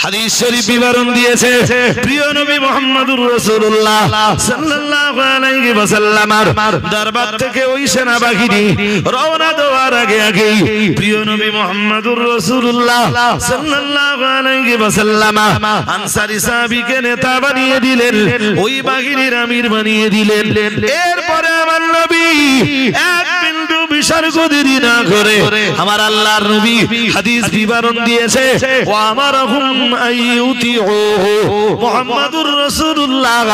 হাদিস শরীফ বিবরণ দিয়েছে প্রিয় নবী মুহাম্মদুর রাসূলুল্লাহ সাল্লাল্লাহু আলাইহি ওয়াসাল্লামের দরবার থেকে ওই সেনাবাহিনী রওনা দেওয়ার আগে প্রিয় নবী মুহাম্মদুর রাসূলুল্লাহ সাল্লাল্লাহু আলাইহি ওয়াসাল্লাম আনসারী সাহাবীকে নেতা বানিয়ে দিলেন, ওই বাহিনীর আমির বানিয়ে দিলেন। এরপরে আমার নবী এক বিন্দু বিসর্গ দেরি না করে আমার আল্লাহর নবী হাদিস বিবরণ দিয়েছে ওয়া আমারহুম আইয়ুতিউ মুহাম্মাদুর রাসূলুল্লাহ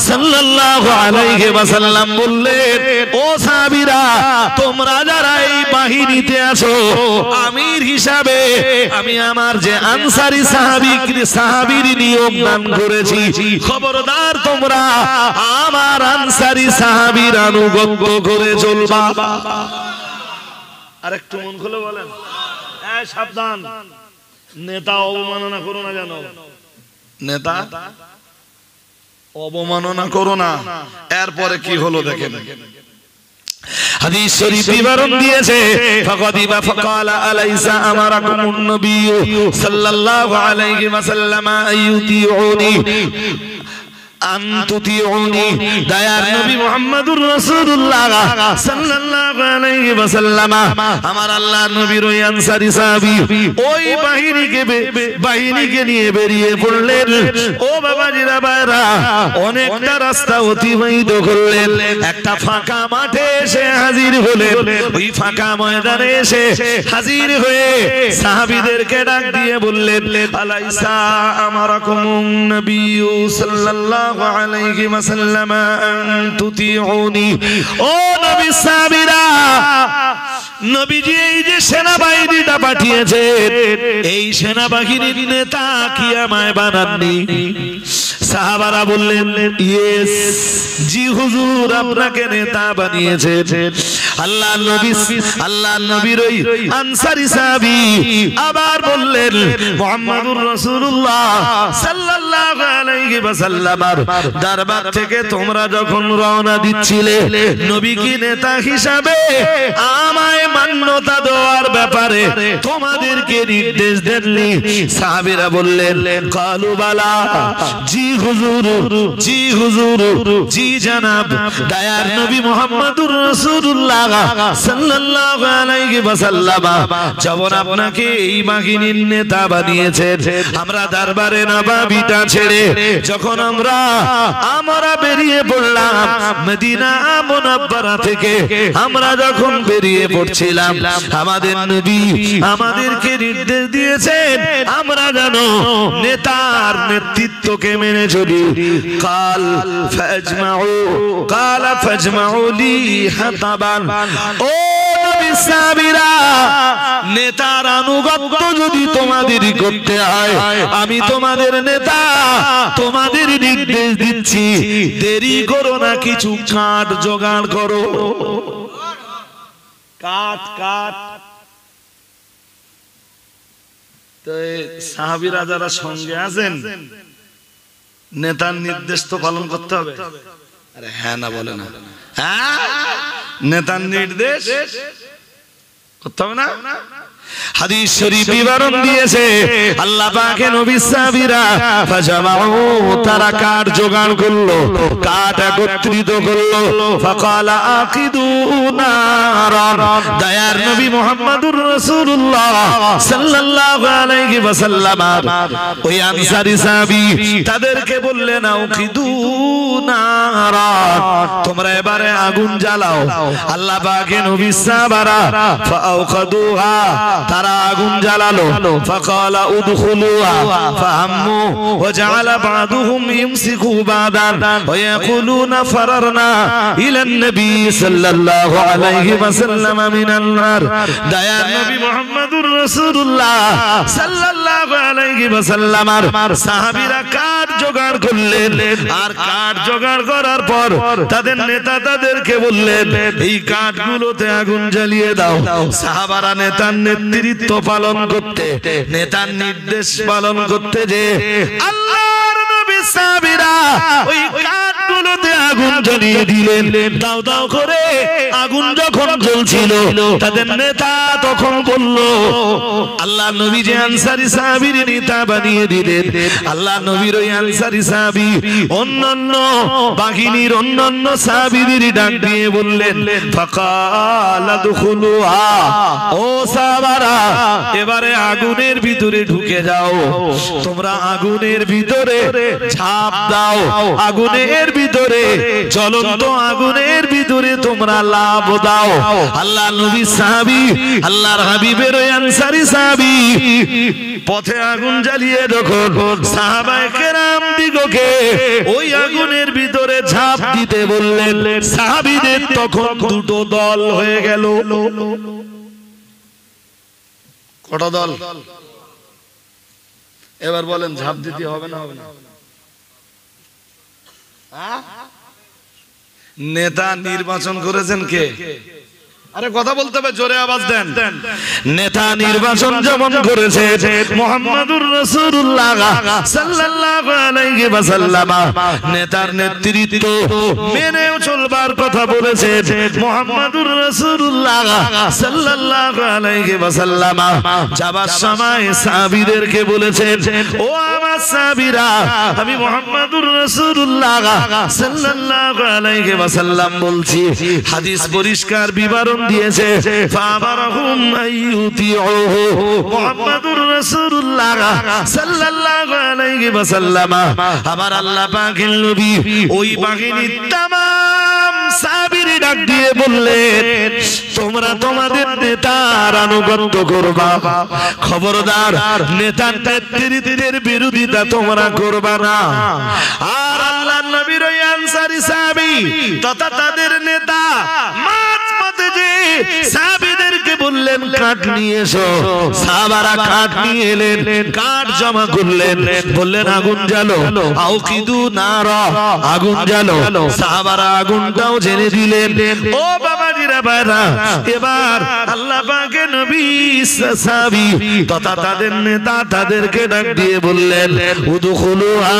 সাল্লাল্লাহু আলাইহি ওয়াসাল্লাম বললেন, ও সাহাবীরা তোমরা যারা এই বাহিনীতে আছো আমির হিসাবে আমি আমার যে আনসারী সাহাবীর নিয়ম দান করেছি, খবরদার তোমরা আমার আনসারী সাহাবীর আনুগত্য করে চলবা। আরেকটু মন খুলে বলেন, এই সাবধান, নেতা অবমাননা করো না, জানো নেতা অবমাননা করো না। এরপরে কি হলো দেখেন, হাদিস শরীফ বিবরণ দিয়েছে ফাকাদিবা ফাকালা আলাইসা আমারাকুমুন নবী সাল্লাল্লাহু আলাইহি ওয়াসাল্লাম আইয়ুতিউনি আনতুতিউনি। দয়ার নবী মুহাম্মদুর রাসূলুল্লাহ সাল্লাল্লাহু আলাইহি ওয়াসাল্লাম আমার আল্লাহর নবীর ওই আনসারী সাহাবী ওই বাহিনীকে নিয়ে বেরিয়ে পড়লেন। ও বাবাজিরা ভাইরা, অনেকটা রাস্তা অতিবাহিত করলেন, একটা ফাঁকা মাঠে এসে হাজির হলেন। ওই ফাঁকা ময়দানে এসে হাজির হয়ে সাহাবীদেরকে ডাক দিয়ে বললেন, আলাইসা আমারাকুমুন নবী সাল্লাল্লাহু আলাইহি ওয়াসাল্লাম আনতুতিউনি। ও নবী সাহাবীরা, নবীজি এই যে সেনাবাহিনীটা পাঠিয়েছেন এই সেনাবাহিনীর নেতা কি আমায় বানাননি? সাহাবারা বললেন, ইয়েস, জি হুজুর, আপনাকে নেতা বানিয়েছেন। আল্লাহর নবীর ওই আনসারী সাহাবী আবার বললেন, মুহাম্মদুর রাসূলুল্লাহ সাল্লাল্লাহু আলাইহি ওয়াসাল্লামের দরবার থেকে তোমরা যখন রওনা দিচ্ছিলে নবী কি নেতা হিসাবে আমায় মান্যতা দেওয়ার ব্যাপারে তোমাদেরকে নির্দেশ দেননি? সাহাবীরা বললেন, কালু বালা, জি হুজুর, জি হুজুর, জি জনাব। দয়ার নবী মুহাম্মদুর রাসূলুল্লাহ সাল্লাল্লাহু আলাইহি ওয়াসাল্লাম যখন আপনাকে এই বাহিনীর নেতা বানিয়েছেন, আমরা দরবারে নবাবিটা ছেড়ে যখন আমরা বেরিয়ে পড়লাম মদিনা মুনাওয়ারা থেকে, আমরা যখন বেরিয়ে পড়ছিলাম আমাদের নবী আমাদেরকে নির্দেশ দিয়েছেন আমরা যেন নেতার নেতৃত্বকে মেনে চলি। কাল ফাজমাউ লি হাতাবান। ও নবী সাহাবীরা, নেতার আনুগত্য যদি তোমাদের করতে হয়, আমি তোমাদের নেতা, তোমাদের নির্দেশ দিচ্ছি, দেরি করো না, কিছু কাঠ জোগাড় করো। কাঠ কাঠ তো সাহাবীরা যারা সঙ্গে আছেন, নেতার নির্দেশ তো পালন করতে হবে। আরে হ্যাঁ না বলে না, হ্যাঁ, নেতার নির্দেশ করতে হবে না। হাদিস শরীফ বিবরণ দিয়েছে আল্লাহ পাকের নবী সাহাবীরা ফাজামাউ, তারা কাঠ জোগাড় করলো, কাঠ একত্রিত করলো। ফাকালা আকিদু নারান। দয়ার নবী মুহাম্মদুর রাসূলুল্লাহ সাল্লাল্লাহু আলাইহি ওয়াসাল্লাম ওই আনসারী সাহাবী তাদেরকে বললেন, আকিদু নারান, তোমরা এবারে আগুন জ্বালাও। আল্লাহ পাকের নবী সাহাবারা ফাআউকাদুহা, তারা আগুন জ্বালালো। ফাকালা উদখুলুহা ফাহাম্মু ওয়াজআলা বা'দুহুম ইমসিকু বা'দান ওয়া ইয়াকুলুনা ফারারনা ইলান নবী সাল্লাল্লাহু আলাইহি ওয়াসাল্লাম মিনান নার। দয়ার নবী মুহাম্মদুর রাসূলুল্লাহ সাল্লাল্লাহু আলাইহি ওয়াসাল্লামের সাহাবীরা কাঠ জোগাড় করলেন, আর কাঠ জোগাড় করার পর তাদের নেতা তাদেরকে বললেন, এই কাঠগুলোতে আগুন জ্বালিয়ে দাও। সাহাবারা নেতার নেতৃত্ব পালন করতে, নেতার নির্দেশ পালন করতে যে আল্লাহর নবী সাহাবীরা ওই কাঠগুলোতে আগুন জ্বালিয়ে দিলেন। দাও দাও করে আগুন যখন জ্বলছিল তাদের নেতা তখন বলল, আল্লাহ নবী যে আনসারী সাহাবীর নেতা বানিয়ে দিলেন, আল্লাহ নবীর ওই আনসারী সাহাবী অন্যান্য বাহিনীর অন্যান্য সাহাবীদের ডাক দিয়ে বললেন, ফাকালা দুখুলুহা, ও সাহাবারা এবারে আগুনের ভিতরে ঢুকে যাও, তোমরা আগুনের ভিতরে ঝাঁপ দাও, আগুনের ভিতরে জ্বলন্ত আগুনের ভিতরে তোমরা লাভ দাও। আল্লাহ নবী সাহাবী আল্লাহর হাবিবের ওই আনসারী সাহাবী পথে আগুন জ্বালিয়ে যখন সাহাবায়ে কেরাম দিগকে ওই আগুনের ভিতরে ঝাঁপ দিতে বললেন, সাহাবীদের তখন দুটো দল হয়ে গেল। কটা দল? এবার বলেন ঝাঁপ দিতে হবে না হবে না? নেতা নির্বাচন করেছেন কে? আরে কথা বলতে হবে, জোরে আওয়াজ দেন। নেতা নির্বাচন যেমন করেছে মুহাম্মাদুর রাসূলুল্লাহ সাল্লাল্লাহু আলাইহি ওয়াসাল্লাম, নেতার নেতৃত্ব মেনেও চলবার কথা বলেছে মুহাম্মাদুর রাসূলুল্লাহ সাল্লাল্লাহু আলাইহি ওয়াসাল্লাম। যাবার সময় সাহাবীদেরকে বলেছেন, ও আমার সাহাবীরা, আমি মুহাম্মাদুর রাসূলুল্লাহ সাল্লাল্লাহু আলাইহি ওয়াসাল্লাম বলছি। হাদিস পরিষ্কার বিবরণ দিয়েছে, ফাবারহুম আইয়ুতিউহু, মুহাম্মাদুর রাসূলুল্লাহ সাল্লাল্লাহু আলাইহি ওয়াসাল্লাম আমার আল্লাহ পাকের নবী ওই বাহিনীর तमाम সাহাবীর ডাক দিয়ে বললেন, তোমরা তোমাদের নেতার আনুগত্য করবা, খবরদার নেতার নেতৃত্বের বিরোধিতা তোমরা করবা না। আর আল্লাহর নবীর ওই আনসারী সাহাবী তথা তাদের নেতা মাঝপথে যে সাহাবীদেরকে বললেন, কাঠ নিয়ে এসো। সাহাবারা কাঠ নিয়ে এলেন, কাঠ জমা করলেন, বললেন আগুন জ্বালো, আউকিদু নারা, আগুন জ্বালো। সাহাবারা আগুনটাও জেনে দিলেন। ও বাবাজিরা ভাইরা, এবার আল্লাহ পাকের নবী সাহাবী তথা তাদের নেতা তাদেরকে ডাক দিয়ে বললেন, উদখুলুহা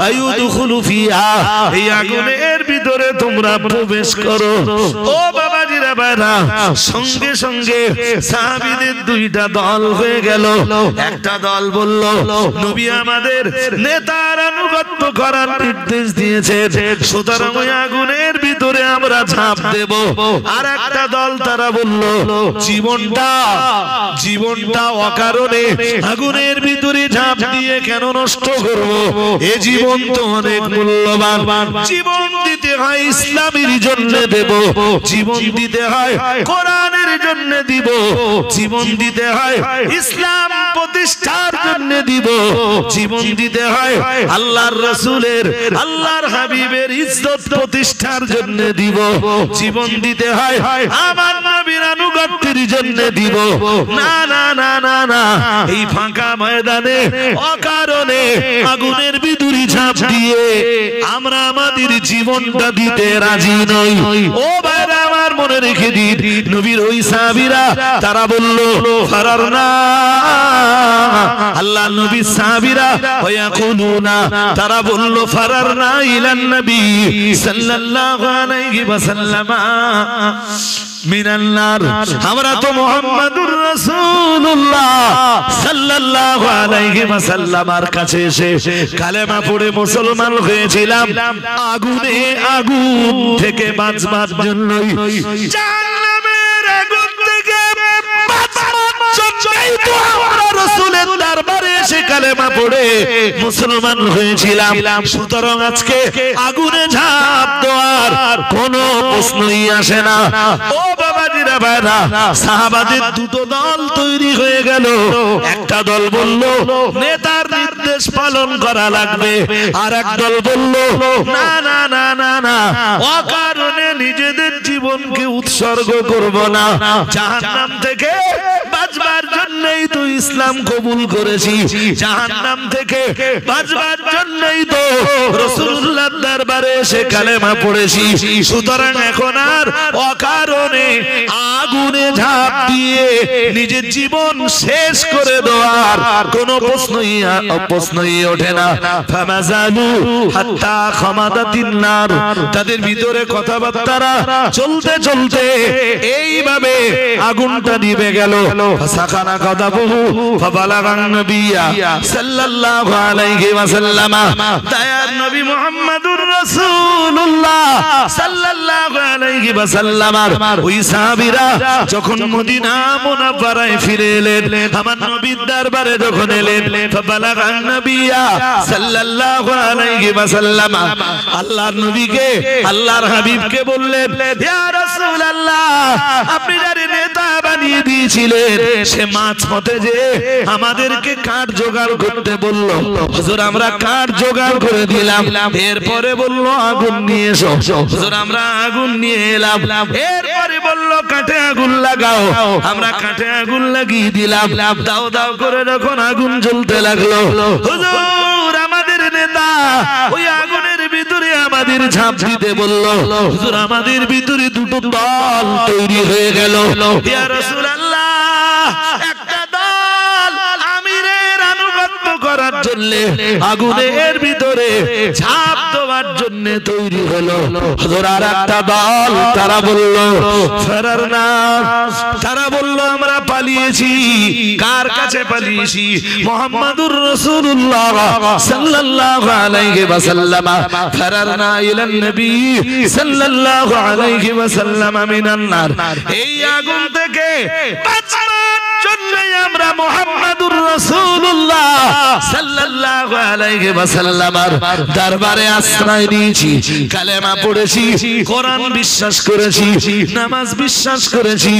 আইউদখুলু ফিহা, এই আগুনের ভিতরে তোমরা প্রবেশ করো। ও বাবাজিরা ভাইরা, সঙ্গে সঙ্গে সাহাবীদের দুইটা দল হয়ে গেল। একটা দল বলল, নবী আমাদের নেতার আনুগত্য করার নির্দেশ দিয়েছেন, সুতরাং ওই আগুনের ভিতরে আমরা ঝাঁপ দেব। আর একটা দল তারা বলল, জীবনটা অকারণে আগুনের ভিতরে ঝাঁপ দিয়ে কেন নষ্ট করব? এ জীবন তো অনেক মূল্যবান, জীবন দিতে হয় ইসলামের জন্য দেব, জীবন দিতে হয় কোরআনের জন্য দিব, জীবন দিতে হয় ইসলাম প্রতিষ্ঠার জন্য দিব, জীবন দিতে হয় আল্লাহর রাসূলের আল্লাহর হাবিবের ইজ্জত প্রতিষ্ঠার জন্য দিব, জীবন দিতে হয় আমার নবীর আনুগত্যের জন্য দিব। না না না না না, এই ফাঁকা ময়দানে অকারণে আগুনের ভিতরে ঝাঁপ দিয়ে আমরা আমাদের জীবনটা দিতে রাজি নই। ও ভাইরা আমার, মনে রেখে দিন, নবীর ওই সাহাবীরা তারা বলল ফারারনা, আল্লাহ নবীর সাহাবীরা ওয়াকুলুনা, তারা বলল ফারারনা ইলান নবী সাল্লাল্লাহু আলাইহি ওয়াসাল্লাম মিনান নার, আমরা তো মুহাম্মাদুর রাসূলুল্লাহ সাল্লাল্লাহু আলাইহি ওয়াসাল্লামের কাছে এসে কালেমা পড়ে মুসলমান হয়েছিলাম, আগুনে আগুন থেকে বাঁচবার জন্যই, জাহান্নামের আগুন থেকে বাঁচবার জন্যই তো আমরা রাসূলের দরবারে এসে কালেমা পড়ে মুসলমান হয়েছিলাম। সুতরাং আজকে আগুনে ঝাঁপ দেওয়ার কোনো প্রশ্নই আসে না। ও বাবাজিরা ভাইরা, সাহাবাদের দুটো দল তৈরি হয়ে গেল। একটা দল বলল নেতার নির্দেশ পালন করা লাগবে, আর এক দল বলল না না না না না, অকারণে নিজেদের জীবনকে উৎসর্গ করব না, জাহান্নাম থেকে বাঁচবার জন্যই তো ইসলাম কবুল করেছি, জাহান্নাম থেকে বাঁচবার জন্যই তো রাসূলুল্লাহর দরবারে এসে কালেমা পড়েছি। সুতরাং এখন আর অকারণে আগুনে ঝাঁপ দিয়ে নিজের জীবন শেষ করে দেওয়ার কোনো প্রশ্নই ওঠে না। ফামাজালু হাত্তা খামাদাতিন নার, তাদের ভিতরে কথাবার্তারা চলতে চলতে এইভাবে আগুনটা নিভে গেল। ফাসাখানা গাদাবহু ফাবালাগান নবিয়্যা সাল্লাল্লাহু আলাইহি ওয়াসাল্লাম, দয়ার নবী মুহাম্মদুর রাসূলুল্লাহ সাল্লাল্লাহু আলাইহি ওয়াসাল্লাম ওই সাহাবীরা যখন মদিনা মুনাওয়ারায় ফিরে এলেন, আমার নবীর দরবারে যখন এলেন, ফাবালাগান নবিয়্যা সাল্লাল্লাহু আলাইহি ওয়াসাল্লাম, আল্লাহর নবীকে আল্লাহর হাবিবকে বললেন, ইয়া রাসূলুল্লাহ, আপনি যারে নেতা বানিয়ে দিয়েছিলেন সে মাঝপথে যে আমাদেরকে কাঠ জোগাড় করতে বলল, হুজুর আমরা কাঠ জোগাড় করে দিলাম। এরপরে বলল আগুন নিয়ে এসো, হুজুর আমরা আগুন নিয়ে এলাম। এরপরে বলল কাঠে আগুন লাগাও, আমরা কাঠে আগুন লাগিয়ে দিলাম। দাও দাও করে যখন আগুন জ্বলতে লাগলো, হুজুর আমাদের নেতা ওই আগুনের ভিতরে আমাদের ঝাঁপ দিতে বলল, হুজুর আমাদের ভিতরে দুটো দল তৈরি হয়ে গেল। ইয়া রাসূলুল্লাহ, একটা দল আমিরের আনুগত্য করার জন্য আগুনের ভিতরে ঝাঁপ দেওয়ার জন্য তৈরি হলো, হুজুর আর একটা দল তারা বলল ফেরারনা, তারা বলল আমরা পালিয়েছি। কার কাছে পালিয়েছি? মুহাম্মাদুর রাসূলুল্লাহ সাল্লাল্লাহু আলাইহি ওয়াসাল্লাম। ফেরারনা ইলান নবী সাল্লাল্লাহু আলাইহি ওয়াসাল্লাম মিনান নার, এই আগুন থেকে বাঁচার জন্য আমরা মুহাম্মাদুর রাসূলুল্লাহ সাল্লাল্লাহু আলাইহি ওয়াসাল্লামের দরবারে আশ্রয় নিয়েছি, কালেমা পড়েছি, কোরআন বিশ্বাস করেছি, নামাজ বিশ্বাস করেছি,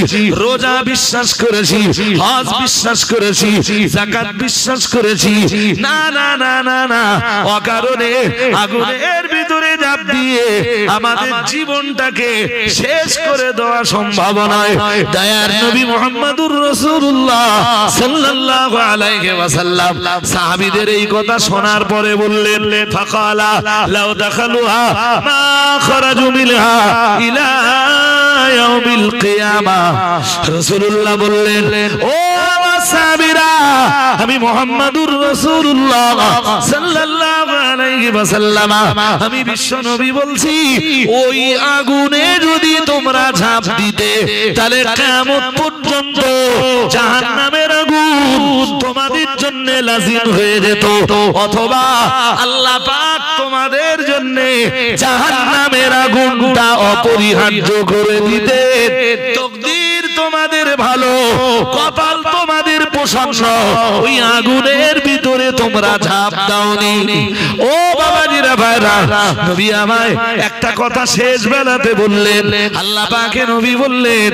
রোজা বিশ্বাস করেছি, হজ বিশ্বাস করেছি, যাকাত বিশ্বাস করেছি। না না না না না, অকারণে আগুনের ভিতরে ঝাঁপ দিয়ে আমাদের জীবনটাকে শেষ করে দেওয়া সম্ভব নয়। দয়ার নবী মুহাম্মাদুর রাসূলুল্লাহ সাল্লাল্লাহু আলাইহি ওয়াসাল্লাম সাহাবীদের এই কথা শোনার পরে বললেন, ফাকালা লাউ দাখালুহা মা খারাজু মিনহা ইলা ইয়াউমিল কিয়ামাহ। রাসূলুল্লাহ বললেন, ও সাহাবীরা, আমি মুহাম্মাদুর রাসূলুল্লাহ সাল্লাল্লাহু আলাইহি ওয়াসাল্লাম, আমি বিশ্ব নবী বলছি, ওই আগুনে যদি তোমরা ঝাঁপ দিতে তাহলে কিয়ামত পর্যন্ত জাহান্নামের আগুন তোমাদের জন্য লাজিম হয়ে যেত, অথবা আল্লাহ পাক তোমাদের জন্য জাহান্নামের আগুনটা অপরিহার্য করে দিতেন। তাকদীর তোমাদের ভালো, কপাল তোমাদের প্রশংসা, ওই আগুনের ভিতরে তোমরা ঝাঁপ দাওনি। ও বাবাজিরা ভাইরা, নবী আমায় একটা কথা শেষ বেলাতে বললেন, আল্লাহ পাকে নবী বললেন,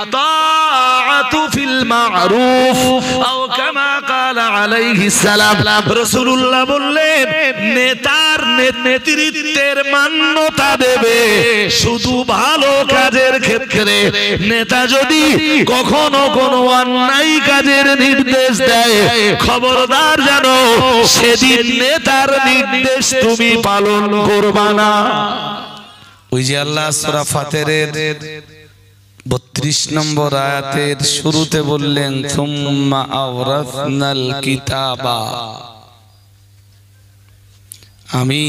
আতাআতু ফিল মারুফ আও কামা ক্বালা আলাইহিস সালাম। রাসূলুল্লাহ বললেন, নেতার নেতৃত্বের মান্যতা দেবে শুধু ভালো কাজের ক্ষেত্রে। নেতা যদি কখনো কোনো অন্যায় কাজের নির্দেশ দেয়, খবরদার জানো সেদিন নেতার নির্দেশ তুমি পালন করবা না। ওই যে আল্লাহ সূরা ফাতিরের 32 নম্বর আয়াতের শুরুতে বললেন, সুম্মা আওরাসনাল কিতাবা, আমি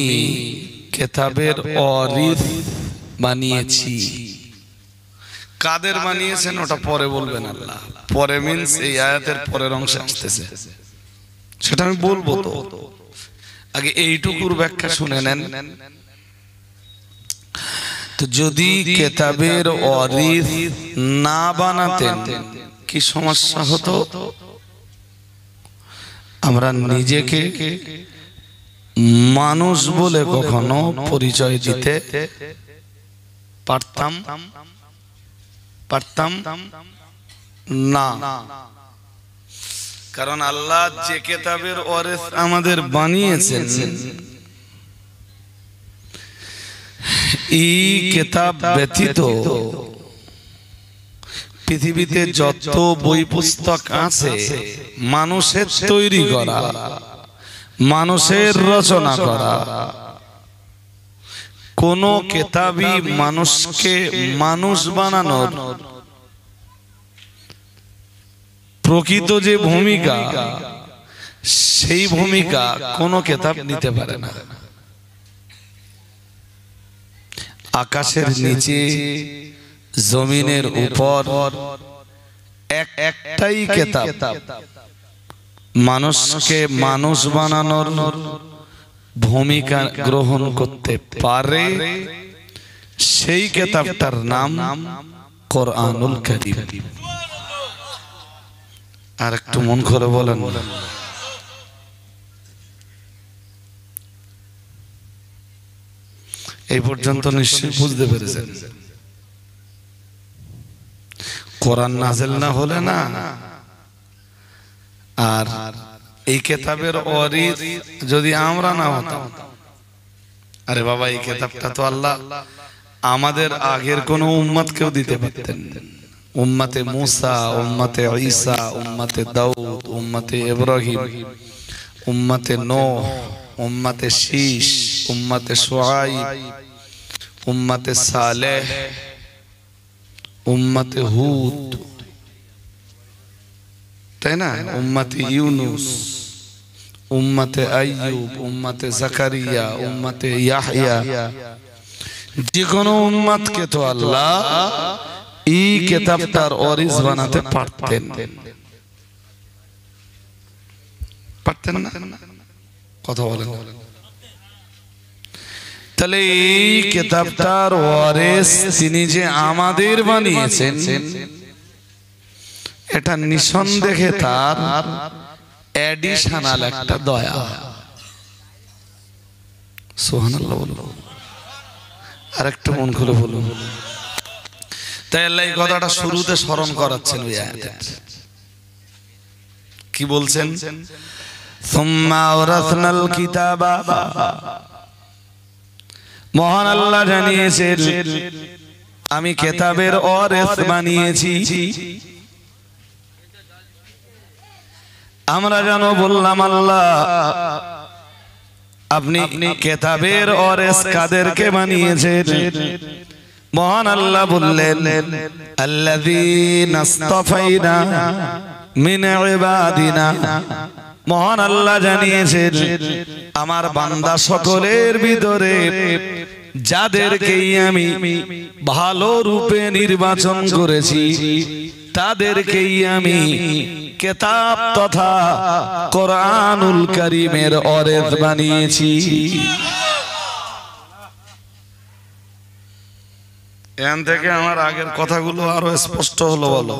কিতাবের ওয়ারিস বানিয়েছি। কাদের বানিয়েছেন ওটা পরে বলবেন আল্লাহ, পরে মিন্স এই আয়াতের পরের অংশে আসতেছে, সেটা আমি বলবো। তো আগে এইটুকুর ব্যাখ্যা শুনে নেন। তো যদি কিতাবের ওয়ারিস না বানাতেন কি সমস্যা হতো? আমরা নিজেকে মানুষ বলে কখনো পরিচয় দিতে পারতাম না, কারণ আল্লাহ যে কিতাবের ওয়ারিস আমাদের বানিয়েছেন, এই কিতাব ব্যতীত পৃথিবীতে যত বই পুস্তক আছে মানুষের তৈরি করা, মানুষের রচনা করা, কোন কিতাবই মানুষকে মানুষ বানানোর প্রকৃত যে ভূমিকা, সেই ভূমিকা কোন কিতাব নিতে পারে না। আকাশের নিচে, জমিনের উপর একটাই কিতাব মানুষকে মানুষ বানানোর ভূমিকা গ্রহণ করতে পারে, সেই কিতাবটার নাম কোরআনুল কারীম। আর একটু মন করে বলেন, এই পর্যন্ত নিশ্চয়ই বুঝতে পেরেছেন। কোরআন নাযিল না হলে না, আর এই কিতাবের ওয়ারিস যদি আমরা না হতাম, আরে বাবা এই কিতাবটা তো আল্লাহ আমাদের আগের কোন উম্মতকেও দিতে পারতেন। উম্মতে মুসা, উম্মতে ঈসা, উম্মতে দাউদ, উম্মতে ইব্রাহিম, উম্মতে নূহ, উম্মতে শীশ, উম্মতে শুআইব, উম্মতে সালেহ, উম্মতে হুদ, তাই না? উম্মতে ইউনুস, উম্মতে আইয়ুব, উম্মতে জাকারিয়া, উম্মতে ইয়াহইয়া, যে কোনো উম্মতকে তো আল্লাহ এই কিতাবটার ওয়ারিস বানাতে পারতেন, পারতেন না? কথা বলেন। তাহলে এই কিতাবটার ওয়ারিস তিনি যে আমাদের বানিয়েছেন, এটা নিঃসন্দেহে তার এডিশনাল একটা দয়া। সুবহানাল্লাহ বলুন, আর একটু মন খুলে বলুন। তাই আল্লাহ এই কথাটা শুরুতে স্মরণ করাচ্ছেন ওই আয়াতে। কি বলছেন? সুম্মা আওরাসনাল কিতাবা, মহান আল্লাহ জানিয়েছেন আমি কিতাবের ওয়ারিস বানিয়েছি। আমরা জানো বললাম আল্লাহ আপনি কিতাবের ওয়ারিস কাদেরকে বানিয়েছেন? মহান আল্লাহ বললেন আল্লাযীনা ইসতাফাইনা মিন ইবাদিনা, মহান আল্লাহ জানিয়েছেন আমার বান্দা সকলের ভিতরে যাদেরকে আমি ভালো রূপে নির্বাচন করেছি, তাদেরকেই আমি কিতাব তথা কোরআনুল কারীমের ওয়ারিস বানিয়েছি। এখান থেকে আমার আগের কথাগুলো আরো স্পষ্ট হলো। বলো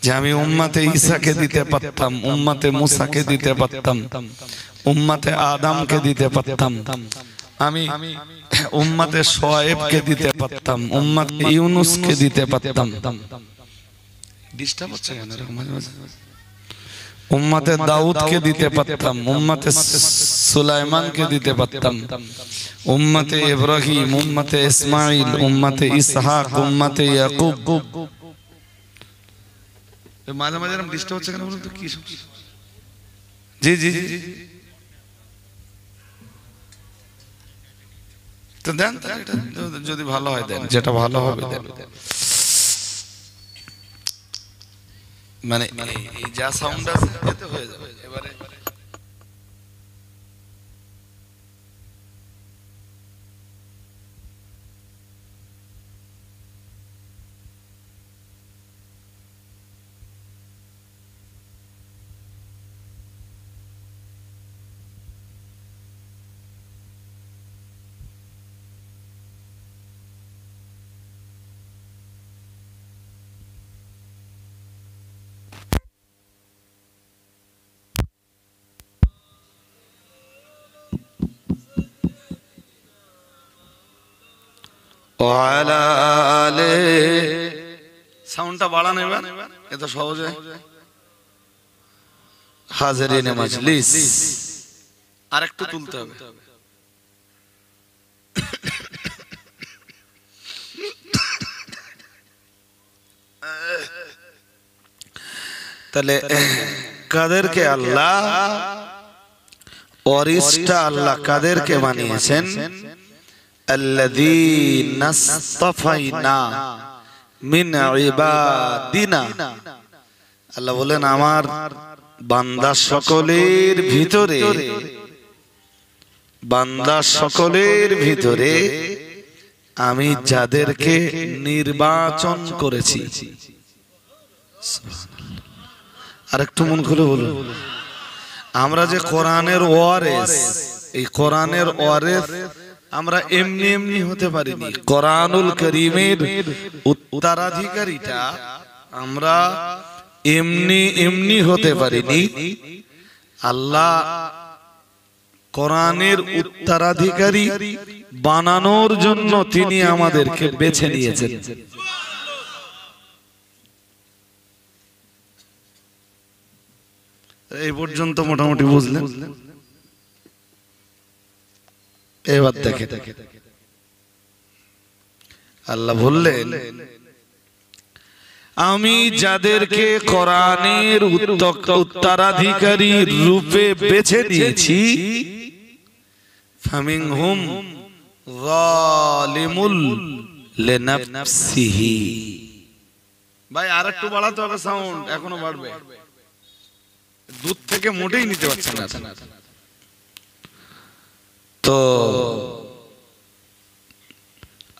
যে আমি উম্মতে ঈসাকে দিতে পারতাম, উম্মতে মুসাকে দিতে পারতাম, উম্মতে আদমকে দিতে পারতাম, আমি উম্মতে শুআয়বকে দিতে পারতাম, উম্মতে ইউনুসকে দিতে পারতাম। ডিস্টার্ব হচ্ছে কেন এরকম মাঝে মাঝে? উম্মতে দাউদকে দিতে পারতাম, উম্মতে সুলাইমানকে দিতে পারতাম, উম্মতে ইব্রাহিম, উম্মতে ইসমাইল, উম্মতে ইসহাক, উম্মতে ইয়াকুব। মাঝে মাঝে এরকম ডিস্টার্ব হচ্ছে কেন বলুন তো? কি জি জি জি তো দেন, যদি ভালো হয় দেন, যেটা ভালো হবে দেন। মানে এই যা সাউন্ড আছে এতে হয়ে যাবে এবারে। সাউন্ডটা বাড়ান এবার, এত সহজে। হাজিরিনে মাজলিস আর একটু তুলতে হবে। তাহলে কাদেরকে আল্লাহ ওয়ারিসটা আল্লাহ কাদেরকে বানিয়েছেন? আল্লাযীনা ইসতাফাইনা মিন ইবাদিনা। আল্লাহ বলেন আমার বান্দা সকলের ভিতরে আমি যাদেরকে নির্বাচন করেছি। আরেকটু মন খুলে বলুন, আমরা যে কোরআনের ওয়ারিস, এই কোরআনের ওয়ারিস আমরা এমনি এমনি হতে পারিনি। কোরআনুল কারীমের উত্তরাধিকারীটা আমরা এমনি এমনি হতে পারিনি। আল্লাহ কোরআনের উত্তরাধিকারী বানানোর জন্য তিনি আমাদেরকে বেছে নিয়েছেন। এই পর্যন্ত মোটামুটি বুঝলেন? এবার দেখে আল্লাহ বললেন আমি যাদেরকে কোরআনের উত্তরাধিকারী রূপে বেছে নিয়েছি, ফামিনহুম যালিমুল লিনাফসিহি। ভাই আরেকটু বাড়াতে হবে সাউন্ড, এখনো বাড়বে। দুধ থেকে মোটেই নিতে পারছেন না। তো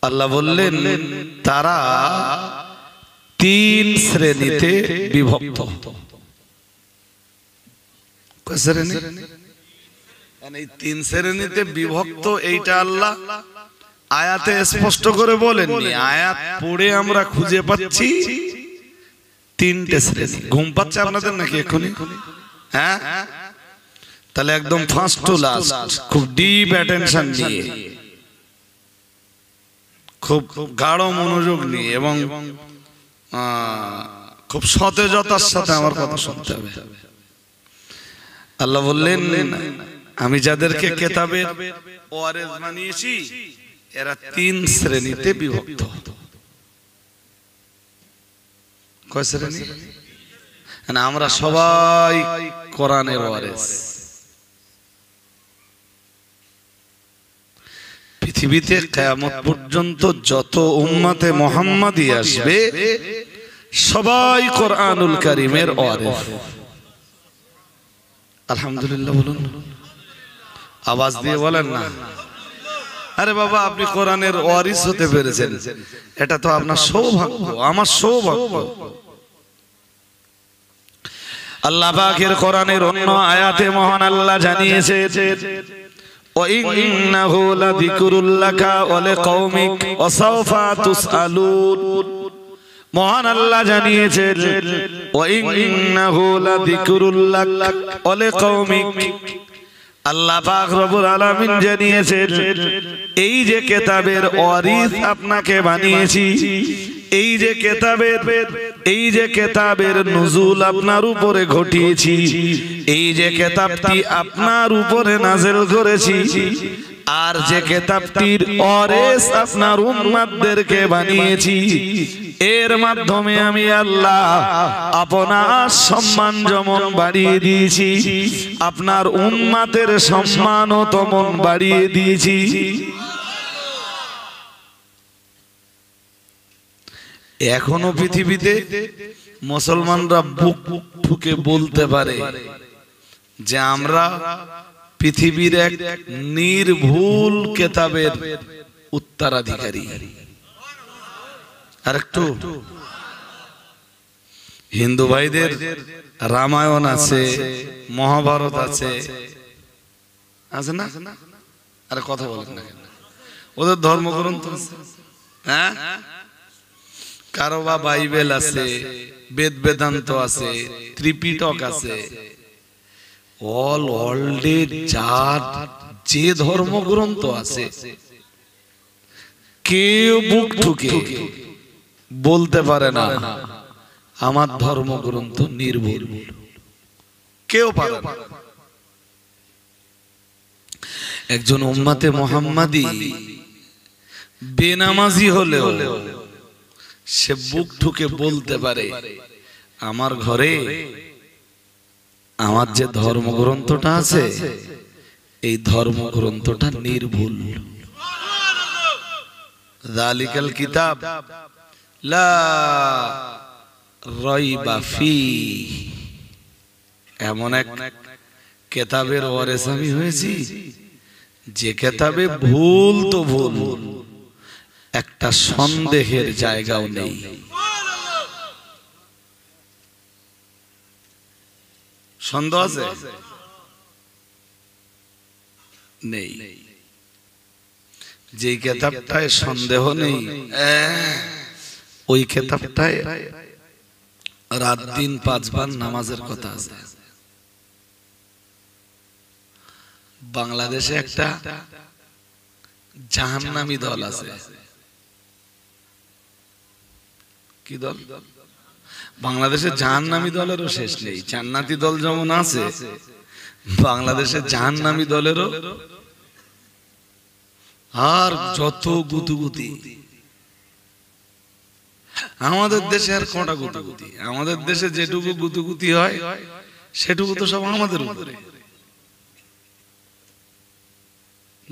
আল্লাহ বললেন তারা তিন শ্রেণীতে বিভক্ত। এই তিন শ্রেণীতে বিভক্ত এইটা আল্লাহ আয়াতে স্পষ্ট করে বলেননি। আয়াত পড়ে আমরা খুঁজে পাচ্ছি তিনটে শ্রেণী। ঘুম পাচ্ছে আপনাদের নাকি এখনই? হ্যাঁ, তাহলে একদম ফার্স্ট টু লাস্ট খুব ডিপ অ্যাটেনশন নিয়ে, খুব গাঢ় মনোযোগ নিয়ে এবং খুব সতেজতার সাথে আমার কথা শুনতে হবে। আল্লাহ বললেন আমি যাদেরকে কেতাবের ওয়ারিস বানিয়েছি এরা তিন শ্রেণীতে বিভক্ত। কয় শ্রেণী? আমরা সবাই কোরআনের ওয়ারিস। পৃথিবীতে কিয়ামত পর্যন্ত যত উম্মতে মুহাম্মাদি আসবে সবাই কোরআনুল কারীমের ওয়ারিস। আলহামদুলিল্লাহ বলুন, আওয়াজ দিয়ে বলেন না। আরে বাবা আপনি কোরআনের ওয়ারিস হতে পেরেছেন, এটা তো আপনার সৌভাগ্য, আমার সৌভাগ্য। আল্লাহ পাকের কোরআনের অন্য আয়াতে মহান আল্লাহ জানিয়েছেন ওয়া ইন্নাহু লাযিকরুল লাকা ওয়া লিকাওমিক ওয়া সাওফা তুসআলুন। মহান আল্লাহ জানিয়েছেন ওয়া ইন্নাহু লাযিকরুল লাকা ওয়া লিকাওমিক। আল্লাহ পাক রব্বুল আলামিন জানিয়েছেন এই যে কিতাবের ওয়ারিস আপনাকে বানিয়েছি, এই যে কিতাবের নুজুল আপনার উপরে ঘটিয়েছি, এই যে কিতাবটি আপনার উপরে নাযিল করেছি, আর যে কিতাবটির ওয়ারিস আপনার উম্মতদেরকে বানিয়েছি, এর মাধ্যমে আমি আল্লাহ আপনার সম্মান যেমন বাড়িয়ে দিয়েছি, আপনার উম্মতের সম্মানও তেমন বাড়িয়ে দিয়েছি। এখনো পৃথিবীতে মুসলমানরা বুক ঠুকে বলতে পারে যে আমরা পৃথিবীর এক নির্ভুল কিতাবের উত্তরাধিকারী। আরেকটু হিন্দু ভাইদের রামায়ণ আছে, মহাভারত আছে, আছে না? আরে কথা বলেন না কেন? ওদের ধর্মগ্রন্থ আছে, হ্যাঁ, কারো বা বাইবেল আছে, বেদ বেদান্ত আছে, ত্রিপিটক আছে। অল ওয়ার্ল্ডে যার যে ধর্মগ্রন্থ আছে কেউ বুক ঠুকে বলতে পারে না আমার ধর্মগ্রন্থ নির্ভুল, কেউ পারে না। একজন উম্মতে মুহাম্মাদি বেনামাজি হলেও সে বুক ঠুকে বলতে পারে আমার ঘরে আমার যে ধর্মগ্রন্থটা আছে এই ধর্মগ্রন্থটা নির্ভুল। যালিকাল কিতাব লা রাইবা ফীহি, এমন এক কিতাবের ওয়ারিস আমি হয়েছি যে কিতাবে ভুল তো ভুল, একটা সন্দেহের জায়গাও নেই। সন্দেহ আছে? নেই। যে কিতাবটায় সন্দেহ নেই ওই কিতাবটায় রাত দিন 5 বার নামাজের কথা আছে। বাংলাদেশে একটা জাহান্নামী দল আছে। কি দল? বাংলাদেশে জাহান্নামী দলেরও শেষ নেই। জান্নাতি দল যেমন আছে, বাংলাদেশে জাহান্নামী দলেরও আর যত গুতুগুতি। আমাদের দেশে আর কটা গুতুগুতি? আমাদের দেশে যেটুকু গুতুগুতি হয় সেটুকু তো সব আমাদের উপরে,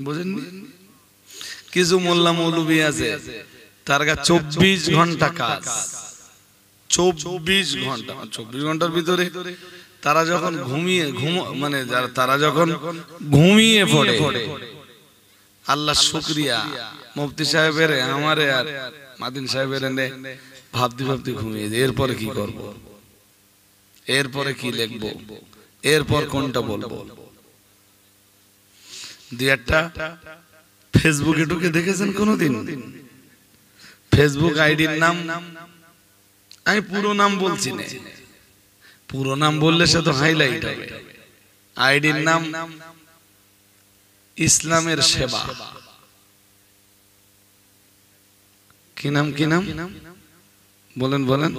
বুঝেননি? কিছু মোল্লা মৌলবী আছে তার কাছে 24 ঘন্টা কাজ, 24 ঘন্টা। 24 ঘন্টার ভিতরে তারা যখন মানে তারা যখন ঘুমিয়ে পড়ে, আল্লাহ শুকরিয়া, মুফতি সাহেবের আমারে আর মাদিন সাহেবের এনে ভাবতে ভাবতে ঘুমিয়ে যায়। এরপরে কি করব, এরপরে কি লিখবো, এরপর কোনটা বলবো। দুই একটা ফেসবুকে ঢুকে দেখেছেন কোনদিন? ফেসবুক আইডির নাম, আমি পুরো নাম বলছি না, পুরো নাম বললে সে তো হাইলাইট হবে। আইডির নাম ইসলামের সেবা। কি নাম? কি নাম বলেন বলেন?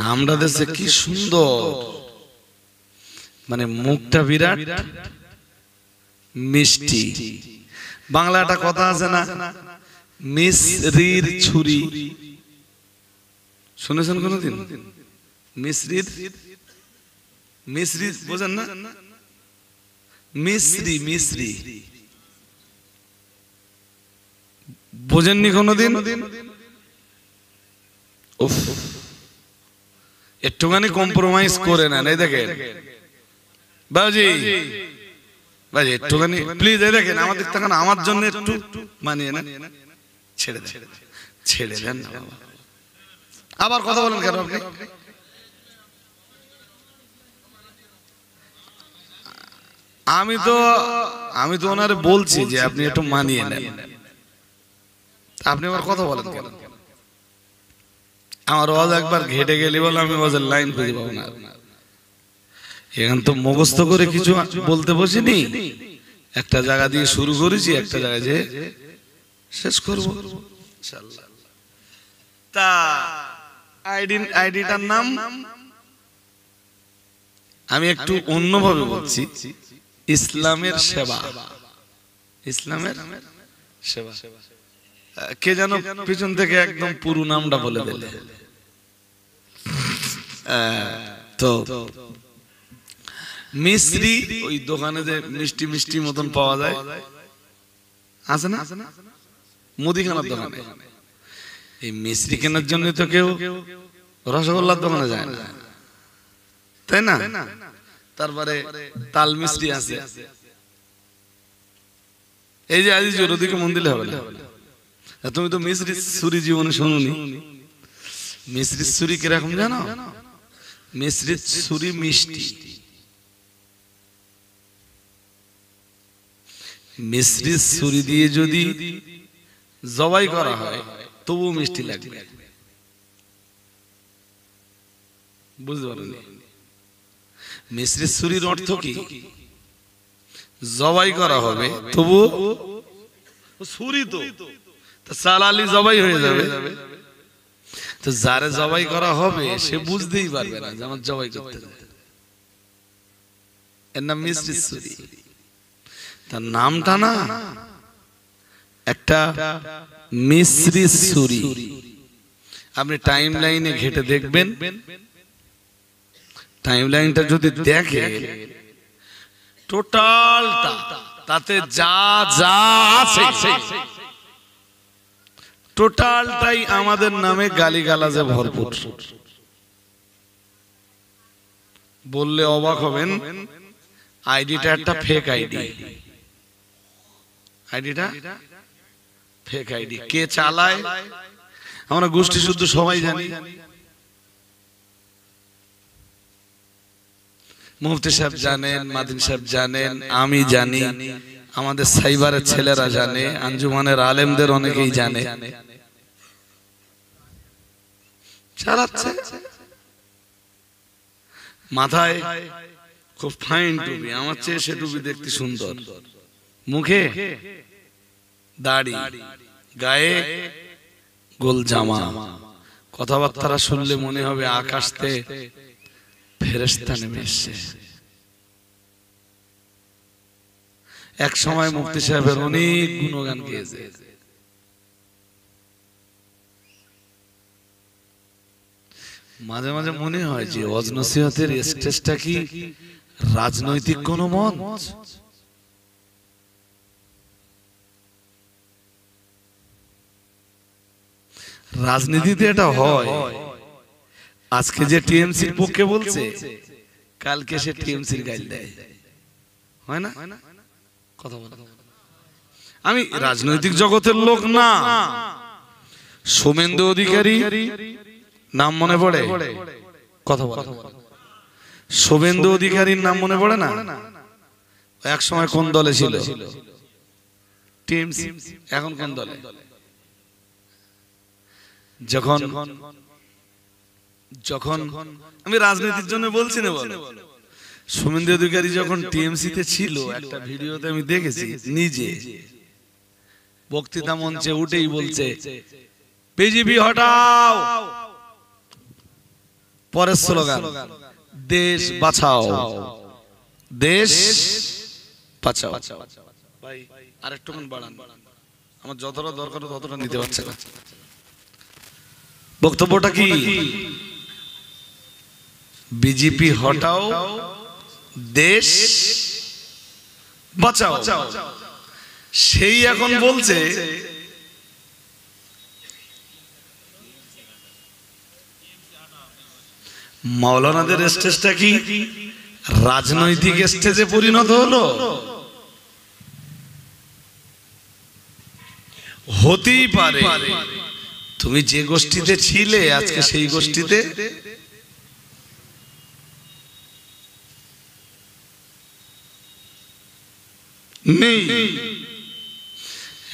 নামটা দেখছে কি সুন্দর, মানে মুখটা বিরাট মিষ্টি। বাংলা একটা কথা আছে না, মিসরির ছুরি, শুনেছেন কোনদিন? মিসরির, মিসরি বোঝেন না? মিসরি, মিসরি বোঝেননি কোনদিন? উফ, একটুখানি কম্প্রোমাইজ করে নেন। এই দেখেন বাবুজি, বাবুজি একটুখানি প্লিজ, এই দেখেন আমাদের তখন আমার জন্য একটু মানিয়ে নেন, ছেড়ে দেন, ছেড়ে দেন। আবার কথা বলেন কেন আপনি? আমি তো ওনারে বলছি যে আপনি একটু মানিয়ে নেন, আপনি আবার কথা বলেন কেন? আমার ওয়াজ একবার ঘেটে গেলি বলে আমি ওয়াজের লাইন খুঁজে পাবো না। এখন তো মুখস্থ করে কিছু বলতে বসিনি, একটা জায়গা দিয়ে শুরু করেছি, একটা জায়গায় যে শেষ করব ইনশাআল্লাহ। তা আইডিটার নাম আমি একটু অন্যভাবে বলছি, ইসলামের সেবা। ইসলামের সেবা। কে যেন পিছন থেকে একদম পুরো নামটা বলে দিলে। তো মিশ্রি, ওই দোকানে যে মিষ্টি মিষ্টি মতন পাওয়া যায় আছে না মুদিখানার দোকানে, এই মিশ্রি কেনার জন্য তো কেউ রসগোল্লার দোকানে যায় না, তাই না? তারপরে তাল মিষ্টি আছে। এই যে আজি জোর দিকে মন দিলে হবে না। তুমি তো মিশ্রি ছুরি জীবনে শোনোনি। মিশ্রি ছুরি কিরকম জানো? মিশ্রি ছুরি মিষ্টি, মিশ্রি ছুরি দিয়ে যদি জবাই করা হয় তবু মিষ্টি লাগবে, বুঝতে পারলি? মিশ্রি ছুরির অর্থ কি? জবাই করা হবে তবু ছুরি তো সালালি জবাই হয়ে যাবে। তো যারে জবাই করা হবে সে বুঝতেই পারবে না যে আমার জবাই করতে, এর নাম মিশ্রি ছুরি। তার নামটা না একটা মিশ্রি সুরি। আপনি টাইম লাইনে ঘেটে দেখবেন, টাইম লাইনটা যদি দেখে টোটালটা তাতে যা যা আছে টোটালটাই আমাদের নামে গালিগালাজে ভরপুর। বললে অবাক হবেন, আইডিটা একটা ফেক আইডি। আইডিটা ফেক আইডি। কে চালায় আমরা গোষ্ঠী শুদ্ধ সবাই জানি। মুফতি সাহেব জানেন, মাদিন সাহেব জানেন, আমি জানি, আমাদের সাইবারের ছেলেরা জানে, আঞ্জুমানের আলেমদের অনেকেই জানে। চালাচ্ছে। মাথায় খুব ফাইন টুপি, আমার চেয়ে সে টুপি দেখতে সুন্দর, মুখে দাড়ি, গায়ে গোল জামা, কথাবার্তা শুনলে মনে হবে আকাশ থেকে ফেরেশতা নেমে এসেছে। এক সময় মুফতি সাহেবের অনেক গুণগান গেয়েছে। মাঝে মাঝে মনে হয় যে ওয়াজ নসিহতের স্টেজটা কি রাজনৈতিক কোন মঞ্চ? রাজনীতিতে এটা হয়। আজকে যে টিএমসির পক্ষে বলছে, কালকে সে টিএমসির গাইল দেয়, হয় না? কথা বলা। আমি রাজনৈতিক জগতের লোক না। শুভেন্দু অধিকারী নাম মনে পড়ে? কথা বলা। শুভেন্দু অধিকারীর নাম মনে পড়ে না? এক সময় কোন দলে ছিল? টিএমসি। এখন কোন দলে? যখন যখন আমি রাজনীতির জন্য বলছি না, বলো, শুভেন্দু অধিকারী যখন টিএমসি তে ছিল, একটা ভিডিওতে আমি দেখেছি, নিজে বক্তৃতা মঞ্চে উঠেই বলছে বিজেপি হটাও, পরের স্লোগান দেশ বাঁচাও, দেশ বাঁচাও। ভাই আরেকটুখানি বাড়ান, আমার যতটা দরকার ততটা নিতে পারছে না। বক্তব্যটা কি? বিজেপি হটাও, দেশ বাঁচাও। সেই এখন বলছে মাওলানাদের স্টেজটা কি রাজনৈতিক স্টেজে পরিণত হলো? হতেই পারে তুমি যে গোষ্ঠীতে ছিলে আজকে সেই গোষ্ঠীতে নেই।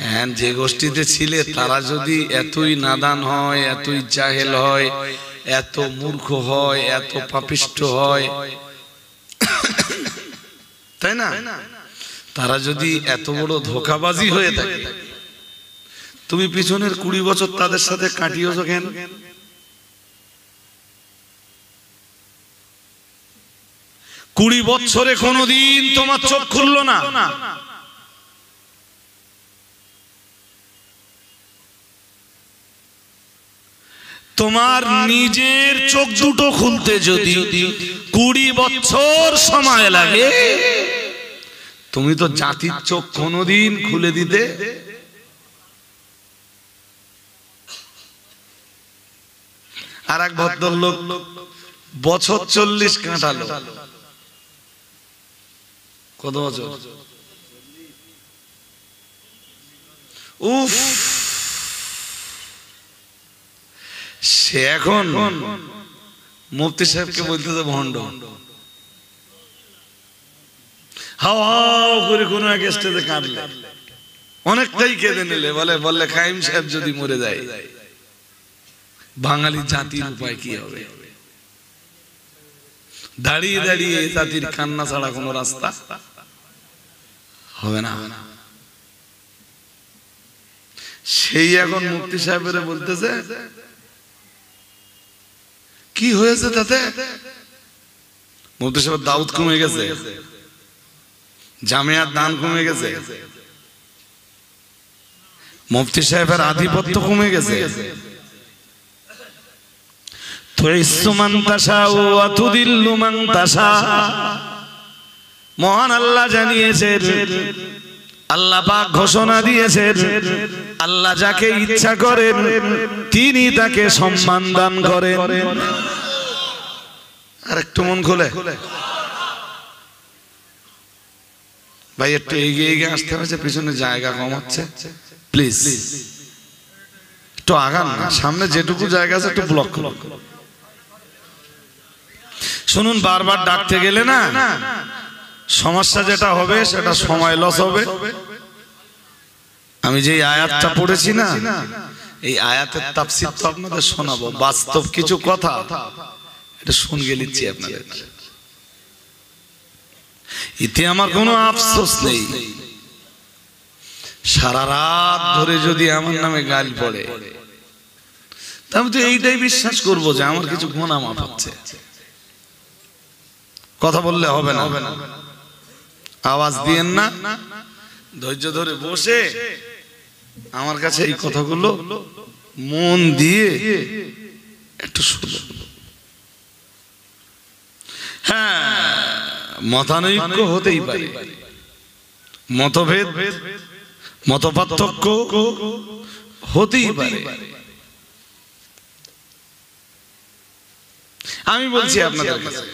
হ্যাঁ, যে গোষ্ঠীতে ছিলে তারা যদি এতই নাদান হয়, এতই জাহেল হয়, এত মূর্খ হয়, এত পাপিষ্ঠ হয়, তাই না? তারা যদি এত বড় ধোঁকাবাজি হয়ে থাকে, তুমি পিছনের 20 বছর তাদের সাথে কাটিয়েছো কেন? কুড়ি বছরে কোনদিন তোমার চোখ খুললো না। তোমার নিজের চোখ দুটো খুলতে যদি 20 বছর সময় লাগে, তুমি তো জাতির চোখ কোনদিন খুলে দিতে আর এক ভদ্রলোক বছর 40 কাটালো। কত বছর? উফ, সে এখন মুফতি সাহেবকে বলতেছে ভণ্ড। হাও হাও করে কোন এক স্টেজে কাঁদলে, অনেকটাই কেঁদে নিলে, বললে কাইম সাহেব যদি মরে যায় বাঙালি জাতির উপায় কি হবে? দাঁড়িয়ে দাঁড়িয়ে জাতির কান্না ছাড়া কোন রাস্তা হবে না। সেই এখন মুফতি সাহেবের বলতেছে কি হয়েছে তাতে? মুফতি সাহেব দাউদ কমে গেছে, জামিয়ার দান কমে গেছে, মুফতি সাহেবের আধিপত্য কমে গেছে। মহান আল্লাহ জানিয়েছেন, আল্লাহ পাক ঘোষণা দিয়েছেন, আল্লাহ যাকে ইচ্ছা করেন তিনি তাকে সম্মান দান করেন। আর একটু মন খোলে ভাই, একটু এগিয়ে এগিয়ে আসতে হয়েছে, পিছনে জায়গা কম হচ্ছে, প্লিজ একটু আগান না, সামনে যেটুকু জায়গা আছে একটু ব্লক করুন। শুনুন, বারবার ডাকতে গেলে না সমস্যা যেটা হবে সেটা সময় লস হবে। আমি যে আয়াতটা পড়েছি না, এই আয়াতের তাফসীর তো আপনাদের শোনাবো, বাস্তব কিছু কথা এটা শুনগে নিচ্ছি আপনাদের। এতে আমার কোনো আফসোস নেই, সারা রাত ধরে যদি আমার নামে গাল পড়ে তাহলে তো এইটাই বিশ্বাস করবো যে আমার কিছু গুনাহ মাফ হচ্ছে। কথা বললে হবে না, আওয়াজ দিয়েন না, ধৈর্য ধরে বসে আমার কাছে এই কথাগুলো মন দিয়ে একটু শুনুন। হ্যাঁ, মতানৈক্য হতেই পারে, মতভেদ মতপার্থক্য হতেই পারে। আমি বলছি আপনাদের কাছে,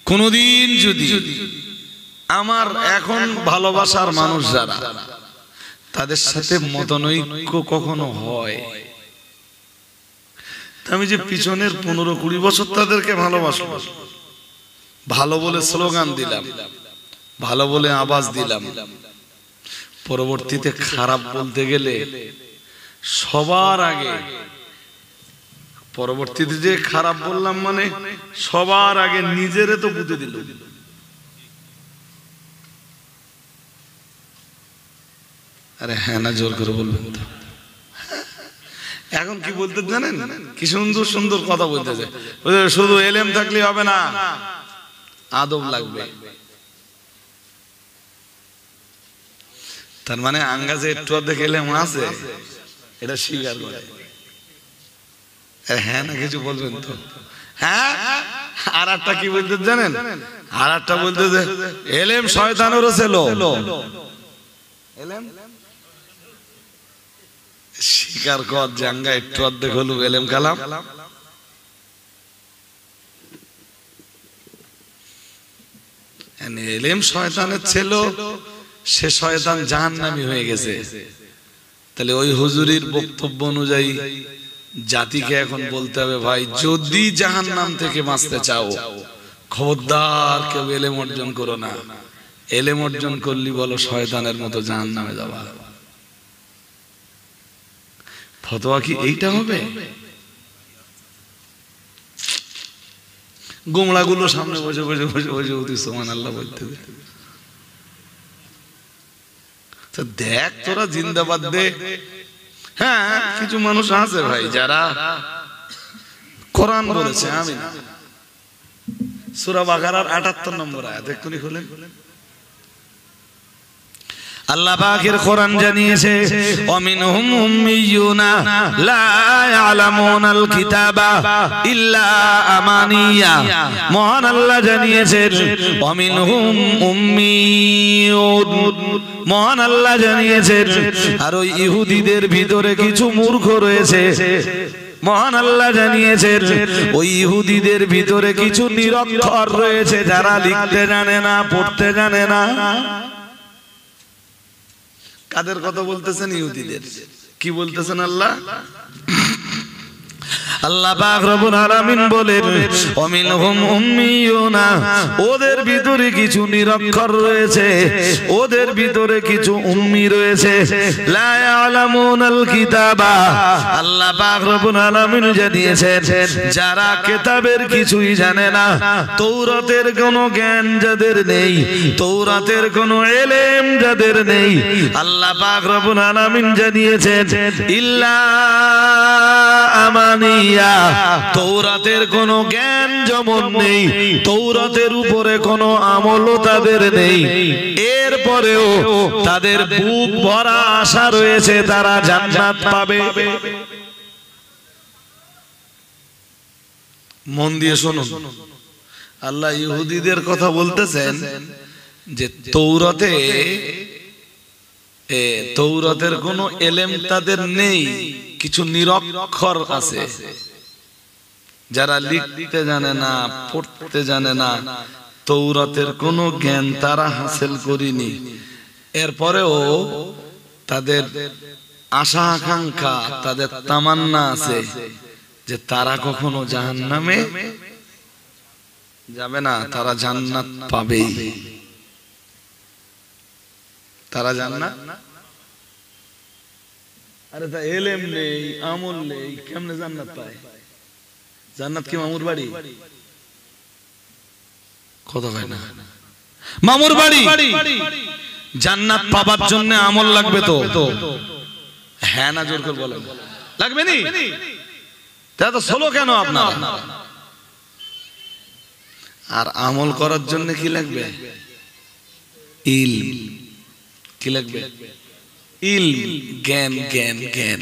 কোনদিন যদি আমার এখন ভালোবাসার মানুষ যারা, তাদের সাথে মতানৈক্য কখনো হয়, আমি যে পিছনের 15-20 বছর তাদেরকে ভালোবাসবো, ভালো বলে স্লোগান দিলাম, ভালো বলে আওয়াজ দিলাম, পরবর্তীতে খারাপ বলতে গেলে সবার আগে, পরবর্তীতে যে খারাপ বললাম মানে সবার আগে নিজেরে তো বুঝে দিল। আরে হ্যাঁ না, জোর করে বলবেন তো। এখন কি বলতে জানেন, কি সুন্দর সুন্দর কথা বলতেছে, শুধু এলেম থাকলে হবে না, আদব লাগবে। তার মানে আঙ্গাজে একটু অর্ধেক এলেম আছে, এটা স্বীকার করে। হ্যাঁ না, কিছু বলবেন তো। হ্যাঁ, আর একটা কি বলতে জানেন, আর একটা বলতে যে এলেম শয়তানেরও ছিল। স্বীকার কর, জাঙ্গা একটু অর্ধেক হলো এলেম কালাম। এলেম শয়তানের ছিল, সে শয়তান জাহান্নামী হয়ে গেছে। তাহলে ওই হুজুরির বক্তব্য অনুযায়ী জাতিকে এখন বলতে হবে, ভাই যদি জাহান্নাম থেকে বাঁচতে চাও, খবরদার কেউ এলেম অর্জন করো না। এলেম অর্জন করলি বলো শয়তানের মতো জাহান্নামে যাবা। ফতোয়া কি এইটা হবে? গোমড়াগুলো সামনে বসে বসে বসে বসে অতি সুবহানাল্লাহ বলতে দে। তো দেখ তোরা জিন্দাবাদ দে। হ্যাঁ, কিছু মানুষ আছে ভাই যারা কোরআন বলেছে, আমি সূরা বাকারার 78 নম্বর আয়াত এক্ষুনি খুলেন। আল্লাহ পাকের কোরআন জানিয়েছে, ওয়ামিনহুম উম্মিয়ুনা লা ইয়ালামুনাল কিতাবা ইল্লা আমানিয়া। মহান আল্লাহ জানিয়েছেন ওয়ামিনহুম উম্মিয়ুন, মহান আল্লাহ জানিয়েছেন আর ওই ইহুদিদের ভিতরে কিছু মূর্খ রয়েছে। মহান আল্লাহ জানিয়েছেন ওই ইহুদিদের ভিতরে কিছু নিরক্ষর রয়েছে, যারা লিখতে জানে না, পড়তে জানে না। কাদের কথা বলতেছেন? ইহুদিদের। কি বলতেছেন আল্লাহ? আল্লাহ পাক রব্বুল আলামিন বলেন ওয়ামিনহুম উম্মিয়ুনা, ওদের ভিতরে কিছু নিরক্ষর রয়েছে, ওদের ভিতরে কিছু উম্মি রয়েছে। লা ইয়ালামুনাল কিতাবা, আল্লাহ পাক রব্বুল আলামিন জানিয়েছেন যারা কিতাবের কিছুই জানে না, তৌরাতের কোনো জ্ঞান যাদের নেই, তৌরাতের কোনো ইলম যাদের নেই, আল্লাহ পাক রব্বুল আলামিন জানিয়েছেন ইল্লা আমানি, তৌরাতের কোন জ্ঞান যেমন নেই, তৌরাতের উপরে কোনো আমলও তাদের নেই, এরপরেও তাদের বুক ভরা আশা রয়েছে তারা জান্নাত পাবে। মন দিয়ে শুনুন, আল্লাহ ইহুদিদের কথা বলতেছেন যে তৌরাতের কোনো এলেম তাদের নেই, কিছু নিরক্ষর আছে যারা লিখতে জানে না, পড়তে জানে না, তৌরাতের কোনো জ্ঞান তারা হাসিল করেনি। এরপরেও তাদের আশা আকাঙ্ক্ষা, তাদের তামান্না আছে যে তারা কখনো জাহান্নামে যাবে না, তারা জান্নাত পাবে। তারা জান্নাত, আরে তা এলেম নেই, আমল নেই, কেমনে জান্নাত পায়? জান্নাত কি মামুর বাড়ি? কথা হয় না, মামুর বাড়ি। জান্নাত পাবার জন্য আমল লাগবে তো? হ্যাঁ না জোর করে বলেন, লাগবে নি? তা তো ষোলো কেন আপনার? আর আমল করার জন্য কি লাগবে? ইলম। কি লাগবে? ইলম, জ্ঞান, জ্ঞান, জ্ঞান।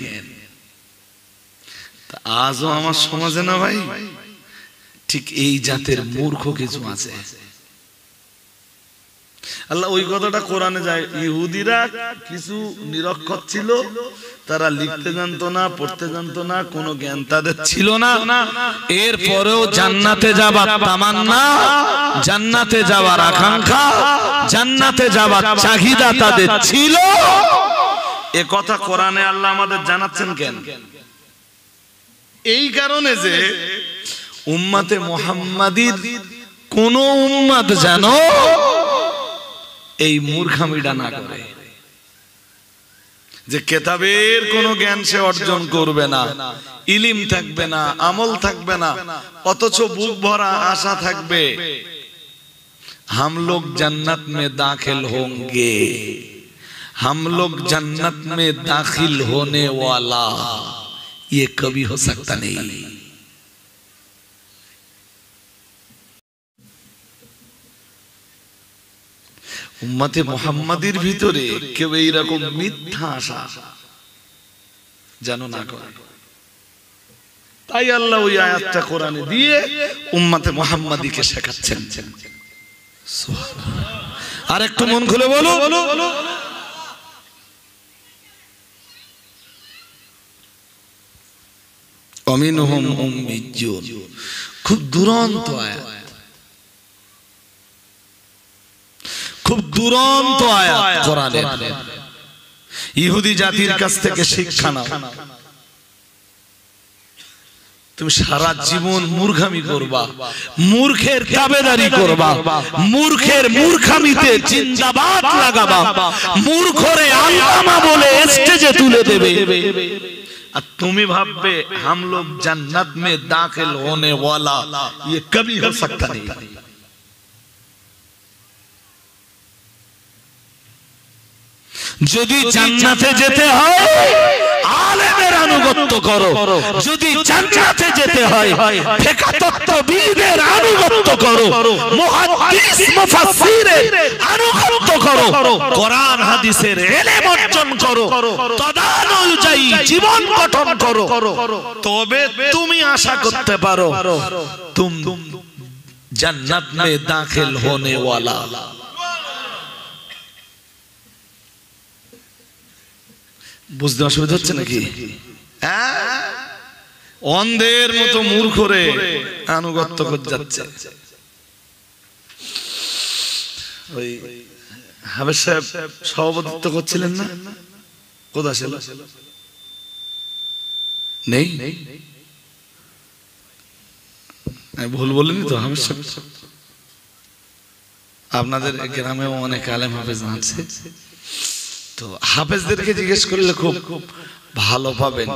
আজও আমার সমাজে না ভাই ঠিক এই জাতের মূর্খ কিছু আছে। আল্লাহ ওই কথাটা কোরআনে যায়, ইহুদিরা কিছু নিরক্ষর ছিল, তারা লিখতে জানতো না, পড়তে জানতো না, কোনো জ্ঞান তাদের ছিল না, এরপরেও জান্নাতে যাবার তামান্না, জান্নাতে যাওয়ার আকাঙ্ক্ষা, জান্নাতে যাবার চাহিদা তাদের ছিল। এ কথা কোরআনে আল্লাহ আমাদের জানাচ্ছেন কেন? এই কারণে যে উম্মতে মুহাম্মাদীর কোন উম্মত যেন এই মূর্খামিটা না করে যে কেতাবের কোনো জ্ঞান সে অর্জন করবে না, ইলিম থাকবে না, আমল থাকবে না, অথচ বুক ভরা আশা থাকবে हम लोग जन्नत में दाखिल होंगे, हम लोग जन्नत में दाखिल होने वाला, ये कभी हो सकता नहीं। উম্মতে মুহাম্মাদীর ভিতরে কেউ এইরকম মিথ্যা আশা যেন না করে। তাই আল্লাহ ওই আয়াতটা কোরআনে দিয়ে উম্মতে মুহাম্মাদীকে শেখাচ্ছেন। আর একটু মন খুলে বলো, অমিনহুম উম্মিয়্যুন, খুব দুরন্ত আয়াত, খুব দুরন্ত আয়াত কোরআনের। ইহুদি জাতির কাছ থেকে শিক্ষা নাও। তুমি সারা জীবন মূর্খামি করবা, মূর্খের তাবেদারি করবা, মূর্খের মূর্খামিতে জিন্দাবাদ লাগাবা, মূর্খরে আল্লামা বলে স্টেজে তুলে দেবে, আর তুমি ভাববে हम लोग जन्नत में दाखिल होने वाला, ये कभी हो सकता नहीं। যদি জান্নাতে যেতে হয় আলেমের আনুগত্য করো, যদি জান্নাতে যেতে হয় ফিকহ তত্ত্ববিদের আনুগত্য করো, মুহাদ্দিস মুফাসসিরের আনুগত্য করো, কোরআন হাদিসের ইলম অর্জন করো, তদানুযায়ী জীবন গঠন করো, তবে তুমি আশা করতে পারো তুম জান্নাত মে দাখিল হোনে ওয়ালা। বুঝতে অসুবিধা হচ্ছে নাকি? অন্ধের মতো মূর্খরে আনুগত্য করে যাচ্ছে। ওই হাবেজ সাহেব সভাপতিত্ব করছিলেন না, কোথা ছিল? নেই, ভুল বলিনি তো? হাবেজ সাহেব আপনাদের গ্রামেও অনেক আলেম হাফেজ আছে, তো হাফেজদেরকে জিজ্ঞেস করলে খুব ভালো পাবেন।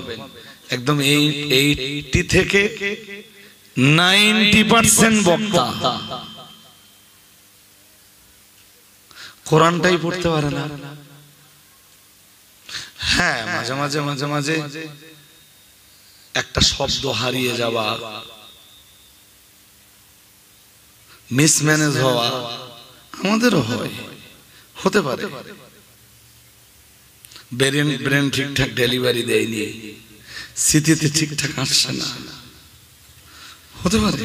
একদম 80 থেকে 90% বক্তা কোরআনটাই পড়তে পারে না। হ্যাঁ, মাঝে মাঝে মাঝে মাঝে একটা শব্দ হারিয়ে যাওয়া, মিসম্যানেজ হওয়া আমাদেরও হয়, হতে পারে। ব্রেন ঠিকঠাক ডেলিভারি দেয়নি, স্মৃতিতে ঠিকঠাক আসছে না, হতে পারে।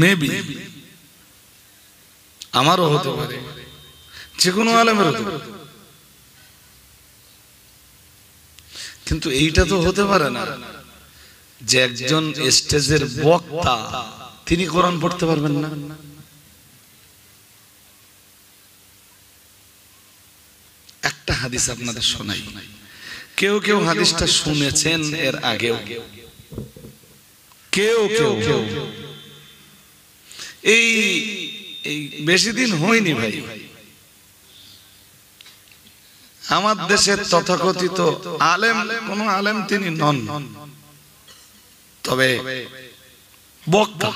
মেবি আমারও হতে পারে, যে কোনো আলেমের হতে পারে। কিন্তু এইটা তো হতে পারে না যে একজন স্টেজের বক্তা তিনি কোরআন পড়তে পারবেন না। একটা হাদিস আপনাদের শোনাই, কেউ কেউ হাদিসটা শুনেছেন এর আগেও, কেউ কেউ এই বেশি দিন হয়নি ভাই, আমার দেশের তথাকথিত আলেম, কোন আলেম তিনি নন, তবে বক্তা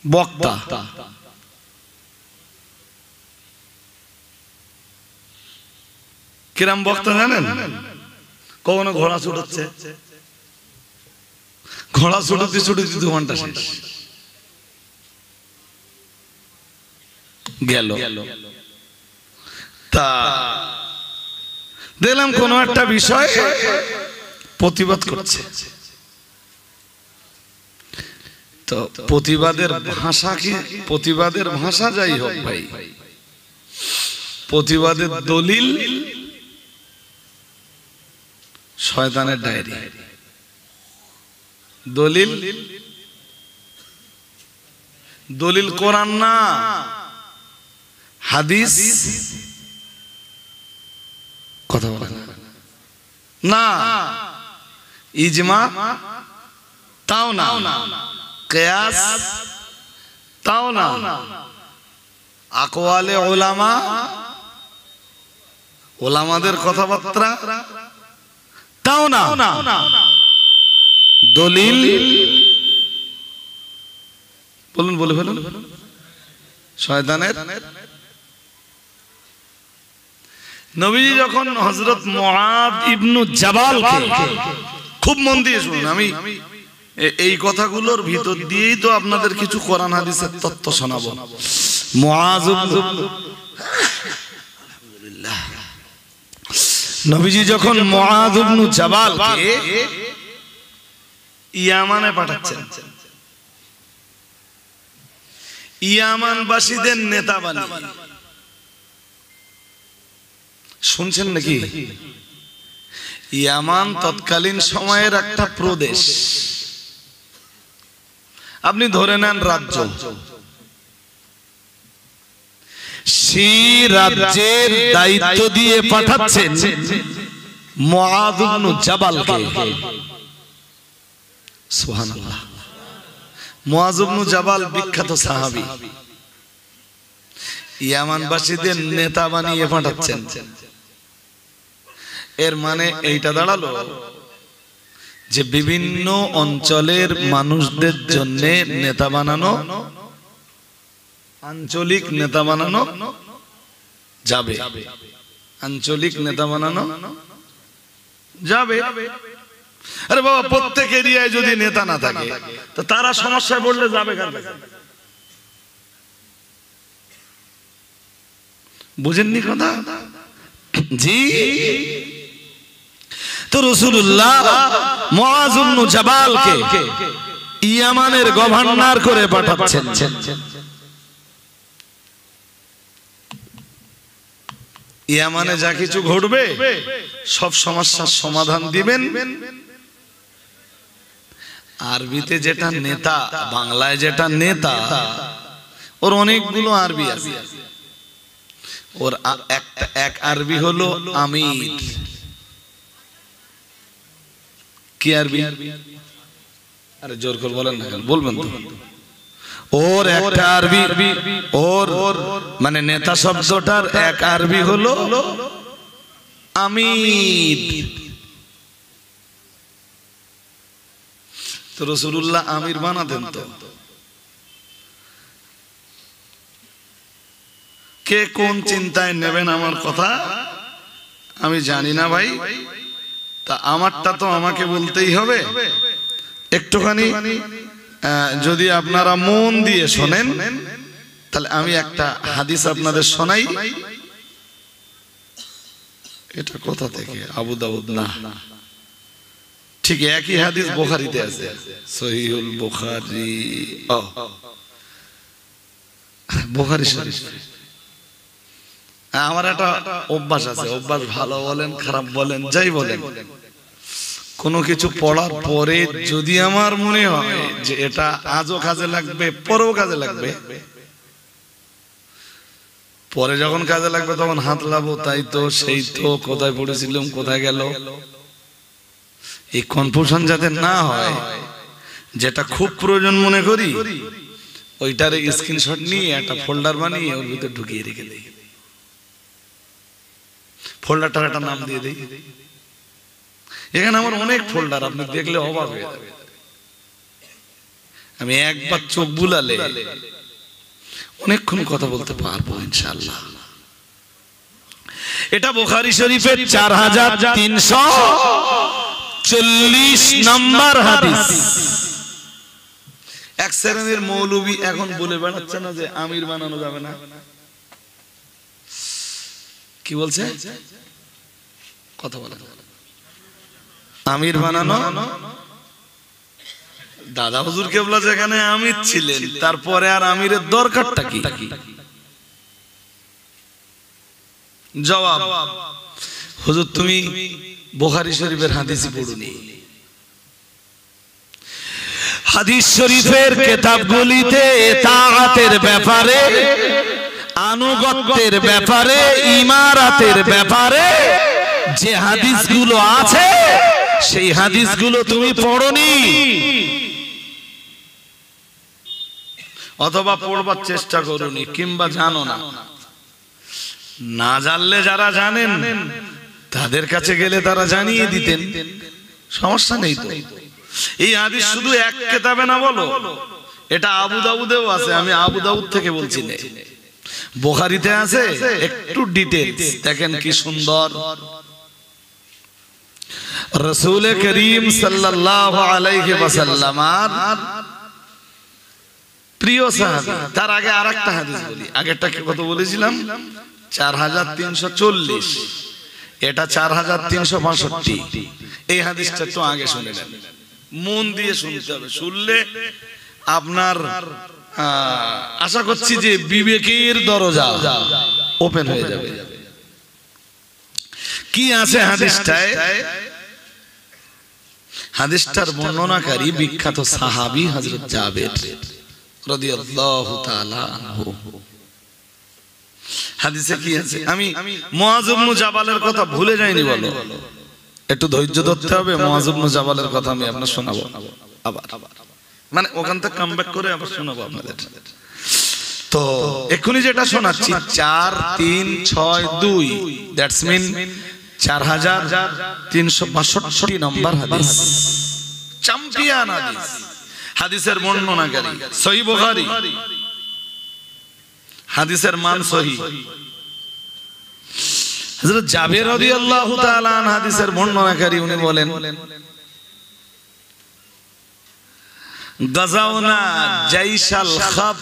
বক্তা কিরাম বক্তা জানেন? কখনো ঘোড়া ছুটাচ্ছে, ঘোড়া ছুটতে ছুটতে 2 ঘন্টা শেষ গেল। তা দেখলাম কোন একটা বিষয় প্রতিবাদ করছে, তো প্রতিবাদের ভাষা কি, প্রতিবাদের ভাষা যাই হোক ভাই, প্রতিবাদের দলিল শয়তানের ডায়েরি, দলিল দলিল কোরআন না, হাদিস, কথা বলে না, ইজমা তাও না, কিয়াস তাও না, আকওয়ালে উলামা, উলামাদের কথাবার্তা তাও না, দলিল বলুন, বলে ফেলুন শয়তানের। নবীজি যখন হযরত মুআদ ইবনু জাবালকে, খুব মন দিয়ে শুনুন, আমি এই কথাগুলোর ভিতর দিয়েই তো আপনাদের কিছু কোরআন হাদিসের তত্ত্ব শোনাবো। মুআজ আলহামদুলিল্লাহ, নবীজি যখন মুআদ ইবনু জাবালকে ইয়ামানে পাঠাচ্ছেন, ইয়ামানবাসীদের নেতা বানিয়ে, শুনছেন নাকি? ইয়ামান তৎকালীন সময়ের একটা প্রদেশ, আপনি ধরে নেন রাজ্য, সেই রাজ্যের দায়িত্ব দিয়ে পাঠাচ্ছেন মুআদ ইবনু জাবালকে। সুবহানাল্লাহ, মুআজ ইবনু জাবাল বিখ্যাত সাহাবী, ইয়ামানবাসীদের নেতা বানিয়ে পাঠাচ্ছেন। এর মানে এইটা দাঁড়ালো যে বিভিন্ন অঞ্চলের মানুষদের জন্য নেতা বানানো, আঞ্চলিক নেতা বানানো যাবে, আঞ্চলিক নেতা বানানো যাবে। আরে বাবা, প্রত্যেক এরিয়ায় যদি নেতা না থাকে তো তারা সমস্যায় পড়লে যাবে কার কাছে? বুঝেননি কথা? জি, তো রাসূলুল্লাহ মুআজ ইবনু জাবালকে ইয়ামানের গভর্নর করে পাঠাচ্ছেন। ইয়ামানে যা কিছু ঘটবে সব সমস্যার সমাধান দিবেন। আরবিতে যেটা নেতা, বাংলায় যেটা নেতা, ওর অনেকগুলো আরবি আছে। ওর এক আরবি হলো আমির। কি আরবি? আরে জোর করে বলেন না, বলবেন তো। ওর একটা আরবি, ওর মানে নেতা শব্দটার এক আরবি হলো আমির। তো রাসূলুল্লাহ আমির বানাতেন। তো কে কোন চিন্তায় নেবেন আমার কথা আমি জানি না ভাই, তা আমারটা তো আমাকে বলতেই হবে। একটুখানি যদি আপনারা মন দিয়ে শোনেন তাহলে আমি একটা হাদিস আপনাদের শোনাই। এটা কোথা থেকে? আবু দাউদ না, ঠিক একই হাদিস বুখারীতে আছে, সহিহুল বুখারী, বুখারী শরীফ। আমার একটা অভ্যাস আছে, অভ্যাস ভালো বলেন খারাপ বলেন যাই বলেন, কোনো কিছু পড়ার পরে যদি আমার মনে হয় যে এটা আজও কাজে লাগবে পরেও কাজে লাগবে, পরে যখন কাজে লাগবে তখন হাত লাবো, তাই তো সেই তো কোথায় পড়েছিলাম কোথায় গেল, এই কনফিউশন যাতে না হয়, যেটা খুব প্রয়োজন মনে করি ওইটার স্ক্রিনশট নিয়ে একটা ফোল্ডার বানিয়ে ওর ভিতরে ঢুকিয়ে রেখে দিই, ফোল্ডারটার একটা নাম দিয়ে দিই। এখানে আমার অনেক ফোল্ডার, আপনি দেখলে অবাক হয়ে যাবে। আমি একবার চোখ বুলালে অনেকক্ষণ কথা বলতে পারবো ইনশাআল্লাহ। এটা বুখারী শরীফের 4340 নম্বর হাদিস। এক শ্রেণীর মৌলবী এখন বলে বেড়াচ্ছে না যে আমির বানানো যাবে না, কি বলছে? কথা বলে আমির বানানো, দাদা হুজুর কেবলা যেখানে আমির ছিলেন তারপরে আর আমিরের দরকারটা কি? জবাব, হুজুর তুমি বুখারী শরীফের হাদিসই পড়ুনি। হাদিস শরীফের কিতাবগুলিতে ইতাআতের ব্যাপারে, আনুগত্যের ব্যাপারে, ইমারাতের ব্যাপারে যে হাদিসগুলো আছে সেই হাদিসগুলো তুমি পড়োনি, অথবা পড়বার চেষ্টা করোনি, কিংবা জানো না। না জানলে যারা জানেন তাদের কাছে গেলে তারা জানিয়ে দিতেন, সমস্যা নেই তো। এই হাদিস শুধু এক কিতাবে না বলো, এটা আবু দাউদেও আছে, আমি আবু দাউদ থেকে বলছি না, বুখারীতে আছে। একটু ডিটেইলস দেখেন কি সুন্দর। রাসূল করিম সাল্লাল্লাহু আলাইহি ওয়াসাল্লাম প্রিয় সাহাবী। তার আগে আরেকটা হাদিস বলি, আগেরটা কত বলেছিলাম? 4340, এটা 4365। এই হাদিসটা তো আগে শুনে নেন, মন দিয়ে শুনতে হবে, শুনলে আপনার আশা করছি যে বিবেকের দরজা ওপেন হয়ে যাবে। কি আছে হাদিসটায়? হাদিসটার বর্ণনাকারী বিখ্যাত সাহাবী হযরত জাবের রাদিয়াল্লাহু তাআলা আনহু। হাদিসে কি আছে? আমি মুআয ইবনে জাবালের কথা ভুলে যাইনি, বলো একটু ধৈর্য ধরতে হবে। মুআয ইবনে জাবালের কথা আমি আপনাদের শোনাবো আবার, মানে ওখান থেকে কামব্যাক করে আবার শোনাবো আপনাদের। তো এখনি যেটা শোনাচ্ছি 4362, দ্যাটস মিন 4362 নম্বর হাদিস, চ্যাম্পিয়ন হাদিস। হাদিসের বর্ণনাকারী সহিহ বুখারী, হাদিসের মান সহিহ। হযরত জাবের রাদিয়াল্লাহু তাআলা আন হাদিসের বর্ণনাকারী, উনি বলেন গাজাওনা জাইশাল খাত,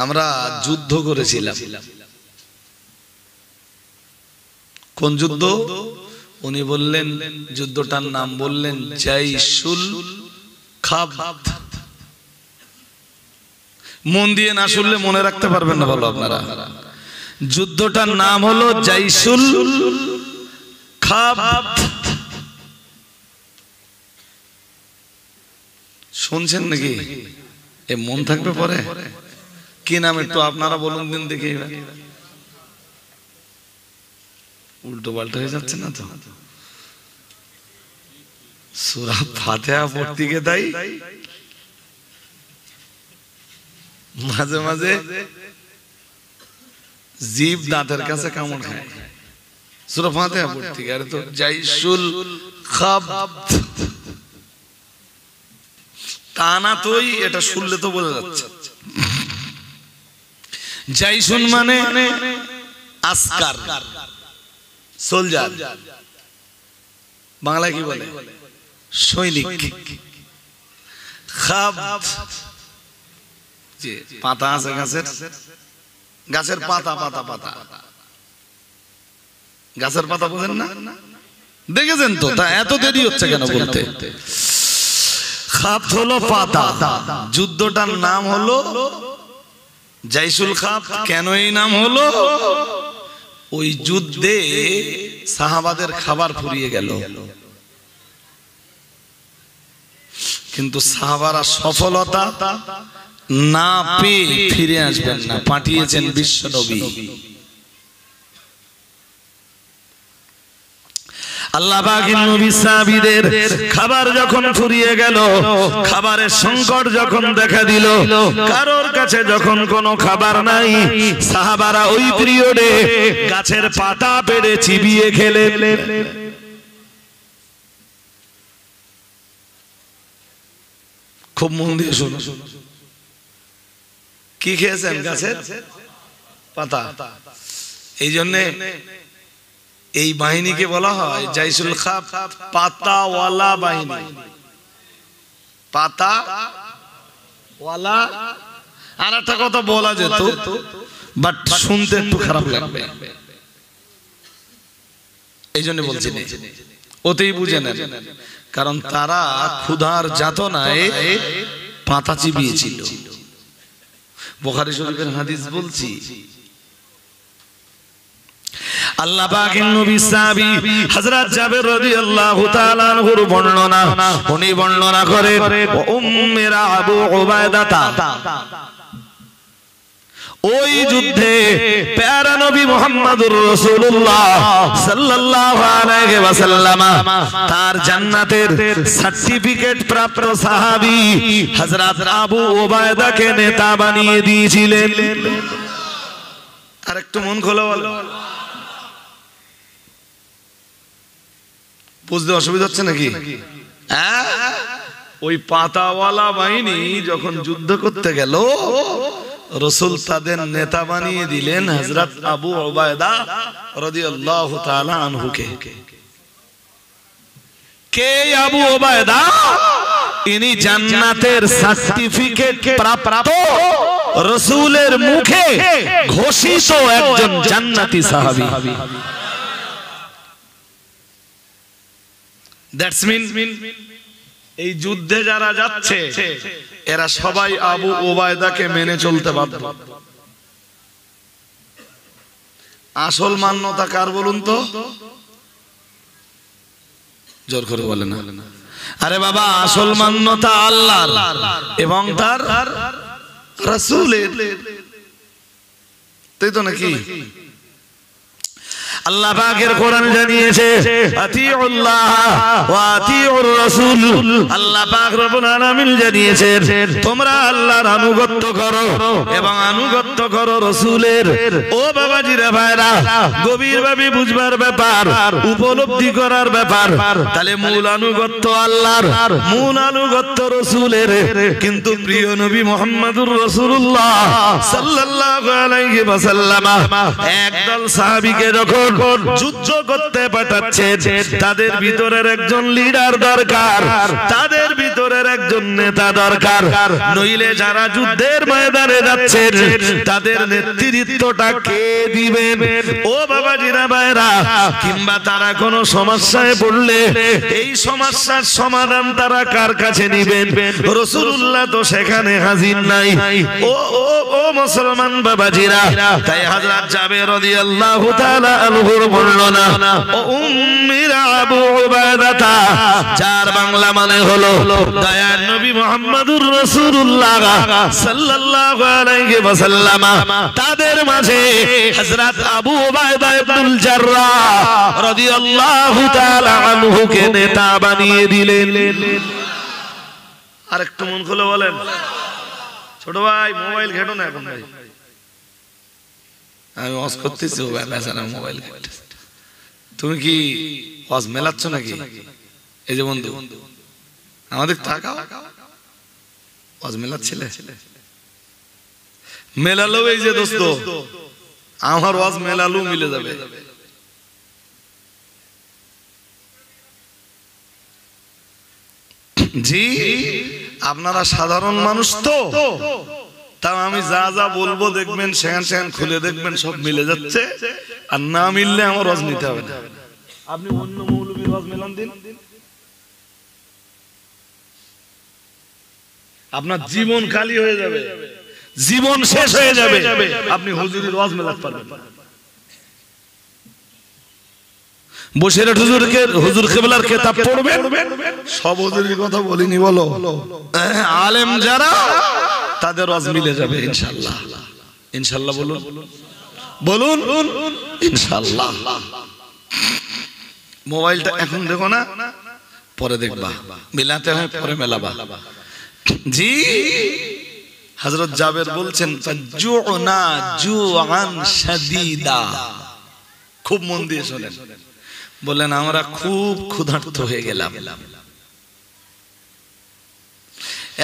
আমরা যুদ্ধ করেছিলাম। কোন যুদ্ধ? উনি বললেন যুদ্ধটার নাম বললেন জাইশুল খাত। মন দিয়ে না শুনলে মনে রাখতে পারবেন না, বলো আপনারা। যুদ্ধটার নাম হলো জাইশুল খাত। শুনছেন নাকি? এ মন থাকবে পরে কি নাম একটু আপনারা বলুন দিন দেখি। উল্টো পাল্টা হয়ে যাচ্ছে না তো? সূরা ফাতিহা পড়তে গিয়ে তাই মাঝে মাঝে জিভ দাঁতের কাছে কামড় খায়। সূরা ফাতিহা পড়তে গিয়ে আরে তো জাইশুল খাত তা না, তোই এটা শুনলে তো বোঝা যাচ্ছে। জাইশুন মানে আসকার, সোলজার। বাংলায় কি বলে? সৈনিক। খাব যে পাতা আছে গাছের, গাছের পাতা পাতা পাতা, গাছের পাতা বোঝেন না? দেখেছেন তো? তা এত দেরি হচ্ছে কেন বলতে? খাব হলো পাতা। যুদ্ধটার নাম হলো জাইসুল খাব। কেন এই নাম হলো? ওই যুদ্ধে সাহাবাদের খাবার ফুরিয়ে গেল, কিন্তু সাহাবারা সফলতা না পেয়ে ফিরে আসবেন না, পাঠিয়েছেন বিশ্ব নবী। আল্লাহ পাকের নবী সাহাবীদের খাবার যখন ফুরিয়ে গেল, খাবারের সংকট যখন দেখা দিল, কারোর কাছে যখন কোনো খাবার নাই, সাহাবারা ওই পিরিয়ডে গাছের পাতা পেড়ে চিবিয়ে খেলেন। খুব মন দিয়ে শুনো, কি খেয়েছেন? গাছের পাতা। এই জন্য এই বাহিনীকে বলা হয় জাইসুল খাব, পাতাওয়ালা বাহিনী। পাতাওয়ালা। আর একটা কথা বলা যেত, বাট শুনতে একটু খারাপ লাগবে, এই জন্য বলছি না, ওতেই বুঝে নেন। কারণ তারা ক্ষুধার যাতনায় পাতা চিবিয়েছিল। বুখারী শরীফের হাদিস বলছি। আল্লাহ পাকের নবী সাহাবী হযরত জাবের রাদিয়াল্লাহু তাআলা আনহুর বর্ণনা, উনি বর্ণনা করে উম্মেরা আবু উবাইদা, ওই যুদ্ধে প্যারা নবী মুহাম্মদুর রাসূলুল্লাহ সাল্লাল্লাহু আলাইহি ওয়াসাল্লাম তার জান্নাতের সার্টিফিকেট প্রাপ্ত সাহাবী হযরত আবু উবাইদাকে নেতা বানিয়ে দিয়েছিলেন। আর একটু মন খোলা বলো, বুঝতে অসুবিধা হচ্ছে নাকি? ওই পাতাওয়ালা বাহিনী যখন যুদ্ধ করতে গেল, রাসূল তাদের নেতা বানিয়ে দিলেন হযরত আবু উবাইদা রাদিয়াল্লাহু তাআলা আনহুকে। কে আবু উবাইদা? ইনি জান্নাতের সার্টিফিকেট প্রাপ্ত, রাসূলের মুখে ঘোষিত একজন জান্নাতি সাহাবী। দ্যাটস মিন এই যুদ্ধে যারা যাচ্ছে এরা সবাই আবু উবাইদাকে মেনে চলতে বাধ্য। আসল মান্যতা কার বলুন তো? জোর করে বলেন না। আরে বাবা, আসল মান্যতা আল্লাহর এবং তার রাসূলের, তাই তো নাকি? আল্লাহ পাকের কোরআন জানিয়েছে আতিউল্লাহ ওয়া আতিউর রাসূল। আল্লাহ পাক রব্বুল আলামিন জানিয়েছেন তোমরা আল্লাহর আনুগত্য করো এবং আনুগত্য করো রাসূলের। ও বাবাজিরা ভাইরা, গভীরভাবে বুঝবার ব্যাপার, উপলব্ধি করার ব্যাপার। তাহলে মূল আনুগত্য আল্লাহর, মূল আনুগত্য রাসূলের। কিন্তু প্রিয় নবী মুহাম্মদুর রাসূলুল্লাহ সাল্লাল্লাহু আলাইহি ওয়াসাল্লাম একদল সাহাবীকে যখন যুদ্ধ করতে পাঠাচ্ছেন, তাদের ভিতরের একজন লিডার দরকার, তাদের ভিতরের একজন নেতা দরকার। নইলে যারা যুদ্ধের ময়দানে যাচ্ছেন তাদের নেতৃত্বটা কে দিবেন? ও বাবাজিরা ভাইরা, কিংবা তারা কোনো সমস্যায় পড়লে এই সমস্যার সমাধান তারা কার কাছে নিবেন? রাসূলুল্লাহ তো সেখানে হাজির নাই। ও ও ও মুসলমান বাবাজিরা, তাই হযরত জাবের রাদিয়াল্লাহু তাআলা আনহুর বর্ণনা ও উম্মিরা আবু উবাইদা, যার বাংলা মানে হলো দয়ার নবী মুহাম্মদুর রাসূলুল্লাহ সাল্লাল্লাহু আলাইহি ওয়াসাল্লাম, তাদের মাঝে হযরত আবু উবাইদা ইবনুল জাররাহ রাদিয়াল্লাহু তাআলা আনহুকে নেতা বানিয়ে দিলেন। আরেকটু মন খুলে বলেন। ছোট ভাই, মোবাইল ঘেটো না এখন। ভাই আমি ওয়াজ করতেছি, ও বেচারা মোবাইল ঘাটতেছে। তুমি কি ওয়াজ মেলাচ্ছ নাকি? এই যে বন্ধু, আমাদের তাকাও, ওয়াজ মেলাচ্ছিলে? মেলালো এই যে দোস্ত, আমার ওয়াজ মেলালো মিলে যাবে। জি আপনারা সাধারণ মানুষ তো, তাও আমি যা যা বলবো দেখবেন সেখান সেখান খুলে দেখবেন সব মিলে যাচ্ছে, আর না মিললে আমার রজ নিতে হবে না। আপনি অন্য মৌলবীর রজ মেলান দিন, আপনার জীবন খালি হয়ে যাবে, জীবন শেষ হয়ে যাবে, আপনি হুজুরের রজ মেলাতে পারবেন। বসিরহাট হুজুর কেবলার কিতাব পড়বেন, সব হুজুরের কথা বলিনি বলো, আলেম যারা তাদের রজ মিলে যাবে ইনশাআল্লাহ। ইনশাআল্লাহ বলুন, বলুন ইনশাআল্লাহ। মোবাইলটা এখন দেখো না, পরে দেখবা, মিলাতে হয় পরে মেলাবা। জি হযরত জাবের বলছেন জুনা জুআন শাদীদা, খুব মন দিয়ে শুনেন, বলেন আমরা খুব ক্ষুধার্ত হয়ে গেলাম,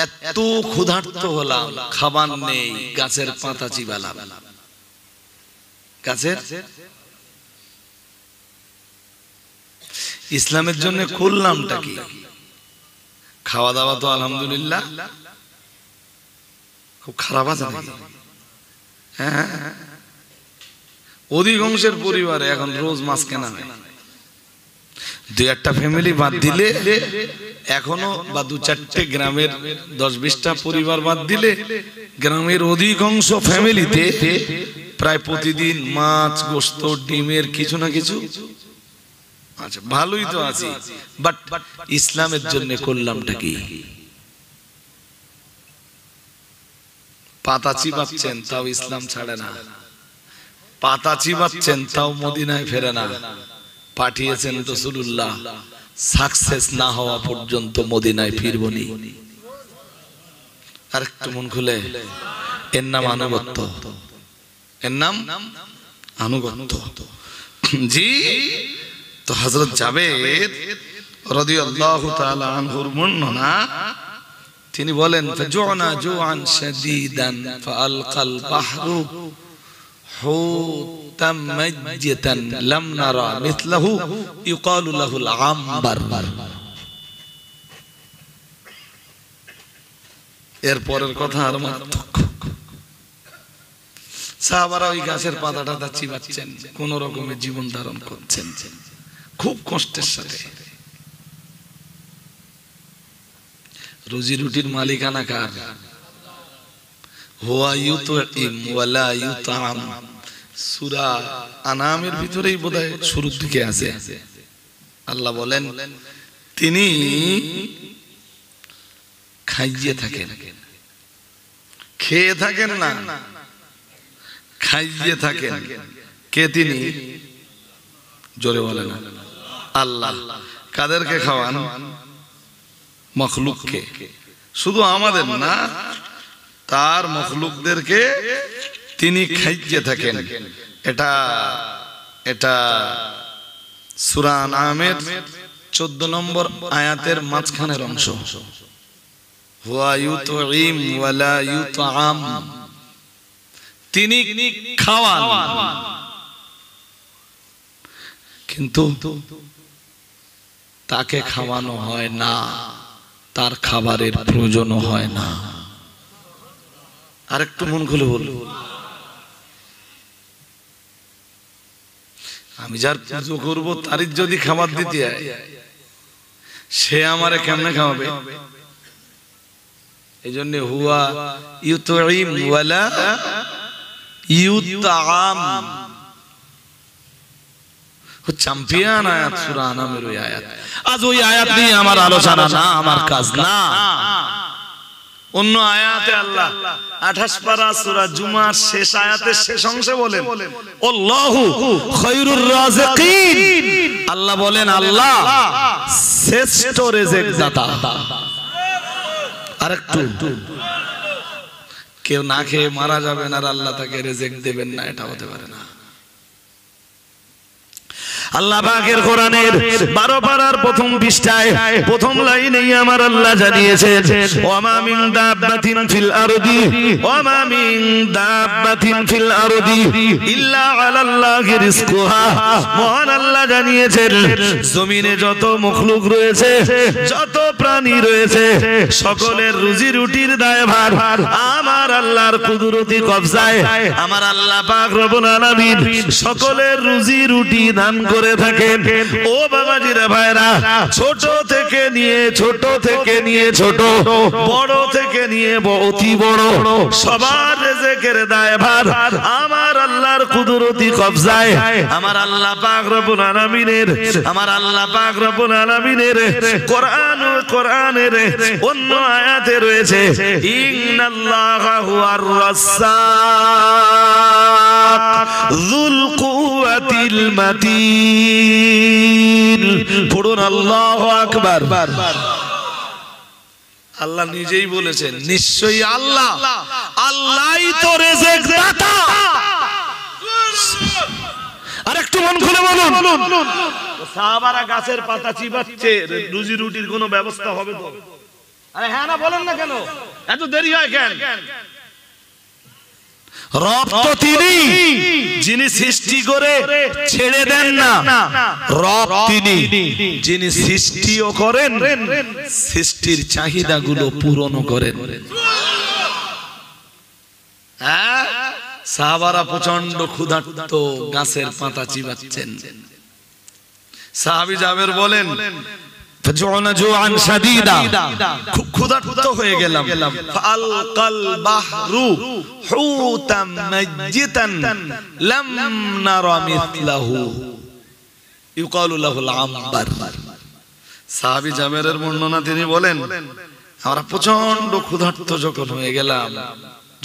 এত ক্ষুধার্ত হলাম, খাবার নেই, গাছের পাতা চিবালাম। গাছের ইসলামের জন্য করলামটা কি? খাওয়া দাওয়া তো আলহামদুলিল্লাহ খুব খারাপ আছে নাকি? হ্যাঁ, অধিকাংশের পরিবারে এখন রোজ মাছ কেনা হয়। দুই একটা ফ্যামিলি বাদ দিলে এখনো, বা দু চারটে গ্রামের 10-20টা পরিবার বাদ দিলে গ্রামের অধিকাংশ ফ্যামিলিতে প্রায় প্রতিদিন মাছ, গোশত, ডিমের কিছু না কিছু। আচ্ছা ভালোই তো আছি, বাট ইসলামের জন্য করলামটা কি? পাতা চিবাচ্ছেন তাও ইসলাম ছাড়ে না, পাতা চিবাচ্ছেন তাও মদিনায় ফেরে না। পাঠিয়েছেন রাসূলুল্লাহ, সাকসেস না হওয়া পর্যন্ত মদিনায় ফিরবনি। আর একটু মন খুলে, এর নাম আনুগত্য, এর নাম আনুগত্য। জি তো হযরত জাবের রাদিয়াল্লাহু তাআলা আনহুর বর্ণনা, তিনি বলেন ফাজুনা জুআন শাদীদান ফাআলকাল বাহরু হুতাম মাজ্জাতান লাম নারা মিথলাহু ইউকালু লাহুল আমবার। এর পরের কথা আর মারাত্মক। সাহাবারা ওই গাছের পাতাটা চিবাচ্ছেন, কোন রকমের জীবন ধারণ করছেন খুব কষ্টের সাথে। রুজি রুটির মালিকানা কার? হুয়া ইউতঈম ওয়ালা ইউতআম। সূরা আনামের ভিতরেই বোধহয় শুরুর দিকে আছে, আল্লাহ বলেন তিনি খাইয়ে থাকেন, খেয়ে থাকেন না, খাইয়ে থাকেন। কে তিনি? জোরে বলেন আল্লাহ। কাদেরকে খাওয়ান? মখলুককে, শুধু আমাদের না, তার মখলুকদেরকে তিনি খাইয়ে থাকেন। এটা এটা সূরা আনামের 14 নম্বর আয়াতের মাঝখানের অংশ। হুয়া ইউতঈম ওয়ালা ইউতআম, তিনি খাওয়ান কিন্তু তাকে খাওয়ানো হয় না, তার খাবারের প্রয়োজন হয় না। আরেকটু মন খুলে বলুন, আমি যার পুজো করবো তারই যদি খাবার দিতে হয়, সে আমারে কেমনে খাওয়াবে? এই জন্য হুয়া ইউতঈম ওয়ালা ইউতআম, চ্যাম্পিয়ন আয়াত সূরা আনামের ওই আয়াত। আজ ওই আয়াত নিয়ে আমার আলোচনা না, আমার কাজ না। অন্য আয়াতে আল্লাহ 28 পারা সূরা জুমার শেষ আয়াতের শেষ অংশে বলেন আল্লাহু খায়রুর রাযিকিন, আল্লাহ বলেন আল্লাহ শ্রেষ্ঠ রিজিক দাতা। আরেকটু, কেউ না খেয়ে মারা যাবেন আর আল্লাহ তাকে রিজিক দেবেন না, এটা হতে পারে না। আল্লাহ পাকের কোরআনের 12 পারার প্রথম পৃষ্ঠায় প্রথম লাইনেই আমার আল্লাহ জানিয়েছেন ওয়ামা মিন দাব্বাতিন ফিল আরদি ওয়ামা মিন দাব্বাতিন ফিল আরদি ইল্লা আলাল্লাহি রিজকুহা। মহান আল্লাহ জানিয়েছেন জমিনে যত মখলুক রয়েছে, যত প্রাণী রয়েছে, সকলের রুজি রুটির দায়ভার আমার আল্লাহর কুদরতি কবজায়। আমার আল্লাহ পাক রব্বুল আলামিন সকলের রুজি রুটি দান করে থাকেন। ও বাবাজিরা ভাইরা, ছোট থেকে নিয়ে ছোট, বড় থেকে নিয়ে অতি বড়, সবার রিজকের দায়ভার আমার আল্লাহর কুদরতি কবজায়। আমার আল্লাহ পাক রব্বুল আলামিনের কোরআনের অন্য আয়াতে রয়েছে ইন্নাল্লাহা হুয়ার রাজ্জাক যুল কুওয়াতিল মাতিন। পড়ুন আল্লাহু আকবার। আল্লাহ নিজেই বলেছেন নিশ্চয়ই আল্লাহই তো রিজিক দাতা। আরেকটু মন খুলে বলুন, সাহাবারা গাছের পাতা চিবাচ্ছে, রুজি রুটির কোনো ব্যবস্থা হবে তো? আরে হ্যাঁ না বলেন না কেন? এত দেরি হয় কেন? রব তো তিনি, যিনি সৃষ্টি করে ছেড়ে দেন না। রব তিনি, যিনি সৃষ্টিও করেন, সৃষ্টির চাহিদাগুলো পূরণ করেন। হ্যাঁ, সাহাবারা প্রচন্ড ক্ষুধার্ত, গাছের পাতা চিবাচ্ছেন। সাহাবী জাবের বলেন খুব ক্ষুধার্ত হয়ে গেলাম। ফালকাল বাহরু হুতাম মাজিতান লাম নারা মিথলাহু ইউকালু লাহুল আমবার। সাহাবী জাবেরের বর্ণনা, তিনি বলেন আমরা প্রচন্ড ক্ষুধার্ত যখন হয়ে গেলাম,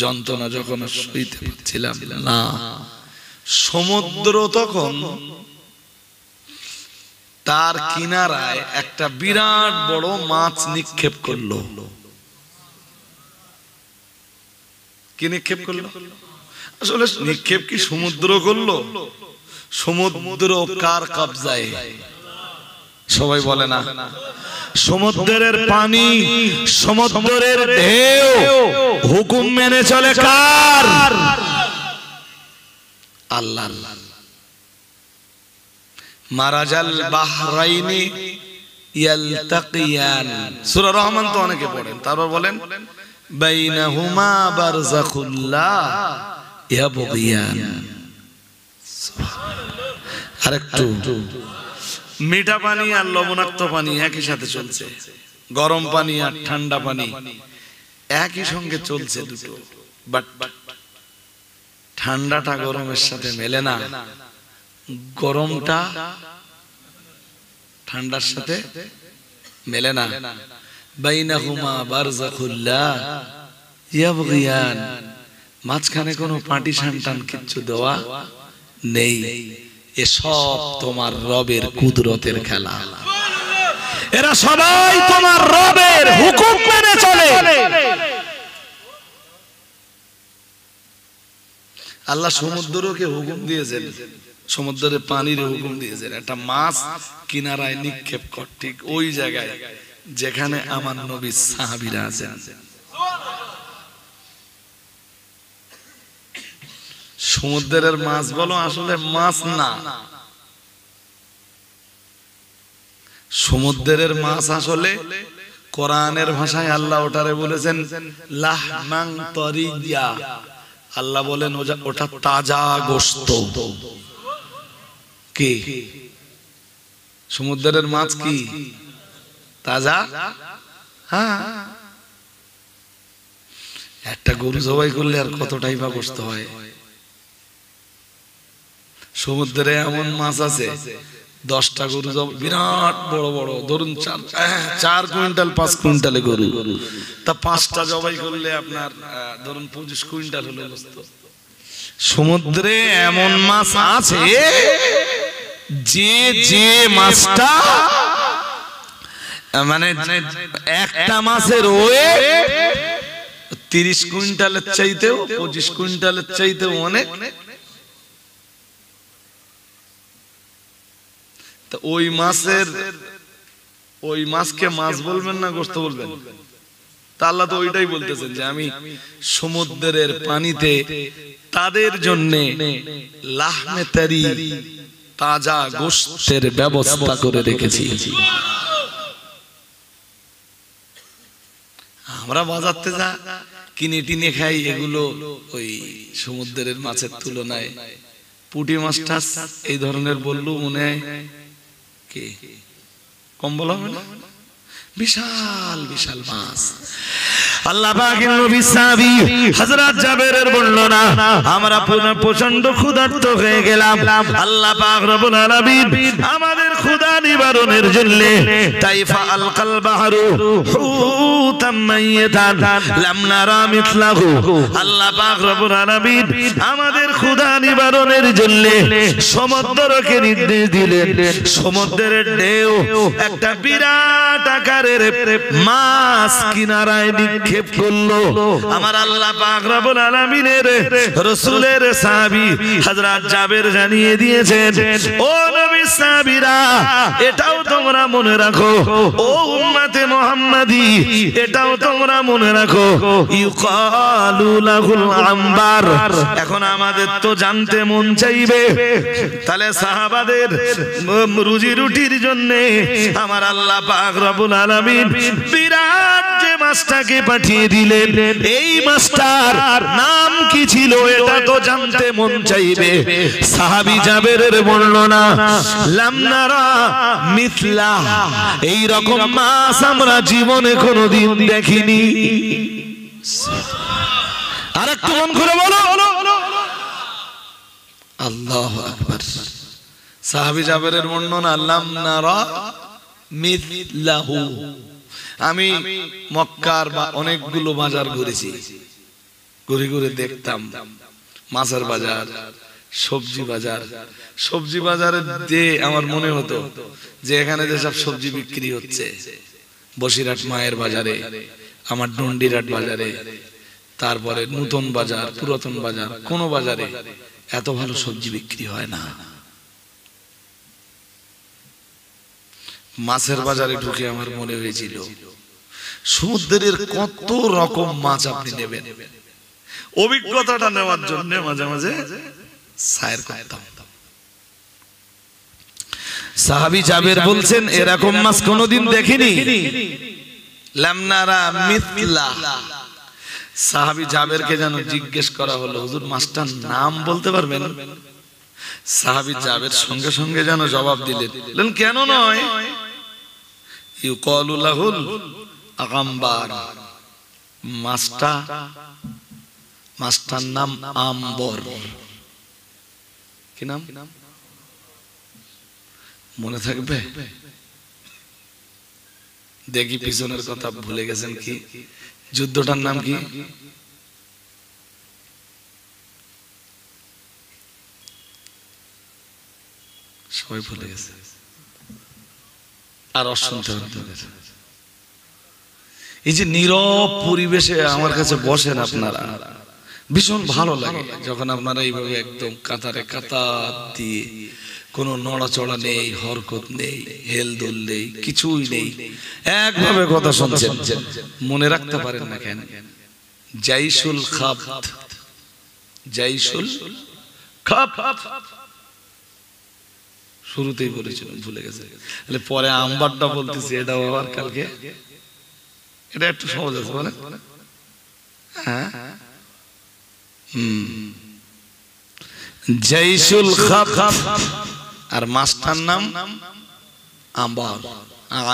যন্ত্রণা যখন সইতে পারছিলাম না, সমুদ্র তখন তার কিনারায় একটা বিরাট বড় মাছ নিক্ষেপ করলো। কি নিক্ষেপ করলো? আসলে নিক্ষেপ কি সমুদ্র করলো? সমুদ্র কার কবজায়? সবাই বলে না। সমুদ্রের পানি, সমুদ্রের ঢেউ হুকুম মেনে চলে কার? আল্লাহ। মারাজাল বাহরাইনি ইয়ালতাকিয়ান, সূরা রহমান তো অনেকে পড়েন। তারপর বলেন বাইনাহুমা বারযাখুল লা ইয়াবগিয়ান। আরেকটু, মিঠা পানি আর লবণাক্ত পানি একই সাথে চলছে, গরম পানি আর ঠান্ডা পানি একই সঙ্গে চলছে দুটো, বাট ঠান্ডাটা গরমের সাথে মেলে না, গরমটা ঠান্ডার সাথে মেলে না। বাইনাহুমা বারযাখুল লা ইয়াবগিয়ান, মাঝখানে কোনো পাটি সান্টান কিচ্ছু দেওয়া নেই। এসব তোমার রবের কুদরতের খেলা। এরা সবাই তোমার রবের হুকুম মেনে চলে। আল্লাহ সমুদ্রকে হুকুম দিয়েছেন, সমুদ্রের পানির হুকুম দিয়েছেন একটা মাছ কিনারায় নিক্ষেপ কর, ঠিক ওই জায়গায় যেখানে আমার নবী সাহাবীরা আছেন। সমুদ্রের মাছ বলো, আসলে মাছ না, সমুদ্রের মাছ আসলে কোরআনের ভাষায় আল্লাহ ওটারে বলেছেন লাহমান তরিয়া। আল্লাহ বলেন ওটা তাজা গোশত। কি সমুদ্রের মাছ কি তাজা? হ্যাঁ, একটা গরু জবাই করলে আর কতটাই বা গোশত হয়। সমুদ্রে এমন মাছ আছে 10টা গরু, বিরাট বড় বড়, ধরুন 4 কুইন্টাল 5 কুইন্টালে গরু, তা 5টা জবাই করলে আপনার ধরুন 25 কুইন্টাল হলো গোশত। সমুদ্রে এমন মাছ আছে যে মাছটা মানে একটা মাছের ওয়েট 30 কুইন্টালের চাইতেও 25 কুইন্টালের চাইতেও অনেক তো ওই মাছকে মাছ বলবেন না গোশত বলবেন? তা আল্লাহ তো ওইটাই বলতেছেন যে আমি সমুদ্রের পানিতে তাদের জন্য লাহমে তারি তাজা গোশতের ব্যবস্থা করে রেখেছি। আমরা বাজারতে যা কিনে টিনে খাই, এগুলো ওই সমুদ্রের মাছের তুলনায় পুঁটি মাছটা এই ধরনের বললু মনে হয় কি কম বলা হবে না? বিশাল বিশাল মাছ। আল্লাহ পাকের নবী সাহাবী হযরত জাবেরের বর্ণনা, আমরা প্রচন্ড ক্ষুধার্ত হয়ে গেলাম। আল্লাহ পাক রব্বুল আলামিন আমাদের ক্ষুধা নিবারণের জন্য তাইফা আলকাল বাহরু হুতাম মাইয়াতান লাম নারা মিথলাহু, আল্লাহ পাক রব্বুল আলামিন আমাদের ক্ষুধা নিবারণের জন্য সমুদ্রকে নির্দেশ দিলেন। সমুদ্রের ঢেউ একটা বিরাট আকারের মাছ কিনারায় নিক্ষেপ করলো। আমার আল্লাহ পাক রব্বুল আলামিনের রাসূলের সাহাবী হযরত জাবের জানিয়ে দিয়েছেন, ও নবীর সাহাবীরা এটাও তোমরা মনে রাখো, ও উম্মতে মুহাম্মাদি এটাও তোমরা মনে রাখো, ইউকালু লাহুল আম্বার। এখন আমাদের তো জানতে মন চাইবে, তাহলে সাহাবাদের রুজি রুটির জন্য আমার আল্লাহ পাক রব্বুল আলামিন বিরাট যে মাছটাকে পাঠিয়ে দিলেন, এই মাছটার নাম কি ছিল এটা তো জানতে মন চাইবে। সাহাবী জাবেরের বর্ণনা, লাম নারা মিথলা, এই রকম মাছ আমরা জীবনে কোনোদিন দেখিনি। আরেকটু মন খুলে বলো আল্লাহু আকবার। সাহাবী জাবেরের বর্ণনা, লাম নারা মিথলাহু। আমি মক্কার বা অনেকগুলো বাজার ঘুরেছি, ঘুরে ঘুরে দেখতাম মাছের বাজার, সবজি বাজার। সবজি বাজারে যে আমার মনে হতো যে এখানে যেসব সবজি বিক্রি হচ্ছে, বসিরহাট মায়ের বাজারে, আমার ডন্ডিরহাট বাজারে, তারপরে নতুন বাজার, পুরাতন বাজার, কোন বাজারে এত ভালো সবজি বিক্রি হয় না। মাছের বাজারে ঢুকে আমার মনে হয়েছিল সমুদ্রের কত রকম মাছ আপনি নেবেন। অভিজ্ঞতাটা নেওয়ার জন্য মাঝে মাঝে সায়ের করতাম। সাহাবী জাবের বলছেন এরকম মাছ কোনোদিন দেখিনি। লাম নারা মিথলা। সাহাবী জাবেরকে যেন জিজ্ঞেস করা হলো, হুজুর মাছটার নাম বলতে পারবেন? সাহাবী জাবের সঙ্গে সঙ্গে যেন জবাব দিলেন, কেন নয়, ইউকালু লাহুল আগাম্বার। মাছটার নাম আম্বর। কি নাম মনে থাকবে? দেখি পিছনের কথা ভুলে গেছেন কি? যুদ্ধটার নাম কি? সবাই ভুলে গেছে। আর অশুনতে এই যে নীরব পরিবেশে আমার কাছে বসেন আপনারা, ভীষণ ভালো লাগে যখন আপনারা এইভাবে একদম কাতারে কাতার দিয়ে, কোনো নড়াচড়া নেই, হরকত নেই, হেলদোল নেই, কিছুই নেই, একভাবে কথা শুনছেন। মনে রাখতে পারেন না কেন? জাইশুল খাফত, জাইশুল খাফত শুরুতেই বলেছিলাম, ভুলে গেছে। পরে আম্বারটা বলতেছি, এটা আবার কালকে, এটা একটু সহজ আছে বলে। হ্যাঁ, জাইশুল খাফত। আর মাছটার নাম আম্বার,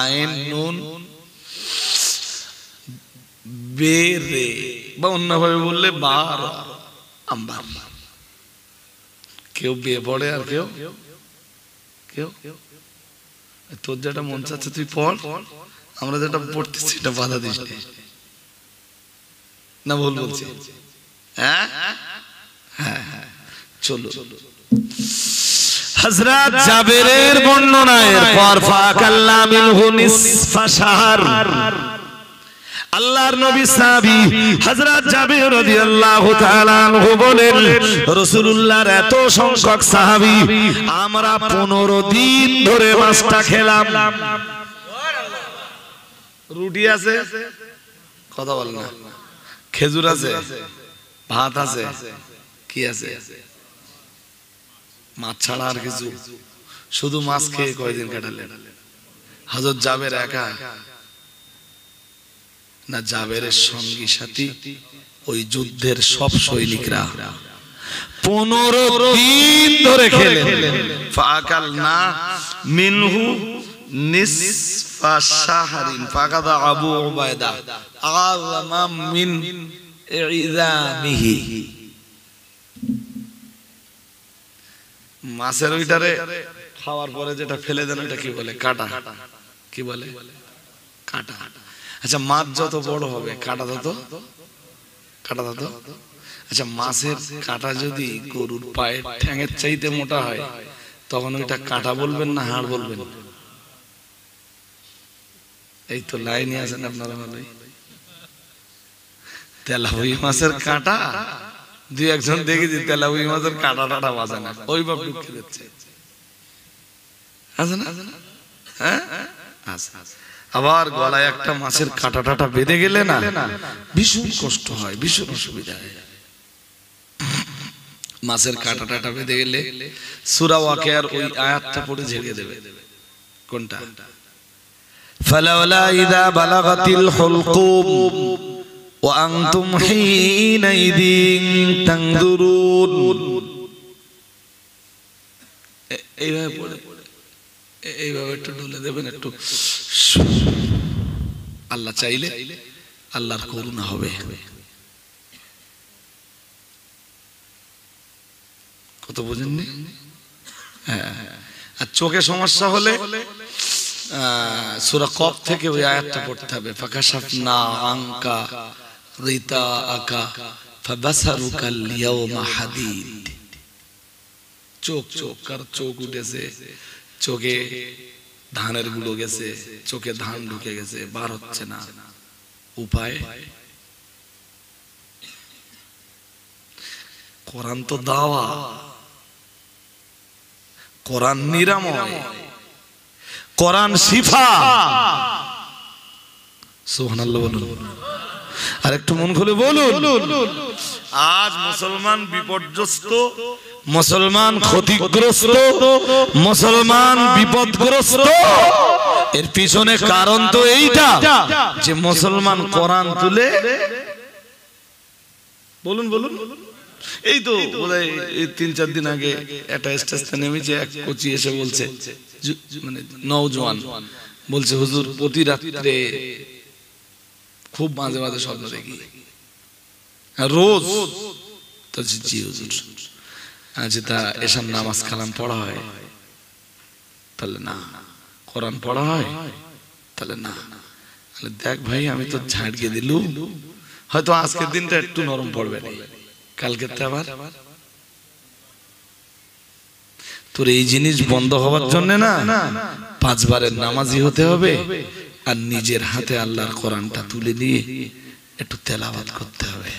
আইন নুন বেরে, বা অন্যভাবে বললে বার, আম্বার। কেউ বে পড়ে আর কেউ তোর যেটা মন চাচ্ছে তুই পড়, আমরা যেটা পড়তেছি এটা বাধা দিস না। ভুল বলছি? হ্যাঁ হ্যাঁ, চলো। হযরত জাবেরের বর্ণনায় পর ফাকাল্লা মিনহু নিসফা শাহর, আল্লাহর নবী সাহাবী হযরত জাবির রাদিয়াল্লাহু তাআলা আনহু বলেন রাসূলুল্লাহর এত সংখ্যক সাহাবী আমরা 15 দিন ধরে মাছটা খেলাম। রুটি আছে, কথা বল না, খেজুর আছে, ভাত আছে, কি আছে? মাছ ছাড়া আর কিছু, শুধু মাছ খেয়ে কয়দিন কাটালেন? হযরত জাবের একা না, জাবেরের সঙ্গী সাথী ওই যুদ্ধের সব সৈনিকরা 15 দিন ধরে খেলেন। ফাকালনা মিনহু নিসফা শাহরিন ফাকাদা আবু উবাইদা আযমা মিন ইযামিহি। মাছের ওইটারে খাওয়ার পরে যেটা ফেলে দেন ওটা কি বলে? কাটা। কি বলে? কাটা। আচ্ছা, মাছ যত বড় হবে কাটা তত। আচ্ছা, মাছের কাটা যদি গরুর পায়ের ঠ্যাঙের চাইতে মোটা হয় তখন ওইটা কাটা বলবেন না হাড় বলবেন? এই তো লাইনে আছেন আপনারা ভালোই। তেলাহুই মাছের কাটা দুই একজন দেখেছি, তেলাহুই মাছের কাটা টাটা বাজে না, ওই ভাব ঢুকে দিচ্ছে। আছে না? হ্যাঁ, আবার গলায় একটা মাছের কাটা টাটা বেঁধে গেলে না ভীষণ কষ্ট হয়, ভীষণ অসুবিধা হয়। মাছের কাটা টাটা বেঁধে গেলে সূরা ওয়াকিয়ার ওই আয়াতটা পড়ে ঝেড়ে দেবে। কোনটা? ফালাউলা ইযা বালাগাতিল হুলকুম ওয়া আনতুম হিনাইযিন তানজুরুন। এইভাবে পড়ে, এইভাবে একটু ঢুলে দেবেন, একটু আল্লাহ চাইলে আল্লাহর করুণা হবে। কত বুঝেননি? হ্যাঁ। আর চোখে সমস্যা হলে সূরা কফ থেকে ওই আয়াতটা পড়তে হবে, ফাকাশাফনা আনকা গিতাআকা ফাবাসারুকাল ইয়াওমা হাদিদ। চোখ কার চোখ উঠেছে, চোখে ধানের গুলো গেছে, চোখে ধান ঢুকে গেছে, বার হচ্ছে না, উপায়? কোরআন তো দাওয়া, কোরআন নিরাময়, কোরআন শিফা। সুবহানাল্লাহ বলুন, আর একটু মন খুলে বলুন। আজ মুসলমান বিপর্যস্ত, মুসলমান ক্ষতিগ্রস্ত, মুসলমান বিপদগ্রস্ত। এর পিছনে কারণ তো এইটা যে মুসলমান কোরআন তুলে, বলুন এই তো বোধহয় 3-4 দিন আগে একটা স্টেশনে নেমেছে, এক কোচি এসে বলছে, মানে নওজোয়ান বলছে, হুজুর প্রতি রাত্রে খুব মাঝে মাঝে স্বপ্ন দেখি, রোজ। তো জি হুজুর, আচ্ছা তা এসব নামাজ কালাম পড়া হয়? তাহলে না। কোরআন পড়া হয়? তাহলে না। দেখ ভাই, আমি তো ঝাড়িয়ে দিলু, হয়তো আজকের দিনটা একটু নরম পড়বে না, কালকে আবার তোর এই জিনিস বন্ধ হওয়ার জন্য না 5 বারের নামাজি হতে হবে, আর নিজের হাতে আল্লাহর কোরআনটা তুলে নিয়ে একটু তেলাওয়াত করতে হবে।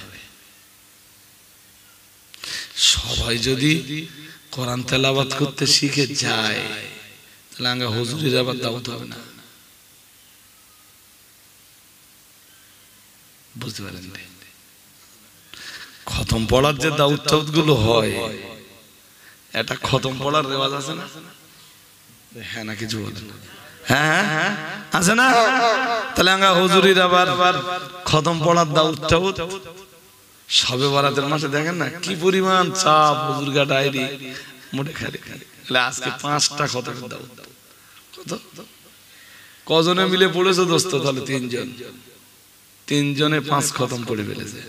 সবাই যদি কোরআন তেলাওয়াত করতে শিখে যায় তাহলে আগে হুজুরের আবার দাওয়াত হবে না। বুঝতে পারেন? খতম পড়ার যে দাওয়াত গুলো হয়, এটা খতম পড়ার রেওয়াজ আছে না? হ্যাঁ না কিছু বলেন? হ্যাঁ আছে না? তাহলে আঙ্গা হুজুরির আবার খতম পড়ার দাওয়াত সবে বরাতের মাসে দেখেন না কি পরিমাণ চাপ, হুজুরগা ডায়েরি মোটে খালি। আজকে 5টা খতমের দাওয়াত। কত কজনে মিলে পড়েছে দোস্ত? তাহলে 3 জন, 3 জনে 5 খতম পড়ে ফেলেছে।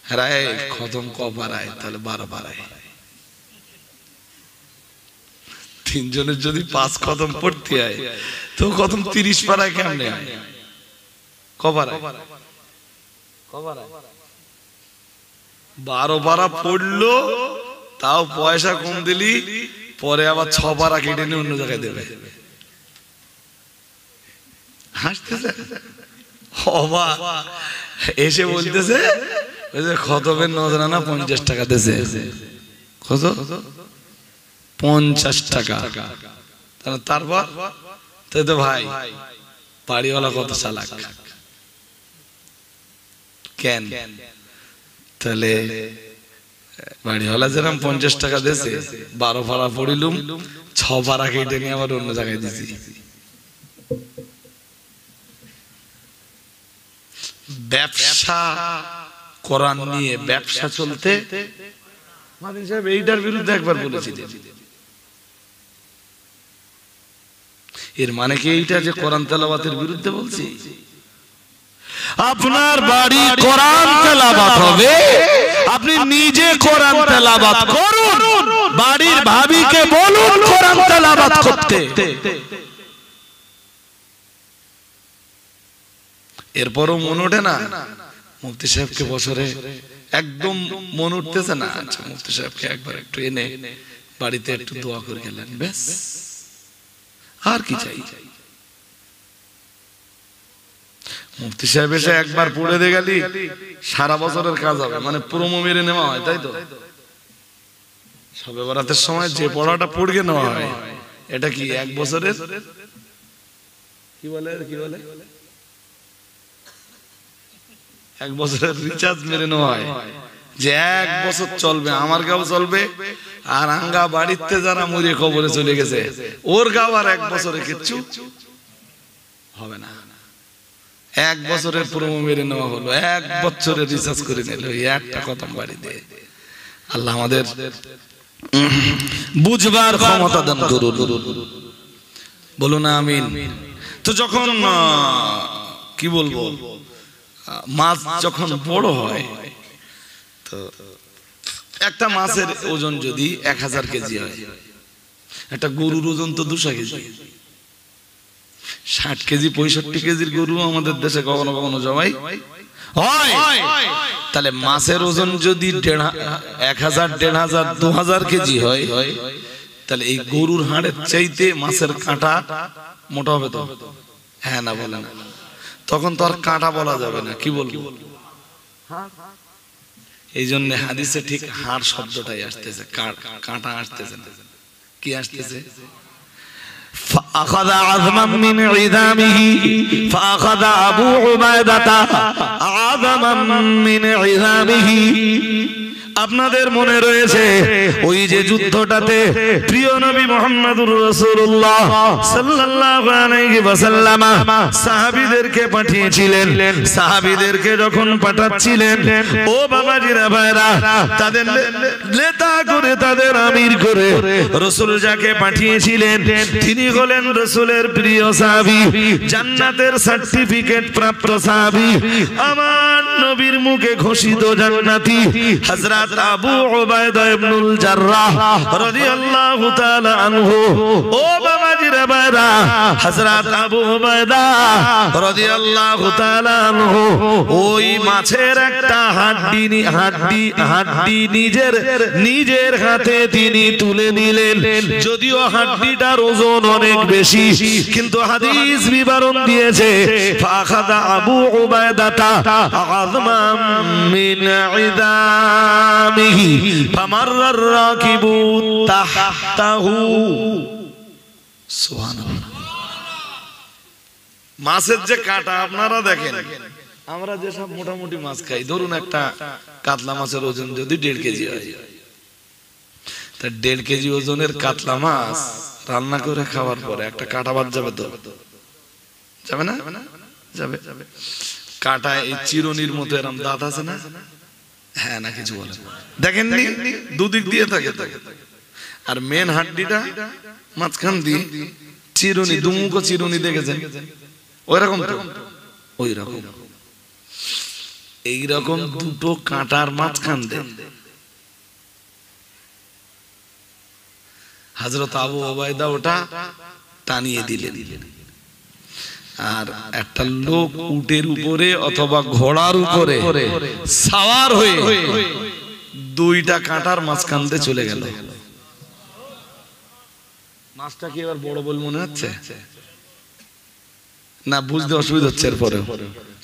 হ্যাঁ, খতম কপারায় তাহলে 12 পারায়। 3 জনের যদি 5 খতম পড়তে হয় তো খতম 30 পারায় কেমনে হয়? কপারায় 12 পারা পড়লো, তাও পয়সা কম দিলি, পরে আবার 6 পারা কেটে নিয়ে অন্য জায়গায় দেবে। হাসতেছে অবাক, এসে বলতেছে ওই যে খতবের নজরানা 50 টাকা দিয়েছে। কত? 50 টাকা। তারপর তাই তো ভাই বাড়িওয়ালা কত চালাক, কেন তাহলে বাড়িওয়ালা যেরকম 50 টাকা দিয়েছে, 12 ভাড়া পড়িলুম, 6 ভাড়া কেটে নিয়ে আবার অন্য জায়গায় দিছি। ব্যবসা কোরআন নিয়ে ব্যবসা চলতে মাদিন সাহেব এইটার বিরুদ্ধে একবার বলেছিলেন। এর মানে কি এইটা যে কোরআন তেলাওয়াতের বিরুদ্ধে বলছি? আপনার বাড়ি কোরআন তেলাওয়াত হবে, আপনি নিজে কোরআন তেলাওয়াত করুন, বাড়ির ভাবিকে বলুন কোরআন তেলাওয়াত করতে। এরপরও মন ওঠে না মুফতি সাহেবকে বছরে একদম মন উঠতেছে না, আচ্ছা মুফতি সাহেবকে একবার একটু এনে বাড়িতে একটু দোয়া করে গেলেন, ব্যাস আর কি চাই? মুফতি সাহেব এসে একবার পড়ে দিয়ে গেলি সারা বছরের কাজ হবে, মানে প্রোমো মেরে নেওয়া হয়, তাই তো? শবে বরাতের সময় যে পড়াটা পড়ে নেওয়া হয়, এটা কি 1 বছরের কি বলে 1 বছরের রিচার্জ মেরে নেওয়া হয়, যে 1 বছর চলবে, আমার গাও চলবে, আর আঙ্গা বাড়িতে যারা মরে কবরে চলে গেছে ওর গাও আর 1 বছরে কিচ্ছু হবে না। 1 বছরের প্রোমো মেরে নেওয়া হলো, 1 বছরের রিচার্জ করে নিল, একটা খতম বাড়িতে। আল্লাহ আমাদের বুঝবার ক্ষমতা দান করুন, বলুন আমিন। তো যখন কি বলবো, মাছ যখন বড় হয়, তো একটা মাছের ওজন যদি 1000 কেজি হয়, একটা গরুর ওজন তো 200 কেজি। 60 কেজি 65 কেজির গরু আমাদের দেশে কখনো কখনো জবাই হয়। তাহলে মাছের ওজন যদি 1000, 1500, 2000 কেজি হয়, তাহলে এই গরুর হাড়ের চাইতে মাছের কাঁটা মোটা হবে তো? হ্যাঁ না বলে না? তখন তো আর কাঁটা বলা যাবে না, কি বলবো? এই জন্য হাদিসে ঠিক হাড় শব্দটাই আসতেছে, কাঁটা আসতেছে না। কি আসতেছে? فأخذ عظما من عظامه فأخذ أبو عبيدة عظما من عظامه। আপনাদের মনে রয়েছে ওই যে যুদ্ধটাতে প্রিয় নবী মুহাম্মদুর রাসূলুল্লাহ সাল্লাল্লাহু আলাইহি ওয়াসাল্লাম সাহাবীদেরকে পাঠিয়েছিলেন। সাহাবীদেরকে যখন পাঠাচ্ছিলেন, ও বাবাজিরা ভাইরা, তাদের নেতা করে, তাদের আমির করে রাসূল যাকে পাঠিয়েছিলেন তিনি হলেন রাসূলের প্রিয় সাহাবী, জান্নাতের সার্টিফিকেট প্রাপ্ত সাহাবী, আমার নবীর মুখে ঘোষিত জান্নাতি হযরত আবু উবাইদা ইবনুল জাররাহ রাদিয়াল্লাহু তাআলা আনহু। ও বাবাজিরা ভাইরা, হযরত আবু উবাইদা রাদিয়াল্লাহু তাআলা আনহু ওই মাছের একটা হাড্ডি নিজের হাতে তিনি তুলে নিলেন। যদিও হাড্ডিটার ওজন অনেক বেশি, কিন্তু হাদিস বিবরণ দিয়েছে ফাখাদা আবু উবাইদাতা আযমান মিন ইদামিহি ফামাররার রাকিবু তাহতাহু। সুবহানাল্লাহ। মাছের যে কাঁটা আপনারা দেখেন, আমরা যে সব মোটামুটি মাছ খাই, ধরুন একটা কাতলা মাছের ওজন যদি 1.5 কেজি হয়, তা 1.5 কেজি ওজনের কাতলা মাছ রান্না করে খাওয়ার পরে একটা কাঁটা বাদ যাবে তো? যাবে না? যাবে। কাঁটা এই চিরুনির মতো এরকম দাঁত আছে না? হ্যাঁ না কিছু বলে দেখেননি, দুদিক দিয়ে থাকে। আর মেন হাড্ডিটা মাঝখান দিয়ে চিরুনি, দুমুখো চিরুনি দেখেছেন? ওইরকম তো, ওই রকম এইরকম দুটো কাঁটার মাঝখান দিয়ে হযরত আবু উবাইদা ওটা টানিয়ে দিলেন। আর একটা লোক উটের উপরে অথবা ঘোড়ার উপরে সাওয়ার হয়ে 2টা কাঁটার মাঝখান দিয়ে চলে গেল। মাছটা কি এবার বড় বল মনে হচ্ছে? না বুঝতে অসুবিধা হচ্ছে এরপরে?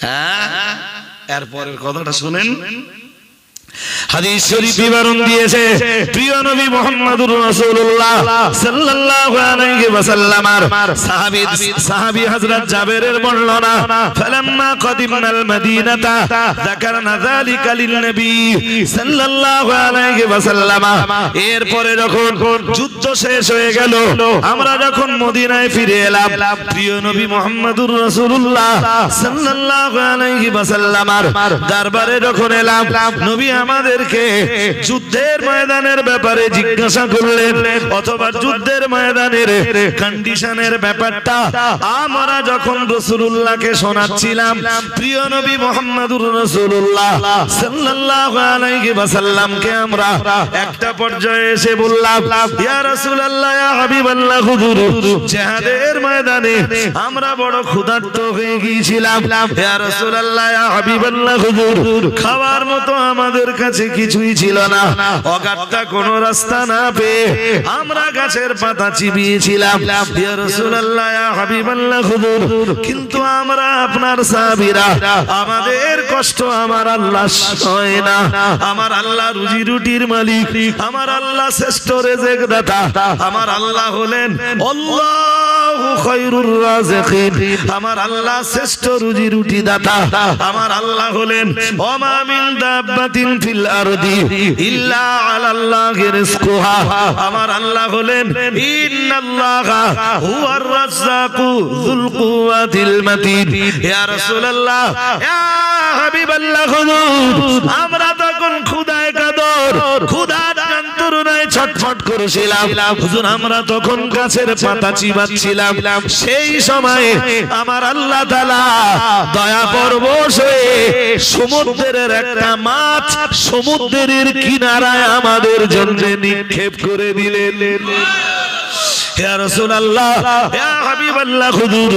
হ্যাঁ, এরপরের কথাটা শুনেন। হাদিস শরীফ বিবরণ দিয়েছে প্রিয় নবী মুহাম্মদুর রাসূলুল্লাহ সাল্লাল্লাহু আলাইহি ওয়াসাল্লামের সাহাবী হযরত জাবেরের বর্ণনা, ফালাম্মা কদিমনাল মদিনাতা যাকারনা যালিকা লিন-নবী সাল্লাল্লাহু আলাইহি ওয়াসাল্লাম। এরপরে যখন যুদ্ধ শেষ হয়ে গেল, আমরা যখন মদিনায় ফিরে এলাম, প্রিয় নবী মুহাম্মদুর রাসূলুল্লাহ সাল্লাল্লাহু আলাইহি ওয়াসাল্লামের দরবারে যখন এলাম, নবী আমাদেরকে যুদ্ধের ময়দানের ব্যাপারে জিজ্ঞাসা করলেন, অথবা যুদ্ধের ময়দানের কন্ডিশনের ব্যাপারটা আমরা যখন রাসূলুল্লাহকে শোনাচ্ছিলাম, প্রিয় নবী মুহাম্মদুর রাসূলুল্লাহ সাল্লাল্লাহু আলাইহি ওয়াসাল্লামকে আমরা একটা পর্যায়ে এসে বললাম, ইয়া রাসূলুল্লাহ, ইয়া হাবিবাল্লাহ, হুজুর জিহাদের ময়দানে আমরা বড় ক্ষুধার্ত হয়ে গিয়েছিলাম। ইয়া রাসূলুল্লাহ, ইয়া হাবিবাল্লাহ, হুজুর খাওয়ার মতো আমাদের কাছে কিছুই ছিল না। অগাধা কোন রাস্তা না পেয়ে আমরা গাছের পাতা চিবিয়েছিলাম। ইয়া রাসূলুল্লাহ, ইয়া হাবিবাল্লাহ, হুজুর কিন্তু আমরা আপনার সাহাবীরা, আমাদের কষ্ট আমার আল্লাহ সয় না। আমার আল্লাহ রুজি রুটির মালিক, আমার আল্লাহ শ্রেষ্ঠ রিজিক দাতা, আমার আল্লাহ হলেন আল্লাহু খায়রুর রাযিকিন, আমার আল্লাহ শ্রেষ্ঠ রুজি রুটি দাতা, আমার আল্লাহ হলেন ওমা মিন দাব্বাতিন ফিল আরদি ইল্লা আলাল্লাহি রিজকুহা, আমার আল্লাহ হলেন ইন্নাল্লাহা হুয়ার রাজ্জাকু যুল কুওয়াতিল মাতিন। ইয়া রাসূলুল্লাহ, ইয়া হাবিবাল্লাহ, হুজুর আমরা তখন ক্ষুধায় কাতর, ক্ষুধার যন্ত্রণায় ছটফট করেছিলাম। হুজুর আমরা তখন গাছের পাতা চিবাচ্ছিলাম। সেই সময়ে আমার আল্লাহ তাআলা দয়া পরবশ হয়ে সমুদ্রের একটা মাছ সমুদ্রের কিনারায় আমাদের জন্য নিক্ষেপ করে দিলেন। ইয়া রাসূলুল্লাহ, ইয়া হাবিবাল্লাহ, হুজুর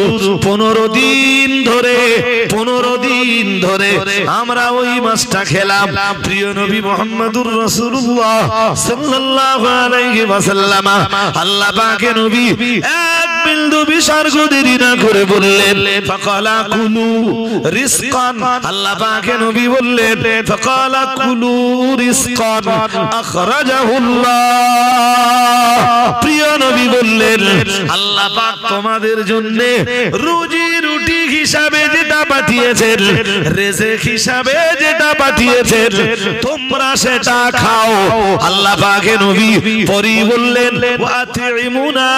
15 দিন ধরে আমরা ওই মাছটা খেলাম। প্রিয় নবী মুহাম্মদুর রাসূলুল্লাহ সাল্লাল্লাহু আলাইহি ওয়াসাল্লাম, আল্লাহ পাকের নবী এক বিন্দু বিসর্গ দেরি না করে বললেন, ফাকালা কুলু রিজকান, আল্লাহ পাকের নবী বললেন, ফাকালা কুলু রিজকান আখরাজাহুল্লাহ। প্রিয় নবী বললেন, আল্লাহ পাক তোমাদের জন্য রুজি রুটি হিসাবে যেটা পাঠিয়েছেন, রিজিক হিসাবে যেটা পাঠিয়েছেন, তোমরা সেটা খাও। আল্লাহ পাকের নবী পরই বললেন, ওয়াতিমুনা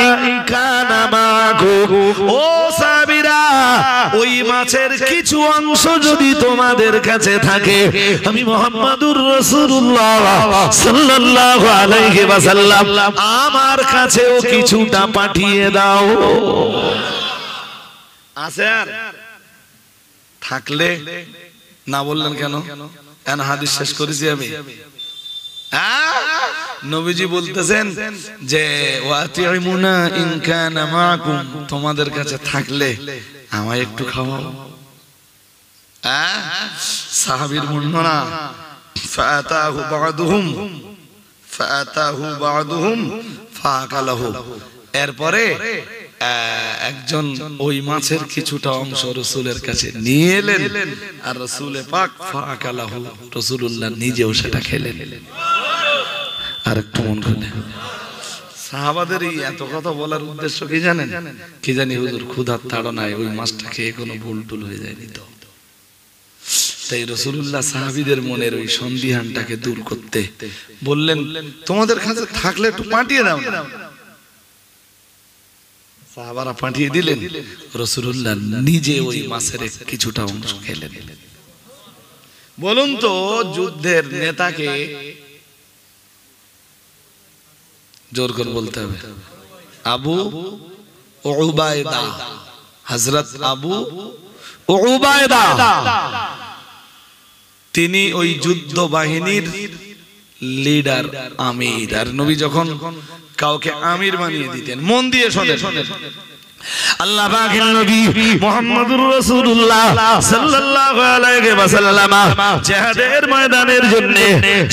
ইন কানা মাকুম, ও সাহাবীরা ওই মাছের কিছু অংশ যদি তোমাদের কাছে থাকে, আমি মুহাম্মদুর রাসূলুল্লাহ সাল্লাল্লাহু আলাইহি ওয়াসাল্লাম আমার কাছেও কিছুটা পাঠিয়ে দাও। আছে আর থাকলে না বললেন কেন? এন হাদিস শেষ করেছি আমি। নবীজি বলতেছেন যে ওয়াতিমুনা ইন কানা মাকুম, তোমাদের কাছে থাকলে আমায় একটু খাওয়াও। সাহাবীর বর্ণনা, ফাআতাহু বা'দুহুম ফাআকালাহু, এরপরে একজন ওই মাছের কিছুটা অংশ রাসূলের কাছে নিয়ে এলেন, আর রাসূল পাক ফাআকালাহু, রাসূলুল্লাহ নিজেও সেটা খেলেন। আর একটু মন খুলে, সাহাবাদের এই এত কথা বলার উদ্দেশ্য কি জানেন? কি জানি হুজুর ক্ষুধার তাড়নায় ওই মাছটা খেয়ে কোনো ভুল টুল হয়ে যায়নি তো। তাই রাসূলুল্লাহ সাহাবীদের মনের ওই সন্দিহানটাকে দূর করতে বললেন, তোমাদের কাছে থাকলে একটু পাঠিয়ে দাও। সাহাবারা পাঠিয়ে দিলেন, রাসূলুল্লাহ নিজে ওই মাছের কিছুটা অংশ খেলেন। বলুন তো, যুদ্ধের নেতাকে জোর করে বলতে হবে, আবু উবায়দা, হযরত আবু উবায়দা, তিনি ওই যুদ্ধ বাহিনীর লিডার, আমির। আর নবী যখন কাউকে আমির বানিয়ে দিতেন, মন দিয়ে শোনেন, আল্লাহ পাকের নবী মুহাম্মদুর রাসূলুল্লাহ সাল্লাল্লাহু আলাইহি ওয়াসাল্লাম জিহাদের ময়দানের জন্য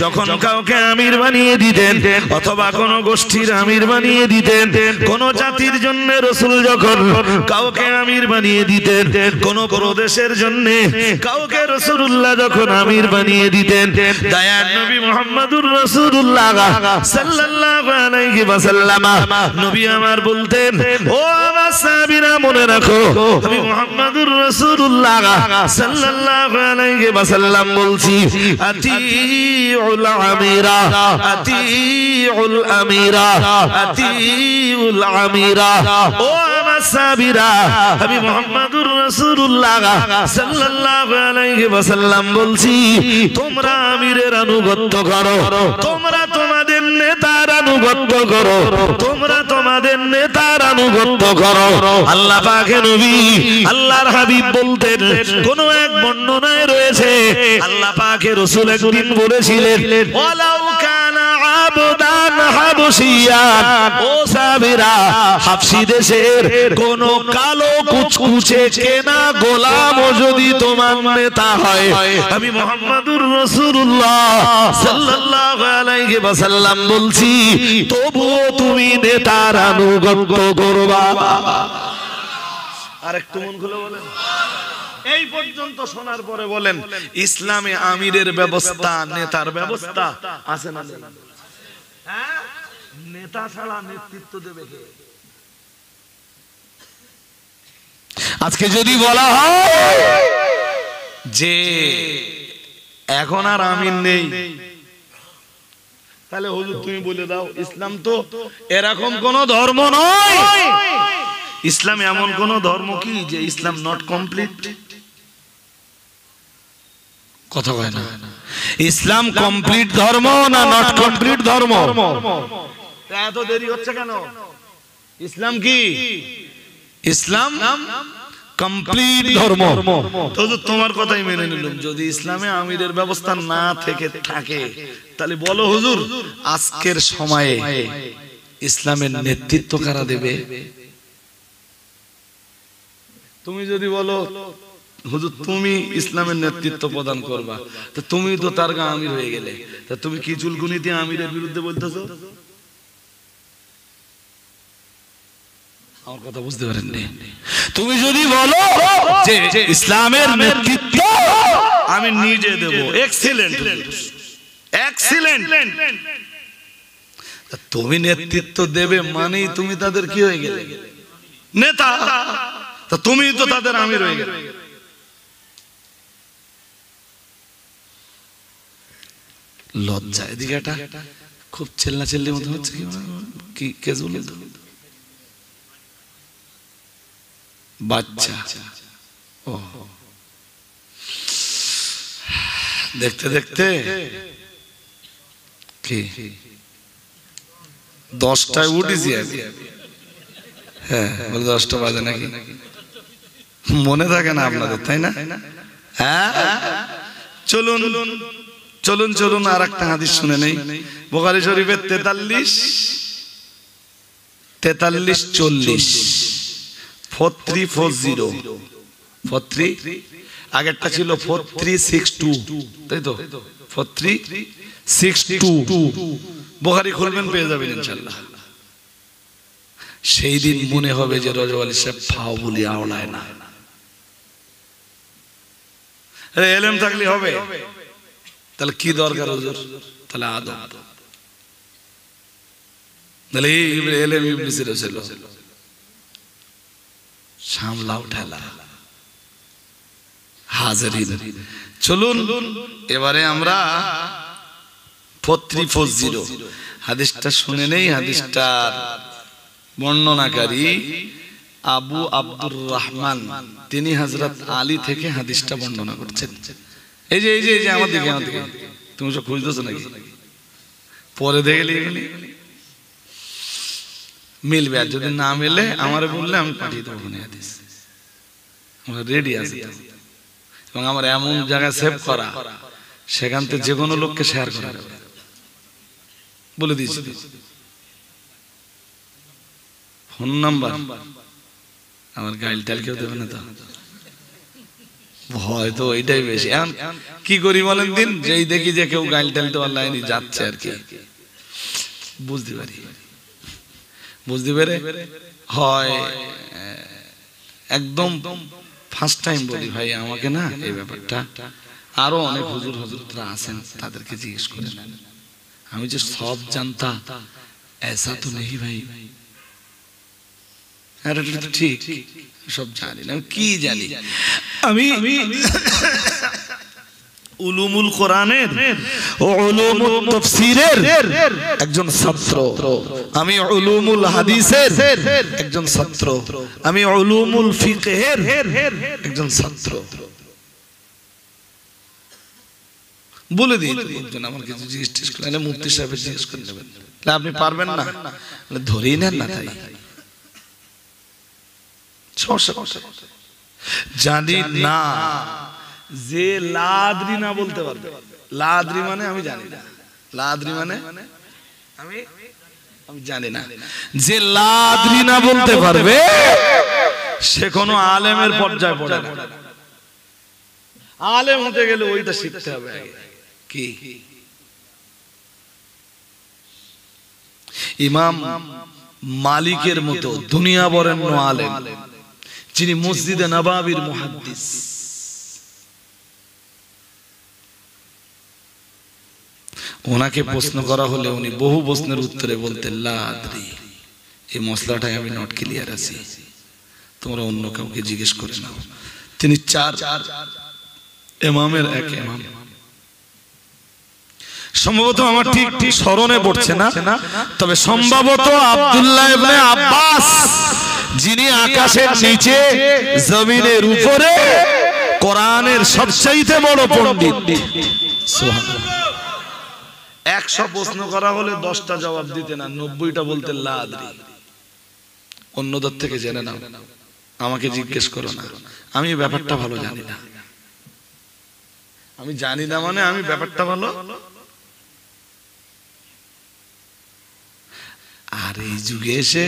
যখন কাউকে আমির বানিয়ে দিতেন অথবা কোন গোষ্ঠীর আমির বানিয়ে দিতেন, কোন জাতির জন্য রাসূল যখন কাউকে আমির বানিয়ে দিতেন, কোন প্রদেশের জন্য কাউকে রাসূলুল্লাহ যখন আমির বানিয়ে দিতেন, দয়ার নবী মুহাম্মদুর রাসূলুল্লাহ সাল্লাল্লাহু আলাইহি ওয়াসাল্লাম নবী আমার বলতেন, ও আমার সাহাবীরা মনে রাখো আমি মুহাম্মদুর রাসূলুল্লাহ সাল্লাল্লাহু আলাইহি ওয়াসাল্লাম বলছি, আতিউল আমিরা আতিউল আমিরা আতিউল আমিরা। ও আমার সাহাবীরা আমি মুহাম্মদুর রাসূলুল্লাহ সাল্লাল্লাহু আলাইহি ওয়াসাল্লাম বলছি, তোমরা আমিরের আনুগত্য করো, তোমরা তোমাদের নেতার আনুগত্য করো, তোমরা তোমাদের নেতার আনুগত্য করো। আল্লাহ পাকের নবী আল্লাহর হাবিব বলতেন, কোন এক বর্ণনায় রয়েছে আল্লাহ পাকের রাসূল একদিন বলেছিলেন, ওয়ালাউ কানা আবদান হাবশিয়ান, ও সাহাবীরা হাবশী দেশের কোন কালো কুচকুচে কেনা গোলাম যদি তোমার নেতা হয়, আমি মুহাম্মদুর রাসূলুল্লাহ সাল্লাল্লাহু আলাইহি ওয়াসাল্লাম বলছি, তবুও তুমি নেতার আনুগত্য করবা। আরেকটু মন খুলে বলেন। এই পর্যন্ত শোনার পরে বলেন, ইসলামে আমিরের ব্যবস্থা, নেতার ব্যবস্থা আছে না? হ্যাঁ, নেতা ছাড়া নেতৃত্ব দেবে কে? আজকে যদি বলা হয় যে এখন আর আমির নেই, তাহলে হুজুর তুমি বলে দাও, ইসলাম তো এরকম কোন ধর্ম নয়। ইসলাম এমন কোন ধর্ম কি যে ইসলাম নট কমপ্লিট? কথা কয় না। ইসলাম কমপ্লিট ধর্ম না নট কমপ্লিট ধর্ম? এত দেরি হচ্ছে কেন? ইসলাম কি? ইসলাম কমপ্লিট ধর্ম। তো তোমার কথাই মেনে নিলাম। যদি ইসলামে আমিরের ব্যবস্থা না থেকে থাকে, তাহলে বলো হুজুর আজকের সময়ে ইসলামের নেতৃত্ব কারা দেবে? তুমি যদি বলো হুজুর তুমি ইসলামের নেতৃত্ব প্রদান করবা, তো তুমি তো তার গা আমির হয়ে গেলে, তা তুমি কি চুলকুনিতে আমিরের বিরুদ্ধে বলতেছো? আমার কথা বুঝতে পারেননি? তুমি যদি বলো যে ইসলামের নেতৃত্ব আমি নিজে দেব, এক্সিলেন্ট এক্সিলেন্ট, তুমি নেতৃত্ব দেবে মানে তুমি তাদের কি হয়ে গেলে? নেতা। তা তুমি তো তাদের আমির হয়ে গেলে। লজ্জা। এদিকে এটা খুব চেল্লা চেল্লির মতো হচ্ছে কি? কেজুল বাচ্চা। ও দেখতে দেখতে কি 10টায় উঠেছি আমি। হ্যাঁ, বলে 10টা বাজে নাকি? মনে থাকে না আপনাদের, তাই না? হ্যাঁ, চলুন চলুন চলুন আর একটা হাদিস শুনে নেই। বুখারী শরীফের 43-40 4340 43, আগেরটা ছিল 4362, তাই তো? 4362 বুখারী খুলবেন পেয়ে যাবেন ইনশাআল্লাহ। সেই দিন মনে হবে যে রজব আলী সাহেব ফাও বলি আওলায় না। এলেম থাকলে হবে, তাহলে কি দরকার হুজুর? তাহলে আদব, তাহলে এলেম ইবলিসের ছিল সামলাও ঠেলা। হাজিরিন চলুন এবারে আমরা 4340 হাদিসটা শুনে নেই। হাদিসটার বর্ণনাকারী আবু আব্দুর রহমান, তিনি হযরত আলী থেকে হাদিসটা বর্ণনা করছেন। এই যে আমার দিকে তুমি সব খুঁজতেছো নাকি? পরে দেখলে মিলবে, আর যদি না মিলে আমারে বললে আমি পাঠিয়ে দেবো হাদিস। আমরা রেডি আছি, এবং আমার এমন জায়গায় সেভ করা, সেখান থেকে যে কোনো লোককে শেয়ার করা যাবে, বলে দিয়েছি। ফোন নাম্বার আমার গাইল টাইল কেউ দেবে না তো, ভয় তো ওইটাই বেশি। এখন কি করি বলেন দিন, যেই দেখি যে কেউ গাইল টাইল তো অনলাইনে যাচ্ছে আর কি, বুঝতে পেরে হয় একদম ফার্স্ট টাইম বলি ভাই আমাকে না এই ব্যাপারটা, আরো অনেক হুজুর হযরতরা আছেন তাদেরকে জিজ্ঞেস করে নেন, আমি যে সব জানতা ऐसा तो नहीं भाई, আরে ঠিক সব জানি না, কি জানি আমি উলুমুল কোরআনের ও উলুমুল তাফসীরের একজন ছাত্র, আমি উলুমুল হাদিসের একজন ছাত্র, আমি উলুমুল ফিকহের একজন ছাত্র। বলে দিই একজন আমার কিছু জিজ্ঞেস করলে মুফতি সাহেবের জিজ্ঞেস করে নেবেন, আপনি পারবেন না ধরেই নেন না, তাই জানি না যে লাদ্রি না বলতে পারবে, লাদ্রি মানে আমি জানি না, লাদ্রি মানে আমি জানি না, যে লাদ্রি না বলতে পারবে সে কোনো আলেমের পর্যায়ে পড়ে না। আলেম হতে গেলে ওইটা শিখতে হবে আগে। কি ইমাম মালিকের মতো দুনিয়া বরেণ্য আলেম, যিনি মসজিদে নবাবির মুহাদ্দিস, ওনাকে প্রশ্ন করা হলে উনি বহু প্রশ্নের উত্তরে বলতেন লা আদরি, এই মশলাটাই আমি নট ক্লিয়ার আছি, তোমরা অন্য কাউকে জিজ্ঞেস করে নাও। তিনি চার ইমামের এক ইমাম, সম্ভবত আমার ঠিক স্মরণে পড়ছে না, তবে সম্ভবত আব্দুল্লাহ ইবনে আব্বাস, যিনি আকাশের নিচে জমিনের উপরে কোরআনের সবচাইতে বড় পণ্ডিত। সুবহানাল্লাহ। 100 প্রশ্ন করা হলে 10টা জবাব দিতে না, 90টা বলতে লা আদরি, অন্যদের থেকে জেনে নাও, আমাকে জিজ্ঞেস করো না, আমি ব্যাপারটা ভালো জানি না। আমি জানি না মানে আমি ব্যাপারটা ভালো। আর এই যুগে এসে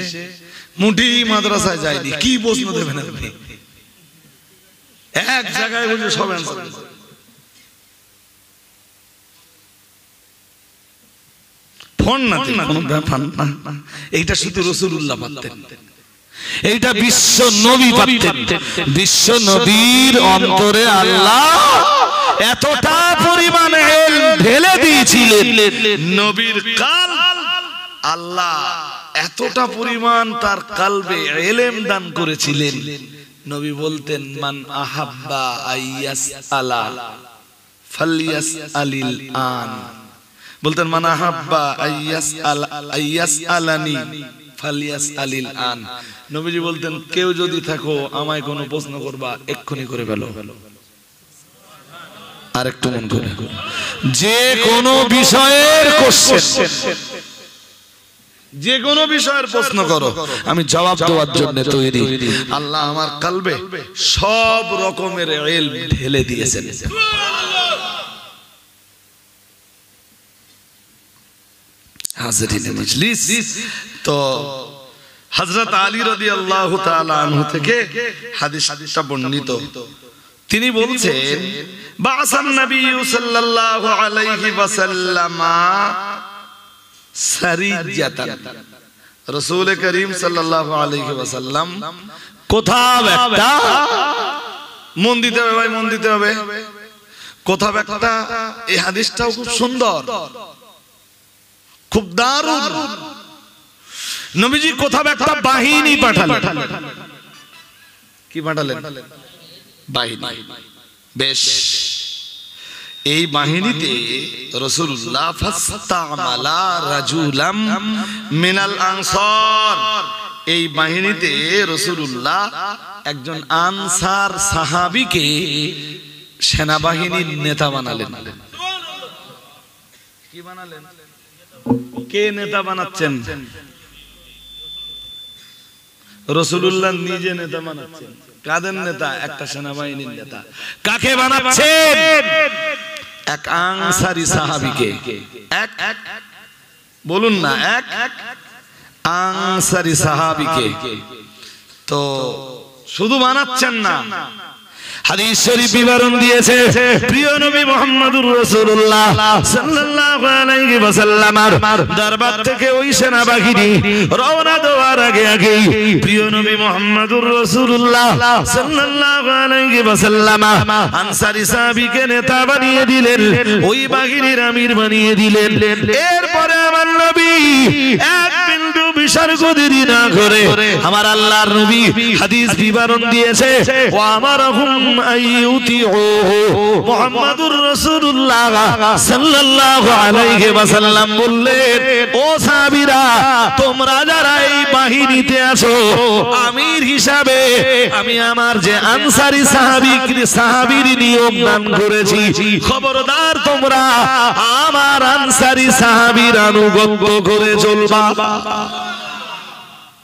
মুঠি মাদ্রাসায় যায়নি, কি প্রশ্ন দেবেন আপনি? এক জায়গায় বসে সব অ্যানসার। ফোন না কোনো ব্যাপার না, এইটা শুধু রাসূলুল্লাহ পারতেন, এইটা বিশ্ব নবী পারতেন। বিশ্ব নবীর অন্তরে আল্লাহ এতটা পরিমাণ ইলম ঢেলে দিয়েছিলেন, নবীর কাল আল্লাহ এতটা পরিমাণ তার কালবে ইলম দান করেছিলেন। নবী বলতেন মান আহাব্বা আইয়াসআলা ফালইয়াসআলিল আন, বলতেন মান আহাব্বা আইয়াসআলানি ফালইয়াসআলিল আন। নবীজি বলতেন কেউ যদি থাকো আমায় কোনো প্রশ্ন করবা এক্ষুনি করে ফেলো। আরেকটু মন করে, যে কোনো বিষয়ের কোশ্চেন, যে কোনো বিষয়ের প্রশ্ন করো আমি জবাব দেওয়ার জন্য তৈরি। আল্লাহ আমার কালবে সব রকমের ইলম ঢেলে দিয়েছেন। হাজরিনে মজলিস, তো হযরত আলী রাদিয়াল্লাহু তাআলা আনহু থেকে হাদিসটা বর্ণিত, তিনি বলছেন বাসান নবী সাল্লাল্লাহু আলাইহি ওয়াসাল্লাম সারিয়াতান, রাসূল করিম সাল্লাল্লাহু আলাইহি ওয়াসাল্লাম কোথাও একটা, মন দিতে হবে ভাই, মন দিতে হবে, কোথাও একটা, এই হাদিসটাও খুব সুন্দর, খুব দারুণ। নবীজি কোথাও একটা বাহিনী পাঠালেন। কি পাঠালেন? বাহিনী। বেশ, এই বাহিনীতে রাসূলুল্লাহ ফাস্তামালা রাজুলাম মিনাল আনসার, এই বাহিনীতে রাসূলুল্লাহ একজন আনসার সাহাবীকে সেনাবাহিনীর নেতা বানালেন। কি বানালেন? কে নেতা বানাচ্ছেন? রাসূলুল্লাহ নিজে নেতা বানাচ্ছেন। কাদের নেতা? একটা সেনাবাহিনীর নেতা। কাকে বানাচ্ছেন? এক আনসারী সাহাবীকে। এক বলুন না, এক আনসারী সাহাবীকে। তো শুধু বানাচ্ছেন না, হাদিস শরীফ বিবরণ দিয়েছে প্রিয় নবী মুহাম্মদুর রাসূলুল্লাহ সাল্লাল্লাহু আলাইহি ওয়াসাল্লামের দরবার থেকে ওই সেনাবাহিনী রওনা দেওয়ার আগে প্রিয় নবী মুহাম্মদুর রাসূলুল্লাহ সাল্লাল্লাহু আলাইহি ওয়াসাল্লাম আনসারী সাহাবীকে নেতা বানিয়ে দিলেন, ওই বাহিনীর আমির বানিয়ে দিলেন। এরপরে আমার নবী এক বিন্দু বিসর্গ দেরি না করে আমার আল্লাহর নবী হাদিস বিবরণ দিয়েছে, ওয়া আমারহুম মুহাম্মাদুর রাসূলুল্লাহ সাল্লাল্লাহু আলাইহি ওয়াসাল্লাম বললেন, ও সাহাবীরা তোমরা যারা এই বাহিনীতে আছো, আমির হিসাবে আমি আমার যে আনসারী সাহাবীর নিয়ম দান করেছি, খবরদার তোমরা আমার আনসারী সাহাবীর আনুগত্য করে চলবা।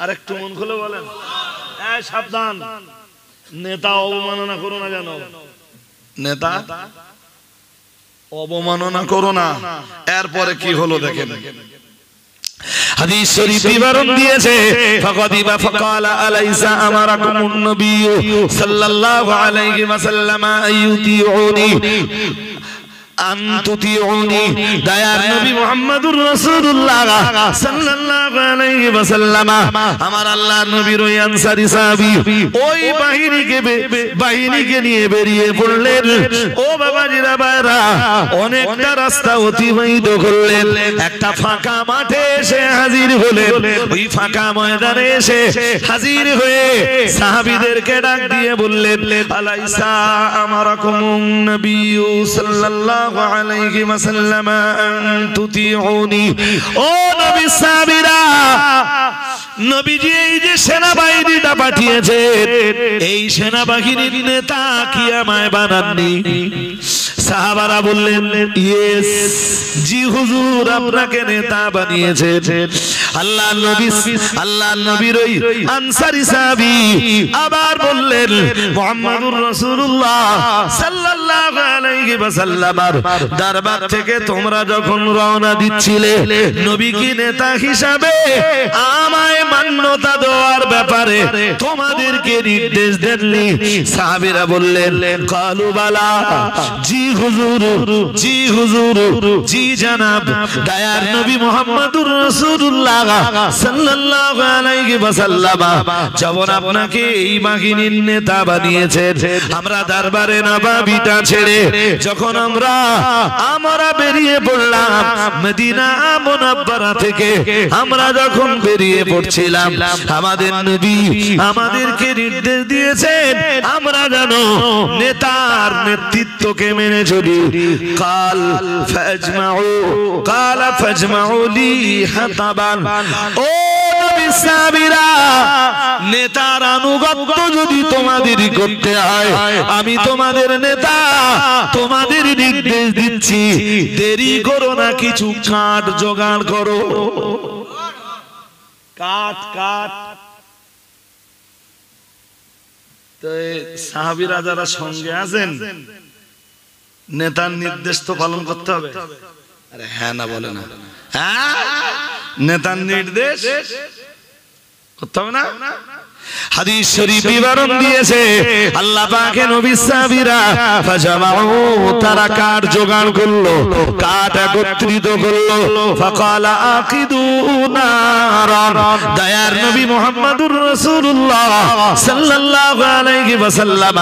আরেকটু মন খুলে বলেন, এই সাবধান, নেতা অবমাননা করো না, জানো নেতা অবমাননা করো না। এরপরে কি হলো দেখেন, হাদিস শরীফ বিবরণ দিয়েছে, ফাকাদিবা ফাকালা আলাইসা আমারাকুমুন নবী সাল্লাল্লাহু আলাইহি ওয়াসাল্লাম আইয়ুতিউনি আনতুতিউনি। দয়ার নবী মুহাম্মদুর রাসূলুল্লাহ সাল্লাল্লাহু আলাইহি ওয়াসাল্লাম আমার আল্লাহর নবীর ওই আনসারী সাহাবী ওই বাহিনীকে নিয়ে বেরিয়ে পড়লেন। ও বাবাজিরা ভাইরা, অনেকটা রাস্তা অতিবাহিত করলেন, একটা ফাঁকা মাঠে এসে হাজির হলেন। ওই ফাঁকা ময়দানে এসে হাজির হয়ে সাহাবীদেরকে ডাক দিয়ে বললেন, আলাইসা আমারাকুমুন নবী সাল্লাল্লাহু আলাইহি ওয়াসাল্লাম আনতুতিউনি। ও নবী সাহাবীরা, নবীজি এই যে সেনাবাহিনীটা পাঠিয়েছেন, এই সেনাবাহিনীর নেতা কি আমায় বানাননি? সাহাবারা বললেন, ইয়েস, জি হুজুর, আপনাকে নেতা বানিয়েছেন। আল্লাহর নবীর ওই আনসারী সাহাবী আবার বললেন, মুহাম্মদুর রাসূলুল্লাহ সাল্লাল্লাহু আলাইহি ওয়াসাল্লামের দরবার থেকে তোমরা যখন রওনা দিচ্ছিলে, নবী কি নেতা হিসাবে আমায় মান্যতা দেওয়ার ব্যাপারে তোমাদেরকে নির্দেশ দেননি? সাহাবীরা বললেন, কালু বালা, জি হুজুর, জি হুজুর, জি জানাব। দয়ার নবী মুহাম্মদুর রাসূলুল্লাহ সাল্লাল্লাহু আলাইহি ওয়াসাল্লাম যখন আপনাকে এই বাহিনীর নেতা বানিয়েছেন, আমরা দরবারে নবাবিটা ছেড়ে যখন আমরা বেরিয়ে পড়লাম মদিনা মুনাওয়ারা থেকে, আমরা যখন বেরিয়ে পড়ছিলাম, আমাদের নবী আমাদেরকে নির্দেশ দিয়েছেন আমরা যেন নেতার নেতৃত্বকে মেনে চলি। কাল ফাজমাউ লি হাতাবান। ও নবী সাহাবীরা, নেতার আনুগত্য যদি তোমাদের করতে হয়, আমি তোমাদের নেতা, তোমাদের নির্দেশ দিচ্ছি, দেরি করো না, কিছু কাঠ জোগাড় করো। কাঠ কাঠ তো সাহাবীরা যারা সঙ্গে আছেন, নেতার নির্দেশ তো পালন করতে হবে। আরে হ্যাঁ না বলে না, হ্যাঁ, নেতার নির্দেশ করতে হবে না। হাদিস শরীফ বিবরণ দিয়েছে, আল্লাহ পাকের নবী সাহাবীরা ফাজামাউ, তারা কাঠ জোগাড় করলো, কাঠ একত্রিত করলো। ফাকালা আকিদু নারান। দয়ার নবী মুহাম্মদুর রাসূলুল্লাহ সাল্লাল্লাহু আলাইহি ওয়াসাল্লাম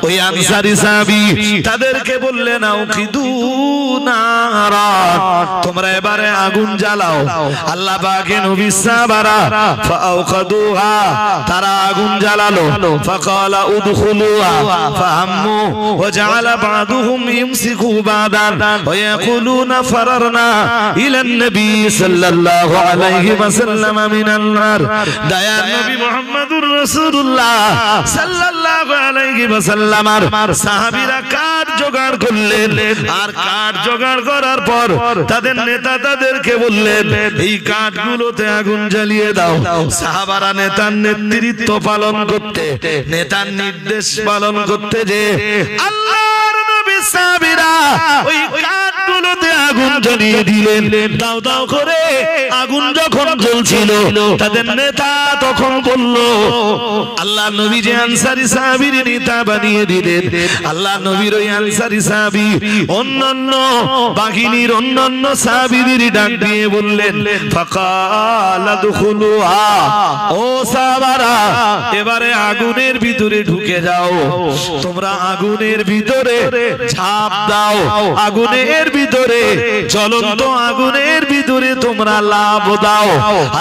ওই আনসারী সাহাবী তাদেরকে বললেন, আকিদু নারান, তোমরা এবারে আগুন জ্বালাও। আল্লাহ পাকের নবী সাহাবারা ফাআকাদুহা, তারা আগুন জ্বালালো। ফাকালা উদখুলুহা ফাহাম্মু ওয়াজআলা বা'দুহুম ইমসিকু বা'দান ওয়া ইয়াকুলুনা ফারারনা ইলান নবী সাল্লাল্লাহু আলাইহি ওয়াসাল্লাম মিনান নার। দয়ার নবী মুহাম্মদুর রাসূলুল্লাহ সাল্লাল্লাহু আলাইহি ওয়াসাল্লামের সাহাবীরা কাঠ জোগাড় করলেন, আর কাঠ জোগাড় করার পর তাদের নেতা তাদেরকে বললেন, এই কাঠগুলোতে আগুন জ্বালিয়ে দাও। সাহাবারা নেতার নেতৃত্ব পালন করতে, নেতার নির্দেশ পালন করতে যে আল্লাহর নবী নবীর সাহাবীরা ওই কাঠগুলোতে আগুন জ্বালিয়ে দিলেন। দাও দাও করে আগুন যখন জ্বলছিল তাদের নেতা তখন বলল, আল্লাহ নবী যে আনসারী সাহাবীর নেতা বানিয়ে দিলেন, আল্লাহ নবীর ওই আনসারী সাহাবী অন্যান্য বাহিনীর অন্যান্য সাহাবীদের ডাক দিয়ে বললেন, ফাকালা দুখুলুহা, ও সাহাবারা এবারে আগুনের ভিতরে ঢুকে যাও, তোমরা আগুনের ভিতরে ঝাঁপ দাও, আগুনের ভিতরে জ্বলন্ত আগুনের ভিতরে তোমরা লাভ দাও।